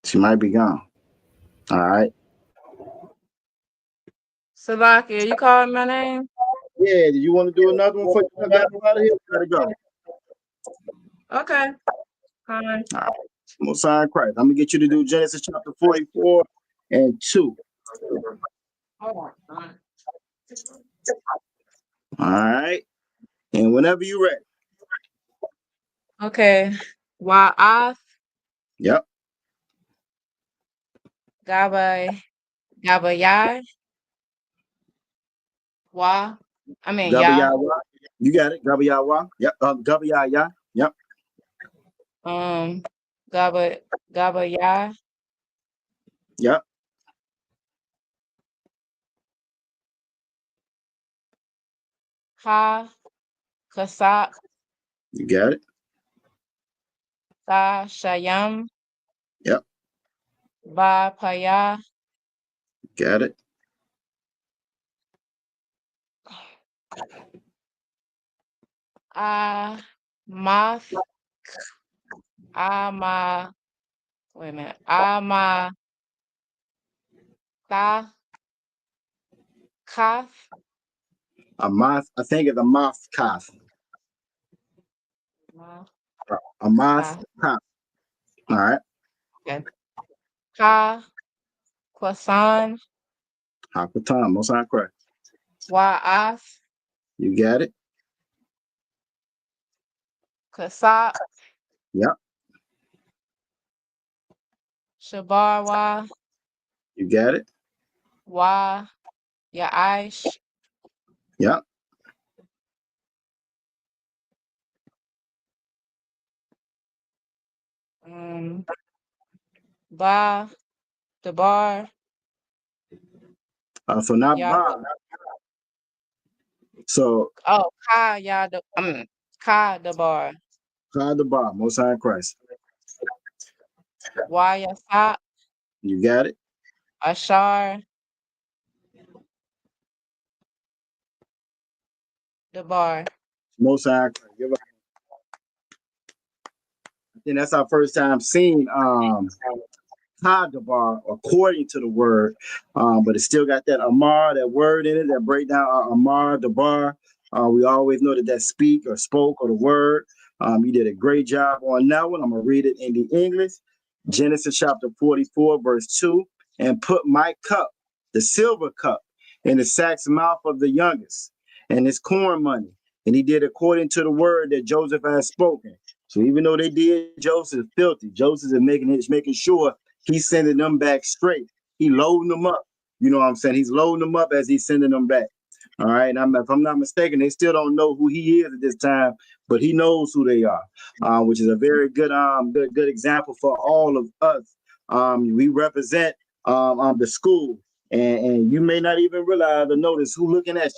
She might be gone. All right. Salakia, you calling my name? Yeah, did you want to do another one before you got out of here? Gotta go. Okay. Fine. All right. Most High Christ. I'm gonna get you to do Genesis chapter 44 and 2. Hold on. All right. And whenever you're ready. Okay. Wa'ath Yep. Gabayai Ya. Gabayawa. You got it. Gabayawa. Yep. Gabayaya. Yep. Gabayai. Yep. Ha Kasap You got it. Sa Shayam Yep. Ba Paya Got it. Amath Ama wait a minute. Ama Tha Kath Amath. I think it's Amath Kath. Amath Kath. All right. Okay. Ha Kwasan Hakatan. Most High Christ. Wa'ath You got it. Kasap Yep. Shabarwa You got it. Wa Yaish Yep. Ba Debar So not Y'all. Bob. So Oh, Ka Yada. Ka the bar. God the Bob, Most High in Christ. Wayasat. You got it. Ashar the bar. Most High in Christ. I think that's our first time seeing Qadash according to the word, but it still got that Amar, that word in it, that breakdown Amar, Dabar. We always know that speak or spoke or the word. You did a great job on that one. I'm going to read it in the English. Genesis chapter 44, verse 2. And put my cup, the silver cup, in the sack's mouth of the youngest, and his corn money. And he did according to the word that Joseph had spoken. So even though they did Joseph filthy, Joseph is making sure he's sending them back straight. He loading them up. You know what I'm saying? He's loading them up as he's sending them back. All right. And if I'm not mistaken, they still don't know who he is at this time, but he knows who they are, which is a very good example for all of us. We represent the school, and you may not even realize or notice who looking at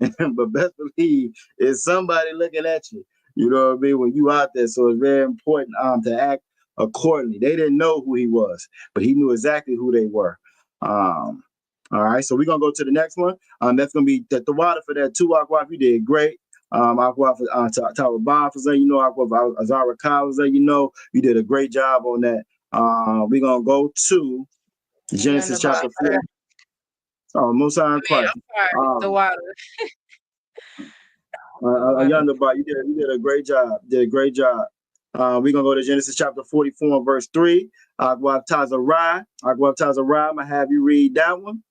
you, but best believe it's somebody looking at you. You know what I mean? When you out there, so it's very important to act accordingly. They didn't know who he was, but he knew exactly who they were. All right, so we're gonna go to the next one. That's gonna be the water for that too. Aqua, you did great. Aqua for Tawabah for saying, Aqua for Azara Kyle, you did a great job on that. We're gonna go to Genesis chapter 4. Oh, Most High in Christ. The water. Yonder, you did a great job. We're gonna go to Genesis chapter 44 and verse 3. Aqua Tazarai. I'm gonna have you read that one.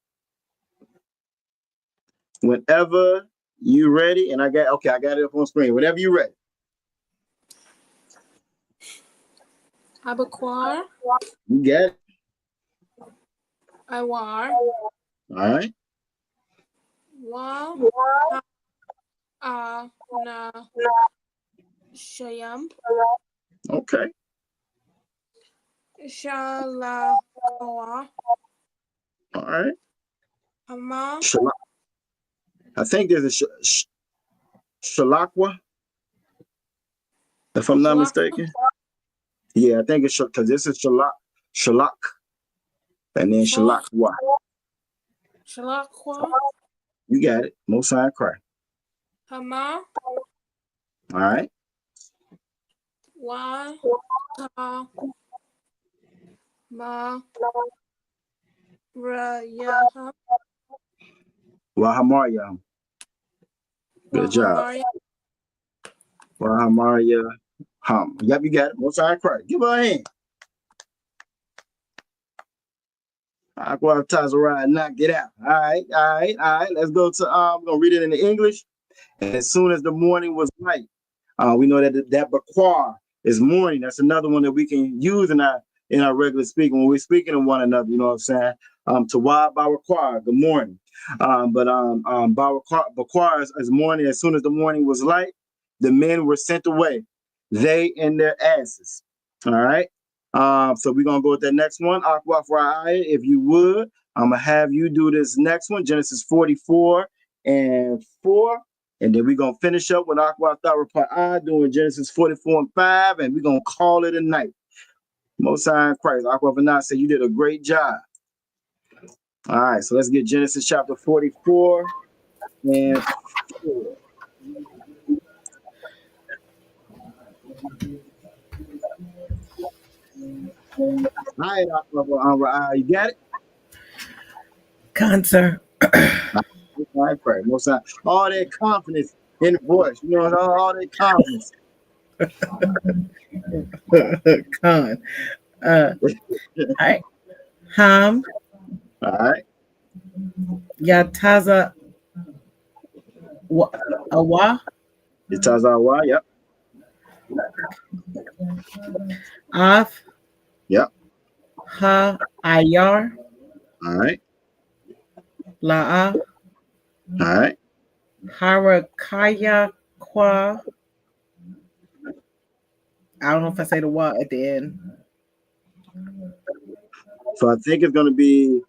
Whenever you ready, and I got it up on screen. Whenever you ready. Abaquar. You got it. Iwar. All right. Wa. Na. Shayam. Okay. Shalakoa. All right. Hama. I think there's a Shalakwa, if I'm not mistaken. Yeah, I think it's because this is Shalak, and then Shalakwa. Shalakwa. You got it. Most High Christ. Hama. All right. Wa. Ta. Ma. Ra. Yaha. Wahamarya. Good job. Wahamarya. Yep, you got it. Most High Christ. Give her a hand. Aqua Tazarai, knock it out. All right. Let's go to we're gonna read it in the English. And as soon as the morning was light, we know that Baquar is morning. That's another one that we can use in our regular speaking when we're speaking to one another. You know what I'm saying? Tawab Baquar, good morning. But Baquar is morning. As soon as the morning was light, the men were sent away, they and their asses. All right. So we're gonna go with that next one. Aqua Fry, if you would, I'm gonna have you do this next one, Genesis 44 and 4. And then we're going to finish up with Aqua Tharapa'ah doing Genesis 44 and 5, and we're going to call it a night. Most High in Christ. Aqua Vanah said you did a great job. All right, so let's get Genesis chapter 44 and 4. All right, Aqua, you got it? Concert. Most High. All that confidence in the voice, all that confidence. Con. All right. Ham. All right. Yataza Awa. Yataza Awa, yep. Af. Yep. Ha Ayar. All right. La'a. All right. Harakaya Kwa. I don't know if I say the wa at the end. So I think it's going to be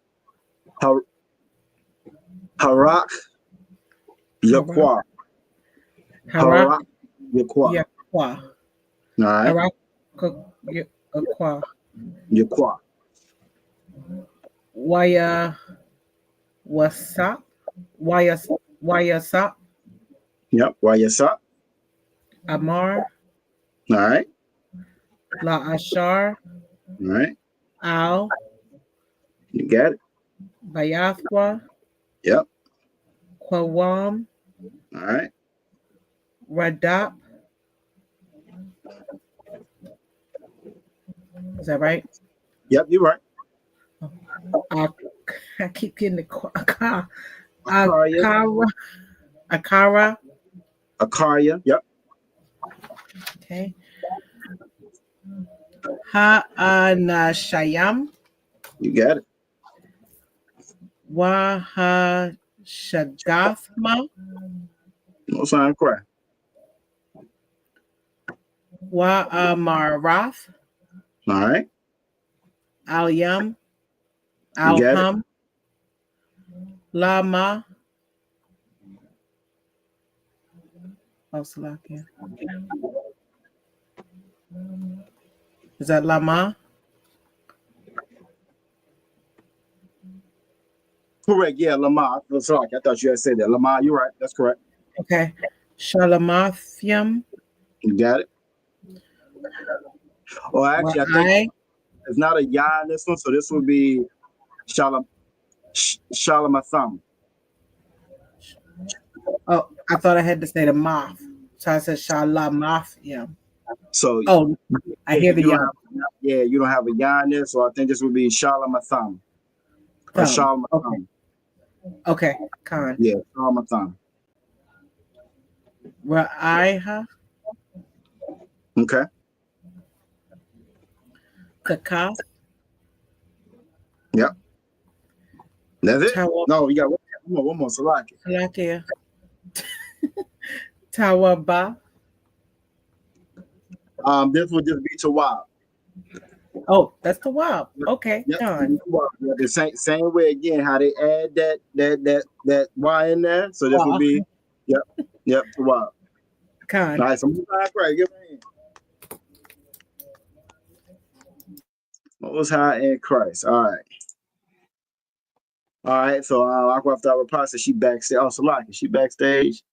Harak Harak. Yakwa. Harak Harak Yakwa. Yakwa. All right. Harak Yakwa. Yakwa. Waya Wasap. Wayasap. Yep. Wayasap. Amar. All right. La Ashar. All right. Al. You got it. Bayathwa. Yep. Quawam. All right. Radap. Is that right? Yep, you're right. I keep getting the Akaria. Akara. Akaria. Yep. Okay. Ha'anashayam. You got it. Wahashagathma. No sign cry. Wa'amarath. All right. Al-Yam. You got it. Al-Hum. Lama. Oh, Salakia. Is that Lama? Correct. Yeah, Lamar. Sorry, I thought you had said that. Lamar, you're right. That's correct. Okay. Shalamathium. You got it. Oh, actually, I think it's not a ya in this one, so this would be Shalamatham. Oh, I thought I had to say the moth. So I said Shalamathium. So I hear the ya. Yeah, you don't have a ya in there, so I think this would be Shalamatham. Or Shalamatham. Okay, Khan. Yeah, Shalamatham. Ra'aiha. Okay. Kakaf. Yep. That's it? No, we got one more. Salakia. Tawaba. This would just be Tawab. Oh, that's the wild. Okay, yep. done. Yeah, the same way again, how they add that Y in there. So this would be yep, Tawab. Con. All right, so move on, right. Give me Most High in Christ. All right. So Aqua Repasa, she backstage. Oh, Salaki, she backstage.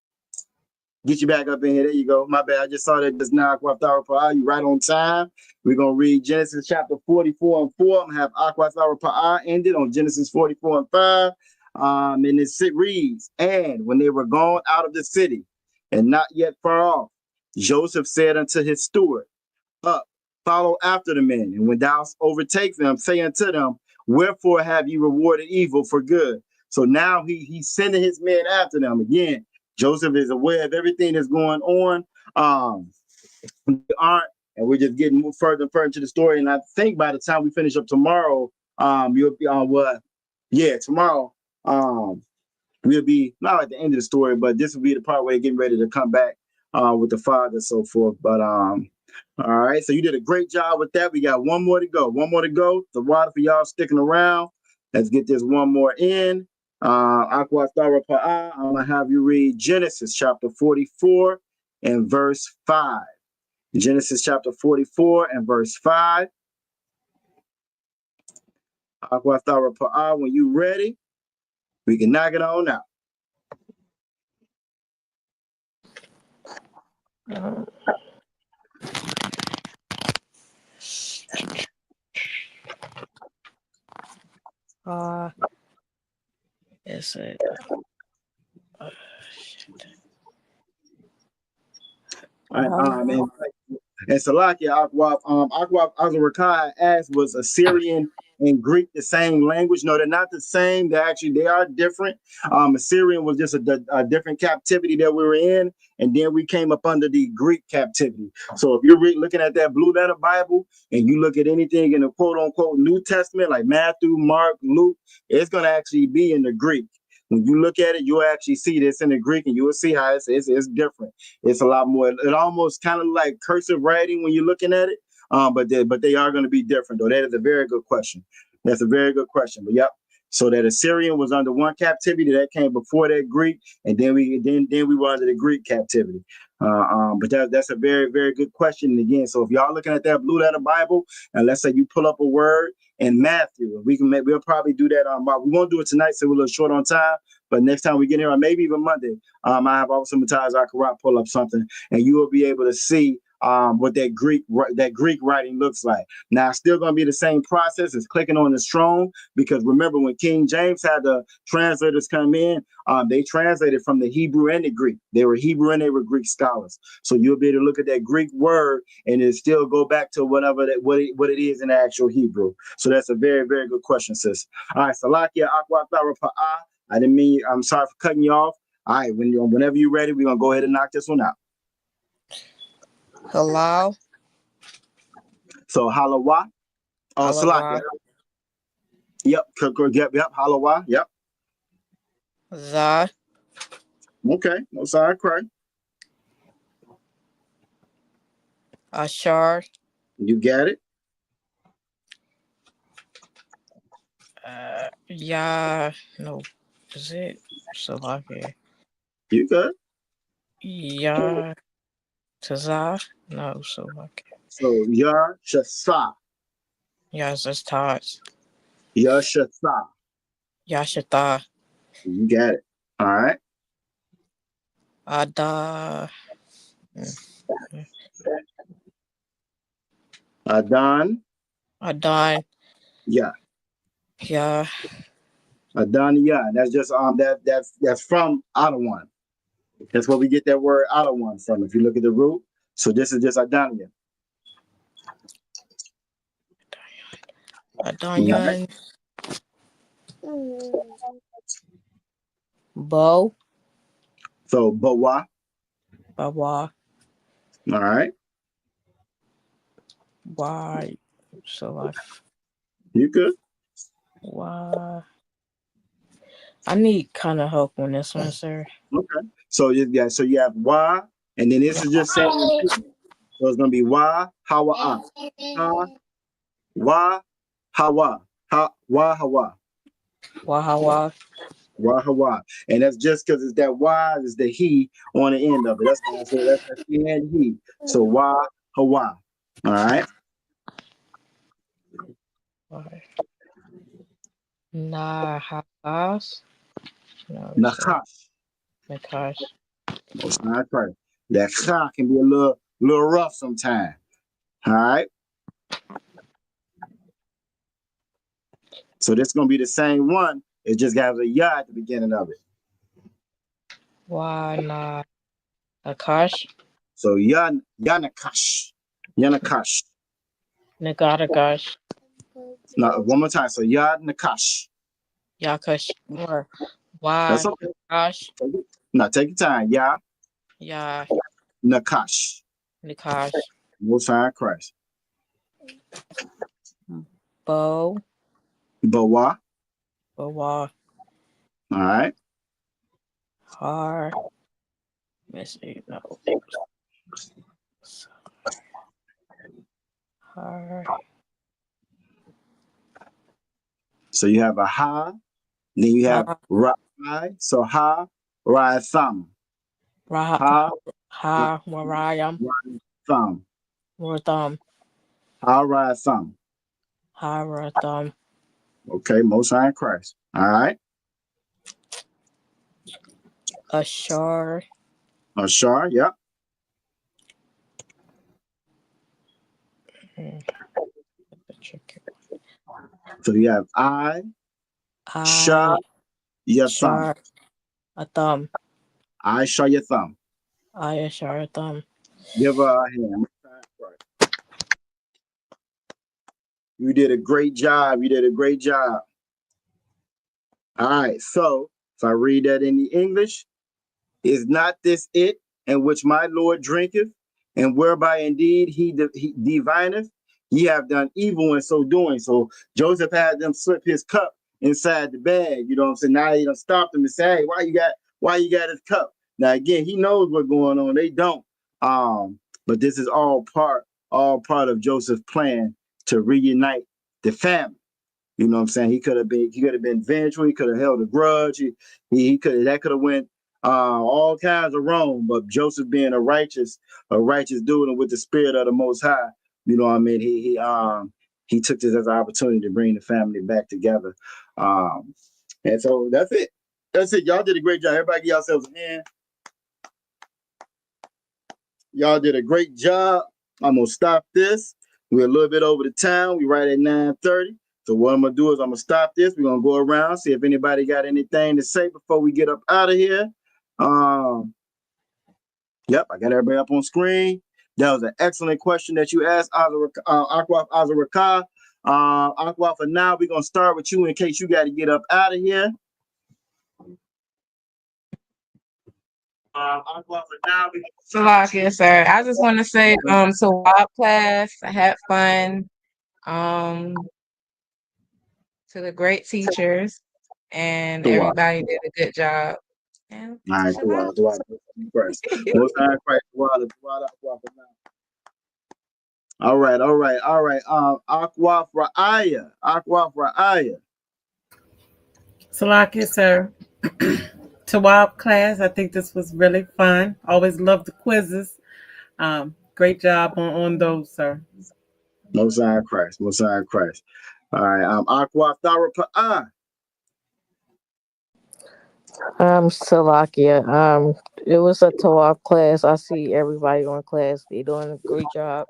Get you back up in here. There you go. My bad. I just saw that just now. Aqua Repasa, you right on time. We're gonna read Genesis chapter 44 and 4. I'm gonna have Aqua Repasa ended on Genesis 44 and 5. And it reads, and when they were gone out of the city and not yet far off, Joseph said unto his steward, up, follow after the men, and when thou overtake them, say unto them, wherefore have you rewarded evil for good? So now he's sending his men after them. Again, Joseph is aware of everything that's going on. And we're just getting further and further into the story. And I think by the time we finish up tomorrow, you'll be on what? Yeah, tomorrow. We'll be not at the end of the story, but this will be the part where you're getting ready to come back with the father and so forth. But all right, so you did a great job with that. We got one more to go. The water for y'all sticking around. Let's get this one more in. Aqua Thara Pa'a, I'm going to have you read Genesis chapter 44 and verse 5. Genesis chapter 44 and verse 5. Aqua Thara Pa'a, when you ready, we can knock it on out. Yes, it. And Salakia Aqua Azarakai asked, was Assyrian and Greek the same language? No, they're not the same. They are different. Assyrian was just a different captivity that we were in, and then we came up under the Greek captivity. So if you're looking at that blue letter Bible and you look at anything in the quote unquote New Testament, like Matthew, Mark, Luke, it's going to actually be in the Greek. When you look at it, you'll actually see this in the Greek, and you will see how it's different. It's a lot more. It almost kind of like cursive writing when you're looking at it, but they are going to be different. Though that is a very good question. That's a very good question. But yep. So that Assyrian was under one captivity that came before that Greek, and then we were under the Greek captivity. But that's a very, very good question. And again, so if y'all looking at that blue letter Bible, and let's say you pull up a word in Matthew, we'll probably do that on. We won't do it tonight, so we're a little short on time. But next time we get here, or maybe even Monday, I have also Matthias Akarat pull up something, and you will be able to see what that Greek writing looks like. Now, it's still going to be the same process as clicking on the Strong, because remember when King James had the translators come in, they translated from the Hebrew and the Greek. They were Hebrew and they were Greek scholars. So you'll be able to look at that Greek word and it still go back to what it is in the actual Hebrew. So that's a very, very good question, sis. All right, Salakia Akwa Thara Pa'a. I didn't mean, I'm sorry for cutting you off. All right, whenever you're ready, we're going to go ahead and knock this one out. Hello. So Halawa. Oh, Salakia. Yep. Halawa. Yep. Za. Okay. No sorry, cry. Ashar. You got it. Yeah. No. Is it Salakia? You good. Yeah. Tazah? No, Salakia. So Yar Shasa. Yes, it's Taj. Yashasa. Yashata. You got it. All right. Ada. Adon. Adon. Yeah. Yeah. Adon. Yeah. That's just that's from Adawan. That's where we get that word Adawan from. If you look at the root. So this is just Adonia. Adonian. Bo. So Bawa. Bawa. All right. Why? So You good? Why? I need kind of help on this one, sir. Okay. So you have Wa, and then this is just saying. So it's gonna be Wa Hawa. Wa Hawa. Wa Hawa. Wahawa. Wahawa. And that's just because it's that Y is the he on the end of it. That's the he and he. So Wa Hawa. All right. Nahas. No. Nakash. Nakash. It's not right. That cha can be a little rough sometimes. All right. So this is gonna be the same one. It just has a ya at the beginning of it. Why not? Akash. So Yanakash. Yanakash. Nagadagash. No, one more time. So Yanakash. Yakash. Or why? That's okay. Nakash. Now take your time. Ya. Yeah. Nakash. Nakash. Most High Christ. Bo. Bawa. Bawa. All right. Har. Let's see. No. Har. So you have a ha, then you have rai. So ha, rai, thumb. Ha, Warayam. thumb. Wartham. Ha, rai, thumb. Haratham. Okay, Most High Christ. All right. Ashar. Ashar, yep. So you have Shah, your thumb. A thumb. I Shah, your thumb. I Ashar a thumb. Give her a hand. You did a great job. You did a great job. All right. So if I read that in the English, is not this it in which my Lord drinketh, and whereby indeed he divineth? Ye have done evil in so doing. So Joseph had them slip his cup inside the bag. You know what I'm saying? Now he done stopped him and say, hey, why you got his cup? Now again, he knows what's going on. They don't. But this is all part of Joseph's plan to reunite the family. You know what I'm saying? He could have been vengeful. He could have held a grudge. He could have went all kinds of wrong. But Joseph being a righteous dude and with the spirit of the Most High, you know what I mean? He took this as an opportunity to bring the family back together. And so that's it. That's it. Y'all did a great job. Everybody give yourselves a hand. Y'all did a great job. I'm gonna stop this. We're a little bit over the time. We right at 9:30. So what I'm gonna do is I'm gonna stop this. We're gonna go around, see if anybody got anything to say before we get up out of here. Yep, I got everybody up on screen. That was an excellent question that you asked, Aquaf Azaraka. Aqua, for now, we're gonna start with you in case you got to get up out of here. Aqua, for now, Salakia, sir. I just want to say, so wild class, I had fun. To the great teachers, and everybody did a good job. And all right, Christ. Most High Christ, all right. Aqua Ra'aya. Salakia, sir. Tawab class, I think this was really fun. Always love the quizzes. Great job on those, sir. Most High Christ. All right, Aqua Tharapa'ah. Salakia. It was a Tawaf class. I see everybody on class. They doing a great job.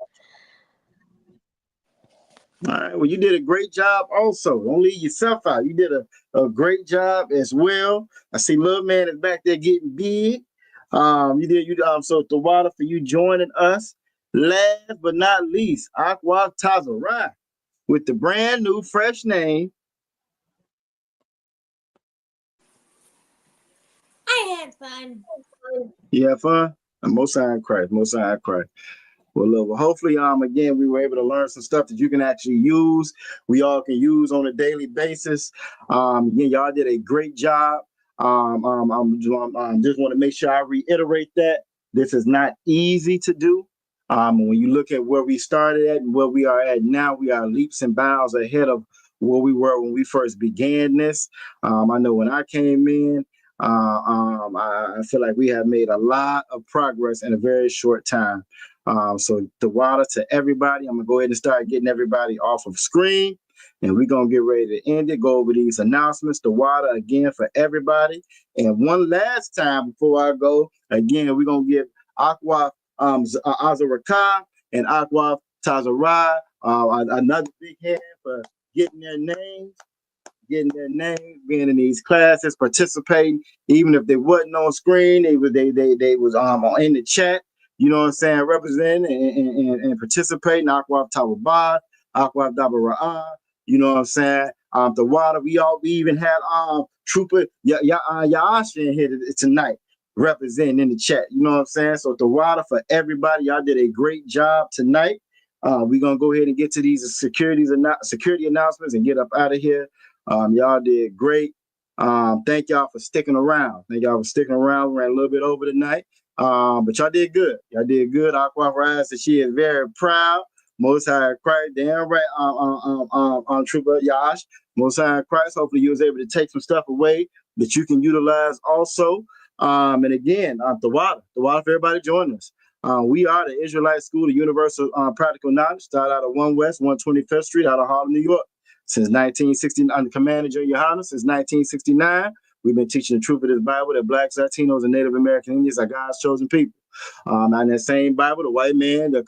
All right. Well, you did a great job also. Don't leave yourself out. You did a great job as well. I see little man is back there getting big. So Tawada for you joining us. Last but not least, Aqua Tazarai with the brand new fresh name. I had fun. You have fun? Most High Christ. Well, look, hopefully, again, we were able to learn some stuff that you can actually use. We all can use on a daily basis. Again, y'all did a great job. Just want to make sure I reiterate that this is not easy to do. When you look at where we started at and where we are at now, we are leaps and bounds ahead of where we were when we first began this. I know when I came in, I feel like we have made a lot of progress in a very short time. So the water to everybody. I'm gonna go ahead and start getting everybody off of screen, and we're gonna get ready to end it. Go over these announcements. The water again for everybody. And one last time before I go, again, we're gonna give Aqua Azaraka and Aqua Tazarai another big hand for getting their names. Being in these classes, participating, even if they wasn't on screen, they was in the chat. You know what I'm saying? Representing and participating. Aqua Tawabad, Aqua Dabara. You know what I'm saying? The water. We even had Trooper Yaash in here tonight, representing in the chat. You know what I'm saying? So the water for everybody. Y'all did a great job tonight. We're gonna go ahead and get to these security announcements and get up out of here. Y'all did great. Thank y'all for sticking around. We ran a little bit over tonight. But y'all did good. Aqua Rise said she is very proud. Most High Christ, damn right. Trooper Yash, Most High Christ. Hopefully you was able to take some stuff away that you can utilize also. And again, the water for everybody joining us. We are the Israelite School of Universal Practical Knowledge. Started out of 1 West 125th Street out of Harlem, New York. Since 1960, under Commander Junior Johannes, since 1969, we've been teaching the truth of this Bible that Blacks, Latinos, and Native American Indians are God's chosen people. And that same Bible, the white man, the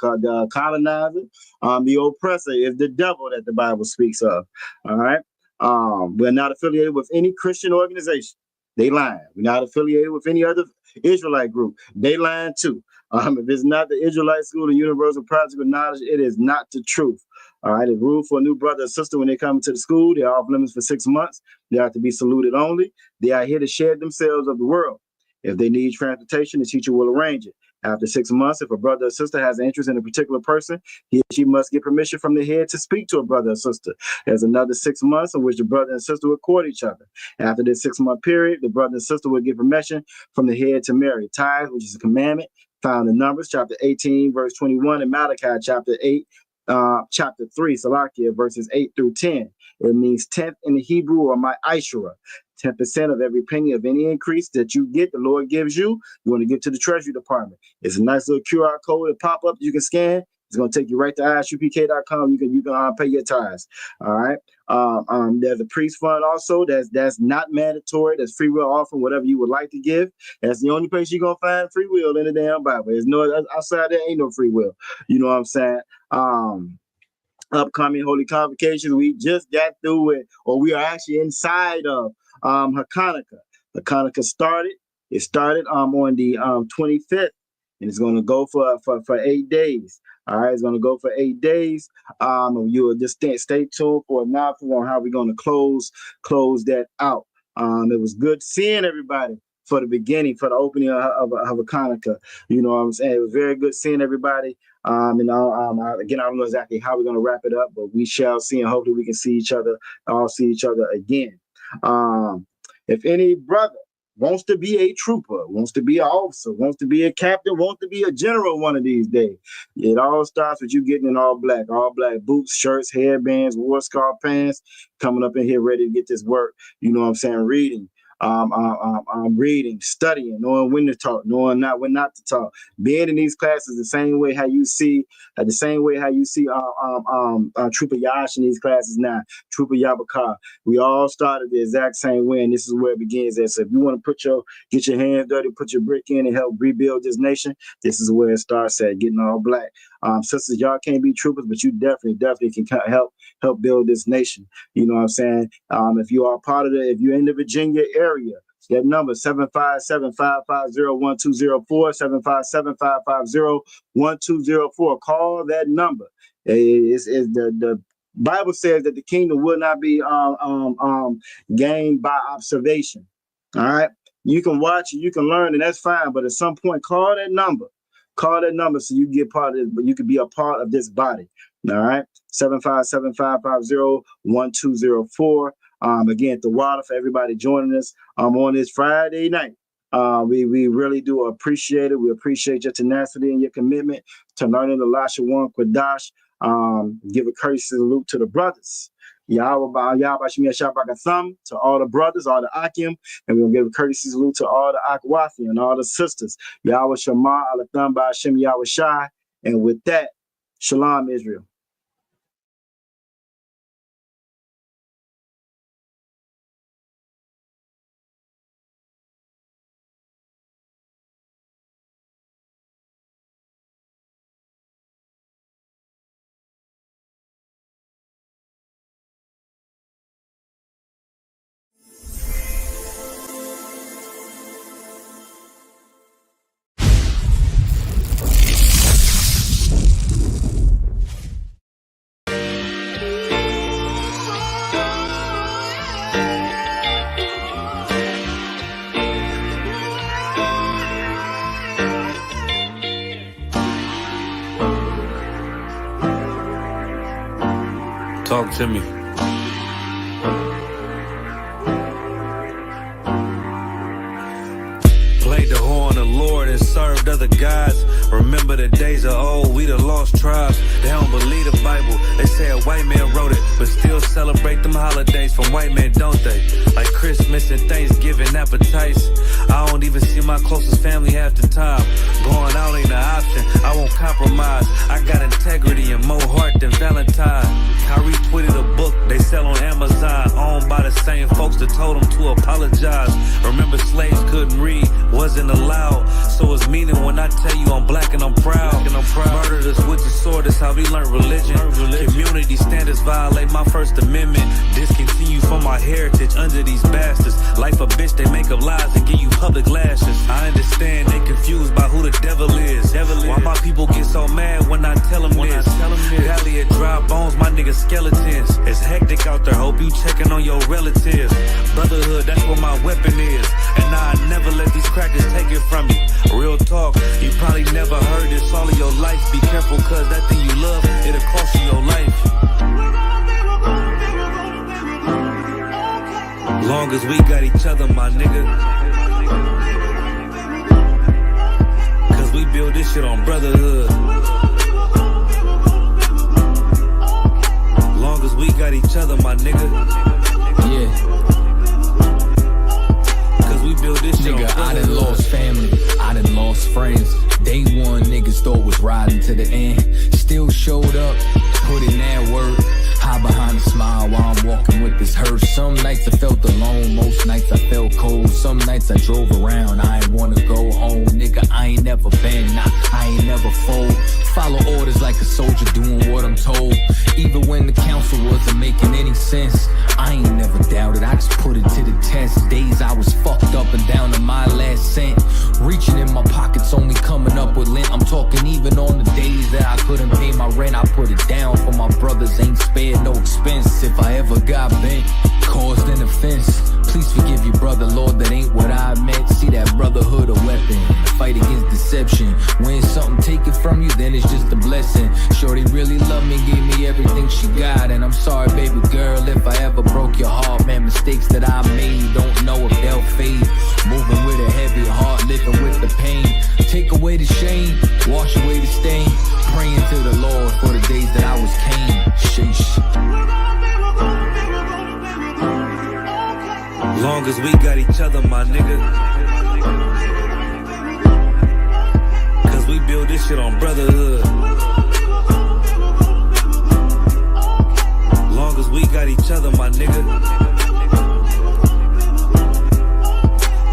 colonizer, the oppressor is the devil that the Bible speaks of. All right. We're not affiliated with any Christian organization. They lying. We're not affiliated with any other Israelite group. They lying too. If it's not the Israelite School of Universal Practical Knowledge, it is not the truth. All right, it's rule for a new brother or sister when they come to the school. They are off limits for 6 months. They have to be saluted only. They are here to share themselves of the world. If they need transportation, the teacher will arrange it. After 6 months, if a brother or sister has an interest in a particular person, he or she must get permission from the head to speak to a brother or sister. There's another 6 months in which the brother and sister will court each other. After this 6-month period, the brother and sister will get permission from the head to marry. Tithes, which is a commandment, found in Numbers chapter 18, verse 21, and Malachi chapter 3, Salakia, verses 8 through 10. It means 10th in the Hebrew, or my Ishura. 10% of every penny of any increase that you get, the Lord gives you, you want to give to the Treasury Department. It's a nice little QR code that pop up you can scan. It's going to take you right to isupk.com. You can pay your tithes. All right. There's a priest fund also. That's not mandatory. That's free will offering, whatever you would like to give. That's the only place you're going to find free will in the damn Bible. There's no outside there ain't no free will. You know what I'm saying? Upcoming holy convocations. We just got through it, or we are actually inside of Hanukkah. Hanukkah started. It started on the 25th, and it's going to go for 8 days. All right, it's going to go for 8 days. You will just stay tuned for an announcement on how we're going to close that out. It was good seeing everybody for the beginning, for the opening of Hanukkah. You know what I'm saying? It was very good seeing everybody. Again, I don't know exactly how we're going to wrap it up, but we shall see, and hopefully we can see each other again. If any brother wants to be a trooper, wants to be an officer, wants to be a captain, wants to be a general one of these days, it all starts with you getting in all black boots, shirts, headbands, war scarf pants, coming up in here ready to get this work. You know what I'm saying? Reading. Reading, studying, knowing when to talk, knowing when not to talk. Being in these classes the same way how you see Trooper Yash in these classes now, Trooper Yabakar. We all started the exact same way, and this is where it begins. So if you want to get your hands dirty, put your brick in and help rebuild this nation, this is where it starts at, getting all black. Sisters, y'all can't be troopers, but you definitely can help build this nation. You know what I'm saying? If you are part of if you're in the Virginia area, that number 757-550-1204, 757-550-1204. Call that number. The Bible says that the kingdom will not be gained by observation. All right, you can watch and you can learn, and that's fine. But at some point, call that number. Call that number so you get part of it, but you can be a part of this body. All right, 757-550-1204. Again, the water for everybody joining us on this Friday night. We really do appreciate it. We appreciate your tenacity and your commitment to learning the Lashawan Qadash. Give a courtesy salute to the brothers. Yahweh to all the brothers, all the Akim, and we're going to give a courtesy salute to all the Akwathi and all the sisters. Yahweh Shema, Alatham Ba'Ashem Yahweh Shai. And with that, Shalom, Israel. Talk to me. Played the horn of Lord and served other gods. Remember the days of old, we the lost tribes. They don't believe the Bible. They say a white man wrote it, but still celebrate them holidays from white men, don't they? Like Christmas and Thanksgiving appetites. I don't even see my closest family half the time. Going out ain't an option, I won't compromise. I got integrity and more heart than Valentine. Kyrie tweeted a book they sell on Amazon, owned by the same folks that told them to apologize. Remember slaves couldn't read, wasn't allowed. So it's meaning when I tell you I'm black and I'm proud. Murdered us with the sword, that's how we learned religion. Community standards violate my First Amendment. Discontinue from my heritage under these bastards. Life a bitch, they make up lies and give you public lashes. I understand they confused by who the devil is. Why my people get so mad when I tell them this? Valley of dry bones, my niggas skeletons. It's hectic out there, hope you checking on your relatives. Brotherhood, that's what my weapon is. And now I never let these crackers take it from you. Real talk, you probably never heard this all of your life. Be careful, cause that thing you love, it'll cost you your life. Long as we got each other, my nigga. Cause we build this shit on brotherhood. Long as we got each each other, my nigga. Yeah. We build this shit nigga, on I done lost family, I done lost friends. Day one, niggas thought was riding to the end. Still showed up, put in that work. Hide behind a smile while I'm walking with this hearse. Some nights I felt alone, most nights I felt cold. Some nights I drove around, I ain't wanna go home. Nigga, I ain't never been, nah, I ain't never fold. Follow orders like a soldier doing what I'm told. Even when the council wasn't making any sense, I ain't never doubted, I just put it to the test. Days I was fucked up and down to my last cent. Reaching in my pockets, only coming up with lint. I'm talking even on the days that I couldn't pay my rent. I put it down for my brothers, ain't spared no expense. If I ever got bent, caused an offense, please forgive your brother, Lord, that ain't what I meant. See that brotherhood a weapon, fight against deception. When something taken from you, then it's just a blessing. Shorty really loved me, gave me everything she got. And I'm sorry, baby girl, if I ever broke your heart. Man, mistakes that I made, don't know if they'll fade. Moving with a heavy heart, living with the pain. Take away the shame, wash away the stain. Praying to the Lord for the days that I was Cain. Sheesh. Long as we got each other, my nigga. Cause we build this shit on brotherhood. Long as we got each other, my nigga.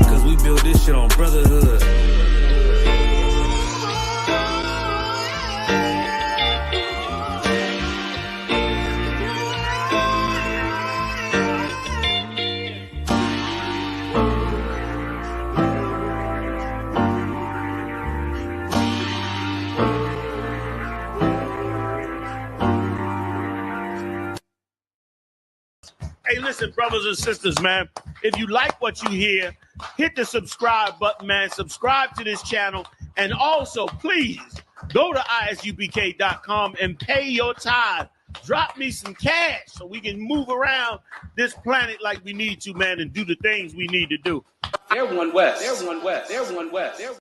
Cause we build this shit on brotherhood. Hey, listen, brothers and sisters, man. If you like what you hear, hit the subscribe button, man. Subscribe to this channel. And also, please, go to isupk.com and pay your tithe. Drop me some cash so we can move around this planet like we need to, man, and do the things we need to do. They're one West. They're one West. They're one West. They're